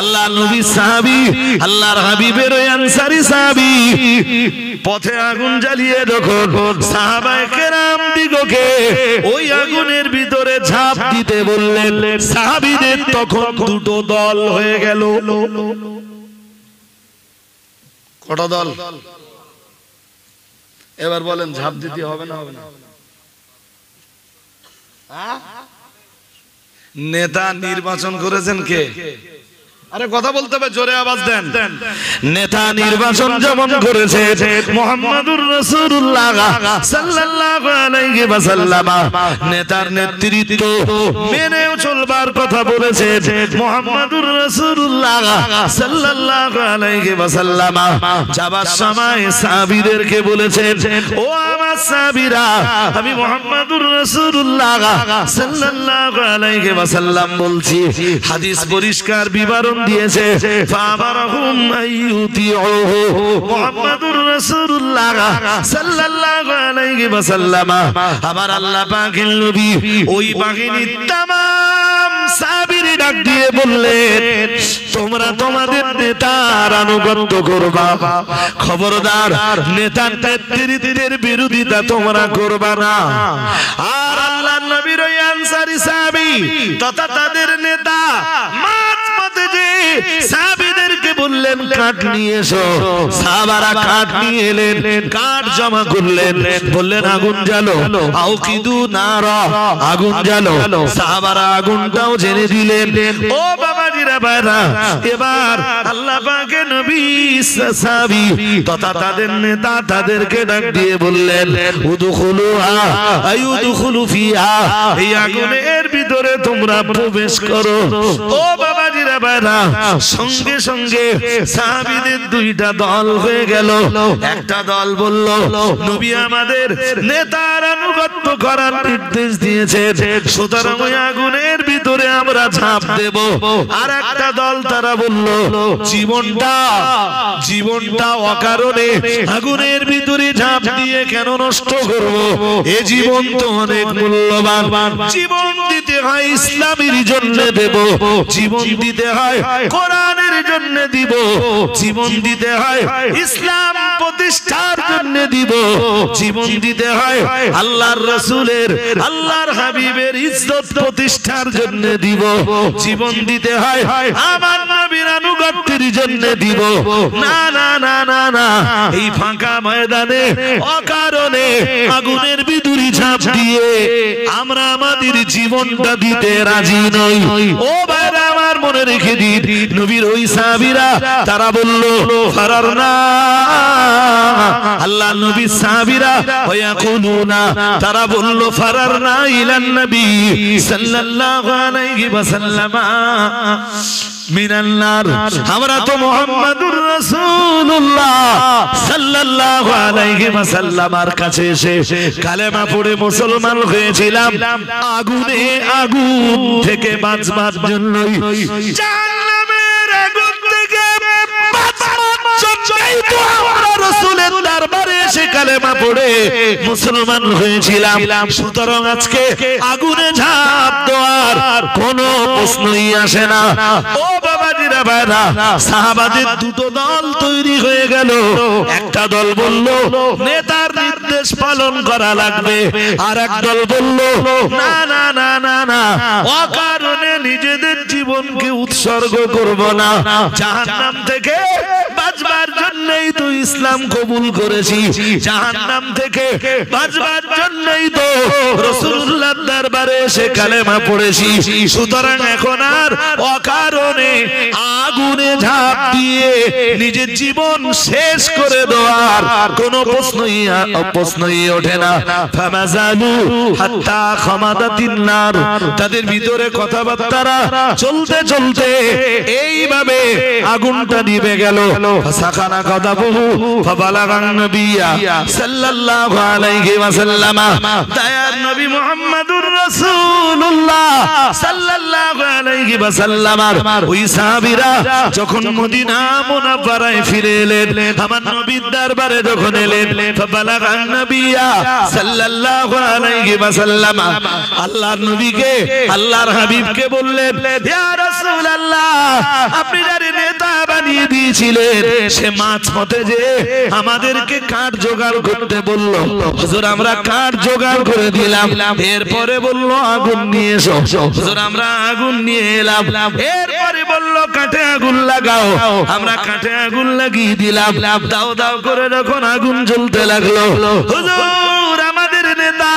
আল্লাহ নবী সাহাবী আল্লাহর হাবিবের ওই আনসারী সাহাবী পথে আগুন জ্বালিয়ে যখন সাহাবায়ে কেরাম দিগকে ওই আগুনের ভিতরে ঝাঁপ দিতে বললেন, সাহাবীদের তখন দুটো দল হয়ে গেল। কটা দল? এবার বলেন ঝাঁপ দিতে হবে না হবে না? নেতা নির্বাচন করেছেন কে? আরে কথা বলতে হবে, জোরে আওয়াজ দেন। নেতা নির্বাচন যেমন করেছে মুহাম্মদুর রাসূলুল্লাহ সাল্লাল্লাহু আলাইহি ওয়াসাল্লাম, নেতার নেতৃত্ব মেনেও চলবার কথা বলেছে মুহাম্মদুর রাসূলুল্লাহ সাল্লাল্লাহু আলাইহি ওয়াসাল্লাম। যাবার সময় সাহাবীদেরকে বলেছেন, ও আমার সাহাবীরা, আমি মুহাম্মদুর রাসূলুল্লাহ সাল্লাল্লাহু আলাইহি ওয়াসাল্লাম বলছি। হাদিস পরিষ্কার বিবরণ দিয়েছে, ফাবারহুম আইয়ুতিউহু, মুহাম্মদুর রাসূলুল্লাহ সাল্লাল্লাহু আলাইহি ওয়াসাল্লাম আমার আল্লাহ পাকের নবী ওই বাহিনীর तमाम সাহাবীর ডাক দিয়ে বললেন, তোমরা তোমাদের নেতার আনুগত্য করবা, খবরদার নেতার নেতৃত্বের বিরোধিতা তোমরা করবা না। আর আল্লাহর নবীর ওই আনসারী সাহাবী তথা তাদের নেতা মাঝপথে যে সাহাবীদেরকে বললেন, কাঠ নিয়ে এসো। সাহাবারা কাঠ নিয়ে এলেন, কাঠ জমা করলেন, বললেন আগুন জ্বালো, আউকিদু নারা, আগুন জ্বালো। সাহাবারা আগুনটাও জেনে দিলেন। ও বাবাজিরা ভাইরা, এবার আল্লাহ পাকের নবী সাহাবী তথা তাদের নেতা তাদেরকে ডাক দিয়ে বললেন, উদখুলুহা আইউদখুলু ফিহা, এই আগুনের ভিতরে তোমরা প্রবেশ করো। ও বাবাজিরা ভাইরা, সঙ্গে সঙ্গে সাহাবীদের দুইটা দল হয়ে গেল। একটা দল বলল, নবী আমাদের নেতার আনুগত্য করার নির্দেশ দিয়েছেন, সুতরাং ওই আগুনের ভিতরে আমরা ঝাঁপ দেব। আর একটা দল তারা বলল, জীবনটা অকারণে আগুনের ভিতরে ঝাঁপ দিয়ে কেন নষ্ট করব? এ জীবন তো অনেক মূল্যবান, জীবন দিতে হয় ইসলামের জন্য দেব, জীবন দিতে হয় কোরআনের জন্য দিব, জীবন দিতে হয় ইসলাম প্রতিষ্ঠার জন্য দিব, জীবন দিতে হয় আল্লাহর রাসূলের আল্লাহর হাবিবের ইজ্জত প্রতিষ্ঠার জন্য দিব, জীবন দিতে হয় আমার নবীর আনুগত্যের জন্য দিব। না না না না না, এই ফাঁকা ময়দানে অকারণে আগুনের ভিতরে ঝাঁপ দিয়ে আমরা আমাদের জীবনটা দিতে রাজি নই। ও ভাইরা আমার, মনে রেখে দিন, নবীর ওই সাহাবীরা তারা বলল ফারারনা, আল্লাহ নবীর সাহাবীরা ওয়াকুলুনা, তারা বলল ফারারনা ইলান নবী সাল্লাল্লাহু আলাইহি ওয়াসাল্লাম মিনান নার, আমরা তো মুহাম্মদুর রাসূলুল্লাহ সাল্লাল্লাহু আলাইহি ওয়াসাল্লামের কাছে এসে কালেমা পড়ে মুসলমান হয়েছিলাম, আগুনে আগুন থেকে বাঁচবার জন্যই, জাহান্নামের আগুন থেকে বাঁচবার জন্যই তো আমরা রাসূলের দরবারে এসে কালেমা পড়ে মুসলমান হয়েছিলাম। সুতরাং আজকে আগুনে ঝাঁপ দেওয়ার কোনো প্রশ্নই আসে না। ও বাবাজিরা ভাইরা, সাহাবাদের দুটো দল তৈরি হয়ে গেল। একটা দল বলল নেতার নির্দেশ পালন করা লাগবে, আর এক দল বলল না না না না না, অকারণে নিজেদের জীবনকে উৎসর্গ করব না, জাহান্নাম থেকে বাঁচবার জন্যই তো ইসলাম কবুল করেছি, জাহান্নাম থেকে বাঁচবার জন্যই তো রাসূলুল্লাহর দরবারে এসে কালেমা পড়েছি। সুতরাং এখন আর অকারণে আগুন আগুনে ঝাঁপ দিয়ে নিজের জীবন শেষ করে দেওয়ার কোনো প্রশ্নই ওঠে না। ফামাজালু হাত্তা খামাদাতিন নার, তাদের ভিতরে কথাবার্তা চলতে চলতে এইভাবে আগুনটা নিভে গেল। ফাসাখানা গাদাবহু ফাবালাগান নবিয়্যা সাল্লাল্লাহু আলাইহি ওয়াসাল্লাম, দয়ার নবী মুহাম্মদুর রাসূলুল্লাহ সাল্লাল্লাহু আলাইহি ওয়াসাল্লাম ওই সাহাবীরা যখন মদিনা মুনাওয়ারায় ফিরে এলেন, আমার নবীর দরবারে যখন এলেন, ফাবালাগান নবিয়্যা সাল্লাল্লাহু আলাইহি ওয়াসাল্লাম, আল্লাহর নবীকে আল্লাহর হাবিবকে বললেন, ইয়া রাসূলুল্লাহ, আপনি যারে নেতা বানিয়ে দিয়েছিলেন সে মাঝপথে যে আমাদেরকে কাঠ জোগাড় করতে বলল, হুজুর আমরা কাঠ জোগাড় করে দিলাম। এরপরে বলল আগুন নিয়ে এসো, হুজুর আমরা আগুন নিয়ে এলাম। এরপরে বলল কাঠে আগুন লাগাও, আমরা কাঠে আগুন লাগিয়ে দিলাম। দাও দাও করে যখন আগুন জ্বলতে লাগলো, হুজুর আমাদের নেতা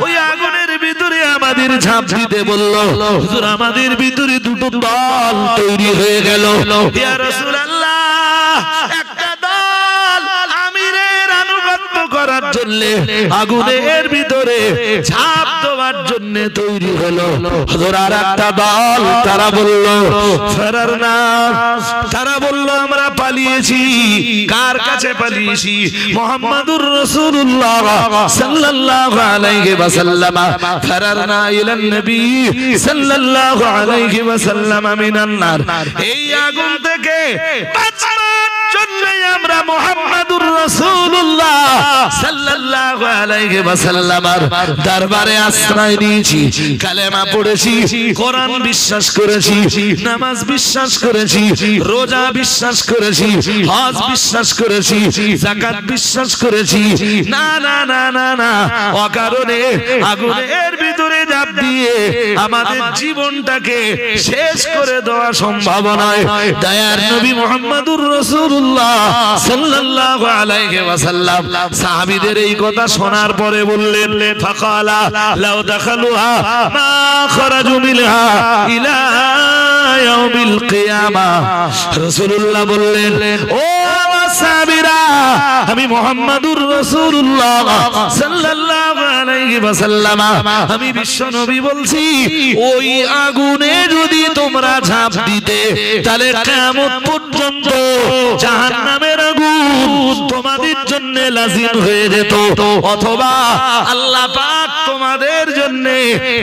ওই আগুনের ভিতরে আমাদের ঝাঁপ দিতে বলল, হুজুর আমাদের ভিতরে দুটো দল তৈরি হয়ে গেল। ইয়া রাসূলুল্লাহ, একটা দল আমিরের আনুগত্য করার জন্য আগুনের ভিতরে ঝাঁপ দেওয়ার জন্য তৈরি হলো, হুজুর আর একটা দল তারা বলল ফেরারনা, তারা বলল আমরা পালিয়েছি। কার কাছে পালিয়েছি? মুহাম্মাদুর রাসূলুল্লাহ সাল্লাল্লাহু আলাইহি ওয়াসাল্লাম। ফেরারনা ইলান নবী সাল্লাল্লাহু আলাইহি ওয়াসাল্লাম মিনান নার, এই আগুন থেকে বাঁচার জন্য আমরা মুহাম্মাদুর রাসূলুল্লাহ সাল্লাল্লাহু আলাইহি ওয়াসাল্লামের দরবারে আশ্রয় নিয়েছি, কালেমা পড়েছি, কোরআন বিশ্বাস করেছি, নামাজ বিশ্বাস করেছি, রোজা বিশ্বাস করেছি, হজ বিশ্বাস করেছি, যাকাত বিশ্বাস করেছি। না না না না না, অকারণে আগুনের ভিতরে ঝাঁপ দিয়ে আমাদের জীবনটাকে শেষ করে দেওয়া সম্ভব নয়। দয়ার নবী মুহাম্মাদুর রাসূলুল্লাহ সাল্লাল্লাহু আলাইহি ওয়াসাল্লাম সাহাবীদের এই কথা শোনার পরে বললেন, ফাকালা লাউ দাখালুহা মা খারাজু মিনহা ইলা ইয়াউমিল কিয়ামাহ। রাসূলুল্লাহ বললেন, ও সাহাবীরা, আমি মুহাম্মাদুর রাসূলুল্লাহ সাল্লাল্লাহু আলাইহি ওয়াসাল্লাম, আমি বিশ্ব নবী বলছি, ওই আগুনে যদি তোমরা ঝাঁপ দিতে তাহলে কিয়ামত পর্যন্ত জাহান্নামের আগুন তোমাদের জন্য লাজিম হয়ে যেত, অথবা আল্লাহ পাক তোমাদের জন্য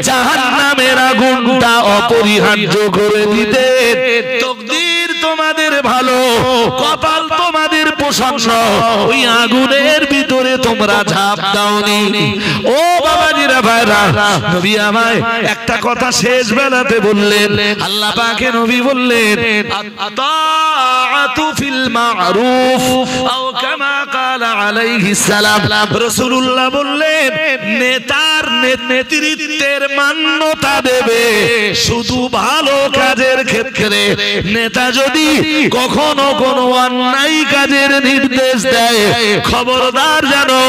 জাহান্নামের আগুনটা অপরিহার্য করে দিতেন। তাকদীর তোমাদের ভালো, কপাল তোমাদের প্রসন্ন, ওই আগুনের ভিতরে তোমরা ঝাঁপ দাওনি। ও বাবাজিরা ভাইরা, নবী আমায় একটা কথা শেষ বেলাতে বললেন, আল্লাহ পাকে নবী বললেন, আতাআতু ফিল মা'রুফ আও কামা ক্বালা আলাইহিস সালাম। রাসূলুল্লাহ বললেন, নেতার নেতৃত্বের মান্যতা দেবে শুধু ভালো কাজের ক্ষেত্রে। নেতা যদি কখনো কোনো অন্যায় কাজের নির্দেশ দেয়, খবরদার জানো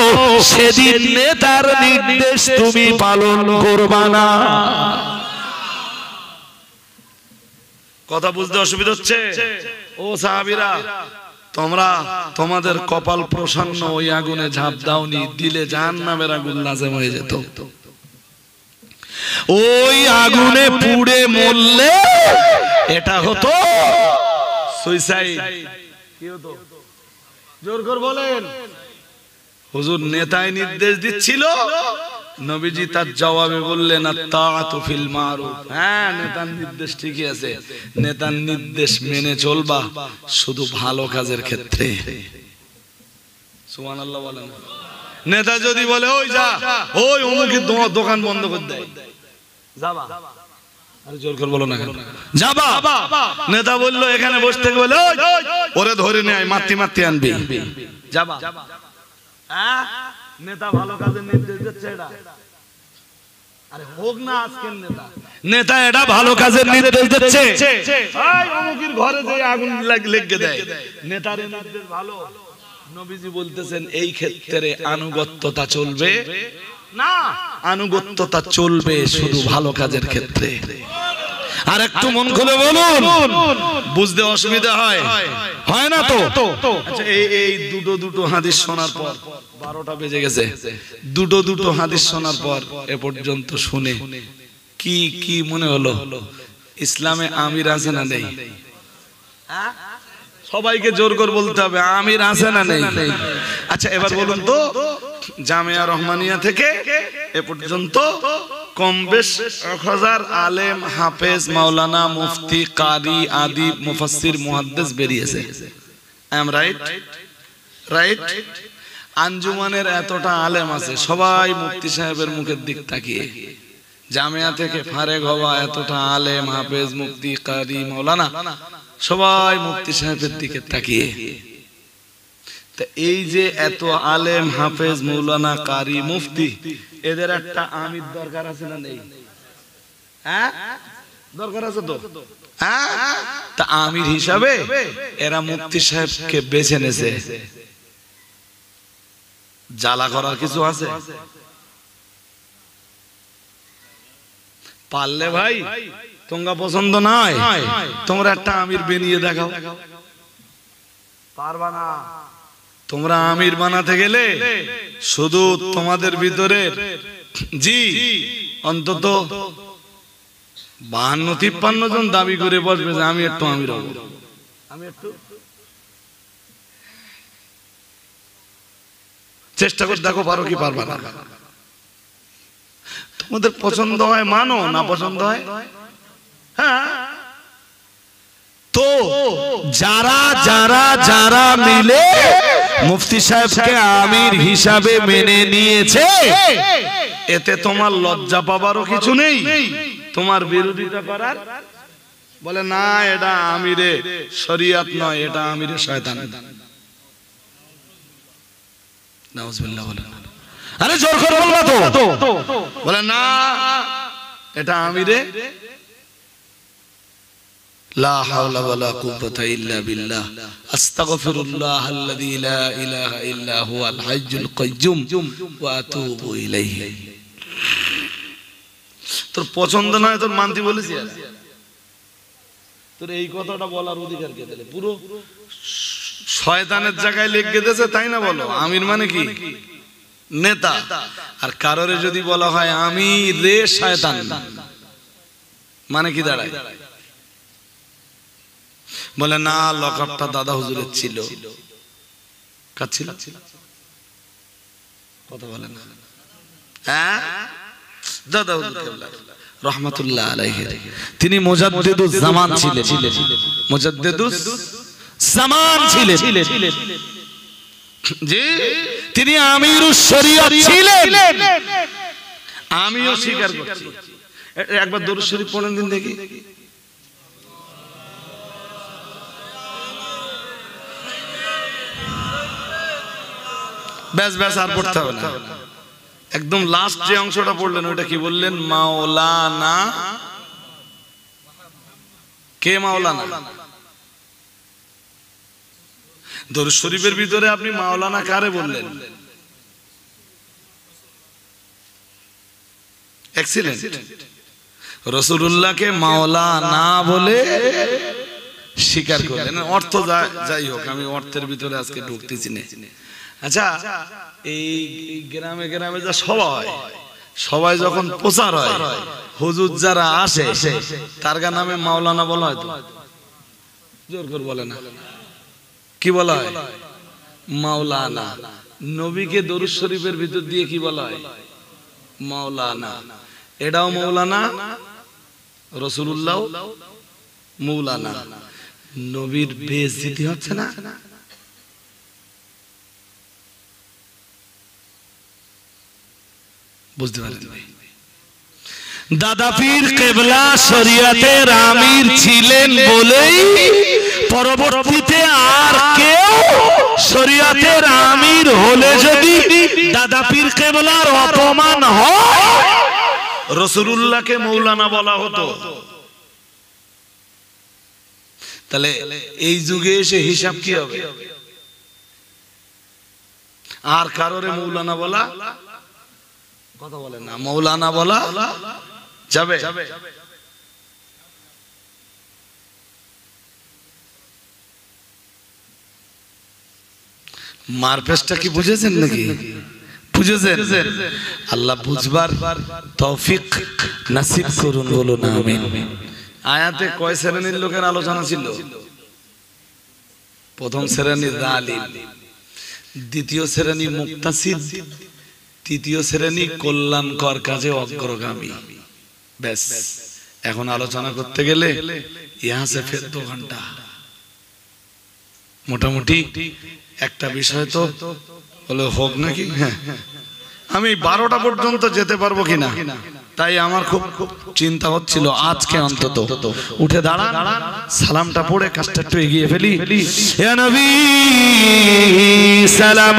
সেদিন নেতার নির্দেশ তুমি পালন করবা না। কথা বুঝতে অসুবিধা হচ্ছে? ও সাহাবীরা, তোমরা তোমাদের কপাল প্রসন্ন, ওই আগুনে ঝাঁপ দাওনি, দিলে জাহান্নামের আগুন লাজেম হয়ে যেত। ওই আগুনে পুড়ে মরলে এটা হতো সুইসাইড। কি হতো? জোর করে বলেন। হুজুর নেতায় নির্দেশ দিচ্ছিল, নবীজি তার জবাবে বললেন, আত-তাআতু ফিল মারুফ। হ্যাঁ, নেতার নির্দেশ ঠিকই আছে, নেতার নির্দেশ মেনে চলবা শুধু ভালো কাজের ক্ষেত্রে। সুবহানাল্লাহ বলেন। নেতা যদি বলে ওই যা, ওই অমুকের দোকান বন্ধ করে দেয়, যাবা? আরে জোর করে বলো না কেন? যাবা? নেতা বললো এখানে বসে থেকে, বলে ওরে ধরে নিয়ে আয়, মারতে মারতে আনবি, যাবা? হ্যাঁ, নেতা ভালো কাজের নির্দেশ দিচ্ছে, এটা আরে হোক না আজকের নেতা, নেতা এটা ভালো কাজের নির্দেশ দিচ্ছে, এই অমুকের ঘরে যে আগুন লেগে দেয়, নেতার নির্দেশ ভালো। নবীজি বলতেছেন এই ক্ষেত্রে আনুগত্যতা চলবে না, আনুগত্যতা চলবে শুধু ভালো কাজের ক্ষেত্রে। আর একটু মন খুলে বলুন, বুঝতে অসুবিধা হয়, হয় না তো? আচ্ছা, এই দুটো হাদিস শোনার পর 12টা বেজে গেছে, দুটো হাদিস শোনার পর এ পর্যন্ত শুনে কি কি মনে হলো? ইসলামে আমির আছে না নেই? সবাইকে জোর করে বলতে হবে, আমির আছে না নেই? আচ্ছা, এবার বলুন তো, জামিয়া রহমানিয়া থেকে এ পর্যন্ত কম বেশ 1000 আলেম, হাফেজ, মাওলানা, মুফতি, কারি, আদিব, মুফাসসির, মুহাদ্দিস বেরিয়েছে। I am right? রাইট। আঞ্জুমানের এতটা আলেম আছে, সবাই মুফতি সাহেবের মুখের দিক তাকিয়ে। জামিয়া থেকে ফারেগ হওয়া এতটা আলেম, হাফেজ, মুফতি, কারি, মাওলানা সবাই মুফতি সাহেবের দিকে তাকিয়ে। তা এই যে এত আলেম, হাফেজ, মাওলানা, কারি, মুফতি, এদের একটা আমির দরকার আছে না নেই? হ্যাঁ, দরকার আছে তো। হ্যাঁ, তা আমির হিসাবে এরা মুফতি সাহেবকে বেছে নেছে। জ্বালা করার কিছু আছে? পারলে ভাই, তোমরা পছন্দ নয়, তোমরা একটা আমির বানিয়ে দেখাও। পারবা না? তোমরা আমির বানাতে গেলে শুধু তোমাদের ভিতরে জি অন্তত 52-53 জন দাবি করে বসবে যে আমি একটু আমির হব। আমি একটু চেষ্টা করে দেখো, পারো কি পারবা না? তোমাদের পছন্দ হয় মানো, না পছন্দ হয় হ্যাঁ। তো যারা যারা যারা মিলে মুফতি সাহেবকে আমির হিসাবে মেনে নিয়েছে, এতে তোমার লজ্জা পাবারও কিছু নেই, তোমার বিরোধিতা করার। বলে না, এটা আমিরে শরিয়ত নয়, এটা আমিরে শয়তান। নাউজুবিল্লাহ। বলে আরে জোর করে বলবা তো। বলে না, এটা আমিরে লা হাওলা ওয়ালা কুওয়াতা ইল্লা বিল্লাহ, আস্তাগফিরুল্লাহ আল্লাযী লা ইলাহা ইল্লা হুয়াল হাইয়্যুল কাইয়্যুম ওয়া আতুবু ইলাইহি। তোর পছন্দ নয়, তোর মানতি বলেছি, তোর এই কথাটা বলার অধিকার কে দিলে? পুরো শয়তানের জায়গায় লেগে গেছে, তাই না? বলো আমির মানে কি? নেতা। আর কারোরে যদি বলা হয় আমির রে শয়তান, মানে কি দাঁড়ায়? বলে না, লকআপটা দাদা হুজুরের ছিল। কার ছিল? কথা বলে না। হ্যাঁ, দাদা হুজুর রহমাতুল্লাহ আলাইহি, তিনি মুজাদ্দিদুজ জামান ছিলেন। মুজাদ্দিদুজ জামান ছিলেন জি, তিনি আমিরুশ শরিয়ত ছিলেন। আমিও স্বীকার করছি। একবার দরুদ শরীফ পড়েন দিন দেখি। ব্যাস ব্যাস, আর পড়তে হবে না। একদম লাস্ট যে অংশটা পড়লেন ওটা কি বললেন? মাওলানা। কে মাওলানা? দরুদ শরীফের ভিতরে আপনি মাওলানা কারে বললেন? এক্সিলেন্ট। রাসূলুল্লাহকে মাওলানা বলে স্বীকার করলেন। অর্থ যাই হোক, আমি অর্থের ভিতরে আজকে ঢুকতেছি না। আচ্ছা, এই গ্রামে গ্রামে যা সবাই যখন প্রচার হয়, হুজুর যারা আসে তার নামে মাওলানা বলা হয় তো? জোর করে বলে না, কি বলা হয়? মাওলানা। নবীকে দরুদ শরীফের ভিতর দিয়ে কি বলা হয়? মাওলানা। এটাও মাওলানা, রাসূলুল্লাহ মাওলানা। নবীর বেইজ্জতি হচ্ছে না? বুঝতে পারেন? দাদা পীর কেবলা শরিয়তের আমির ছিলেন বলেই পরবর্তীতে আর কেউ শরিয়তের আমির হলে যদি দাদা পীর কেবলার অপমান হয়, রাসূলুল্লাহকে মাওলানা বলা হতো। তাহলে এই যুগে এসে হিসাব কি হবে? আর কারোরে মাওলানা বলা, কথা বলেন না, মাওলানা বলা যাবে? মারপেসটা কি বুঝেছেন নাকি? বুঝেছেন? আল্লাহ বুঝবার তৌফিক নসিব করুন, বলুন আমিন। আয়াতে কয় শ্রেণীর লোকের আলোচনা ছিল? প্রথম শ্রেণী জালিম, দ্বিতীয় শ্রেণী মুক্তাসিদ, তৃতীয় শ্রেণী কল্যাণকর কাজে অগ্রগামী। ব্যাস, এখন আলোচনা করতে গেলে ইহা সে ফের 2 ঘন্টা। মোটামুটি একটা বিষয় তো হলো হোক নাকি। হ্যাঁ, আমি 12টা পর্যন্ত যেতে পারবো কিনা তাই আমার খুব চিন্তা হচ্ছিল। আজকে অন্তত উঠে দাঁড়ান, সালামটা পড়ে কাজটা একটু এগিয়ে ফেলি। ইয়া নবী সালাম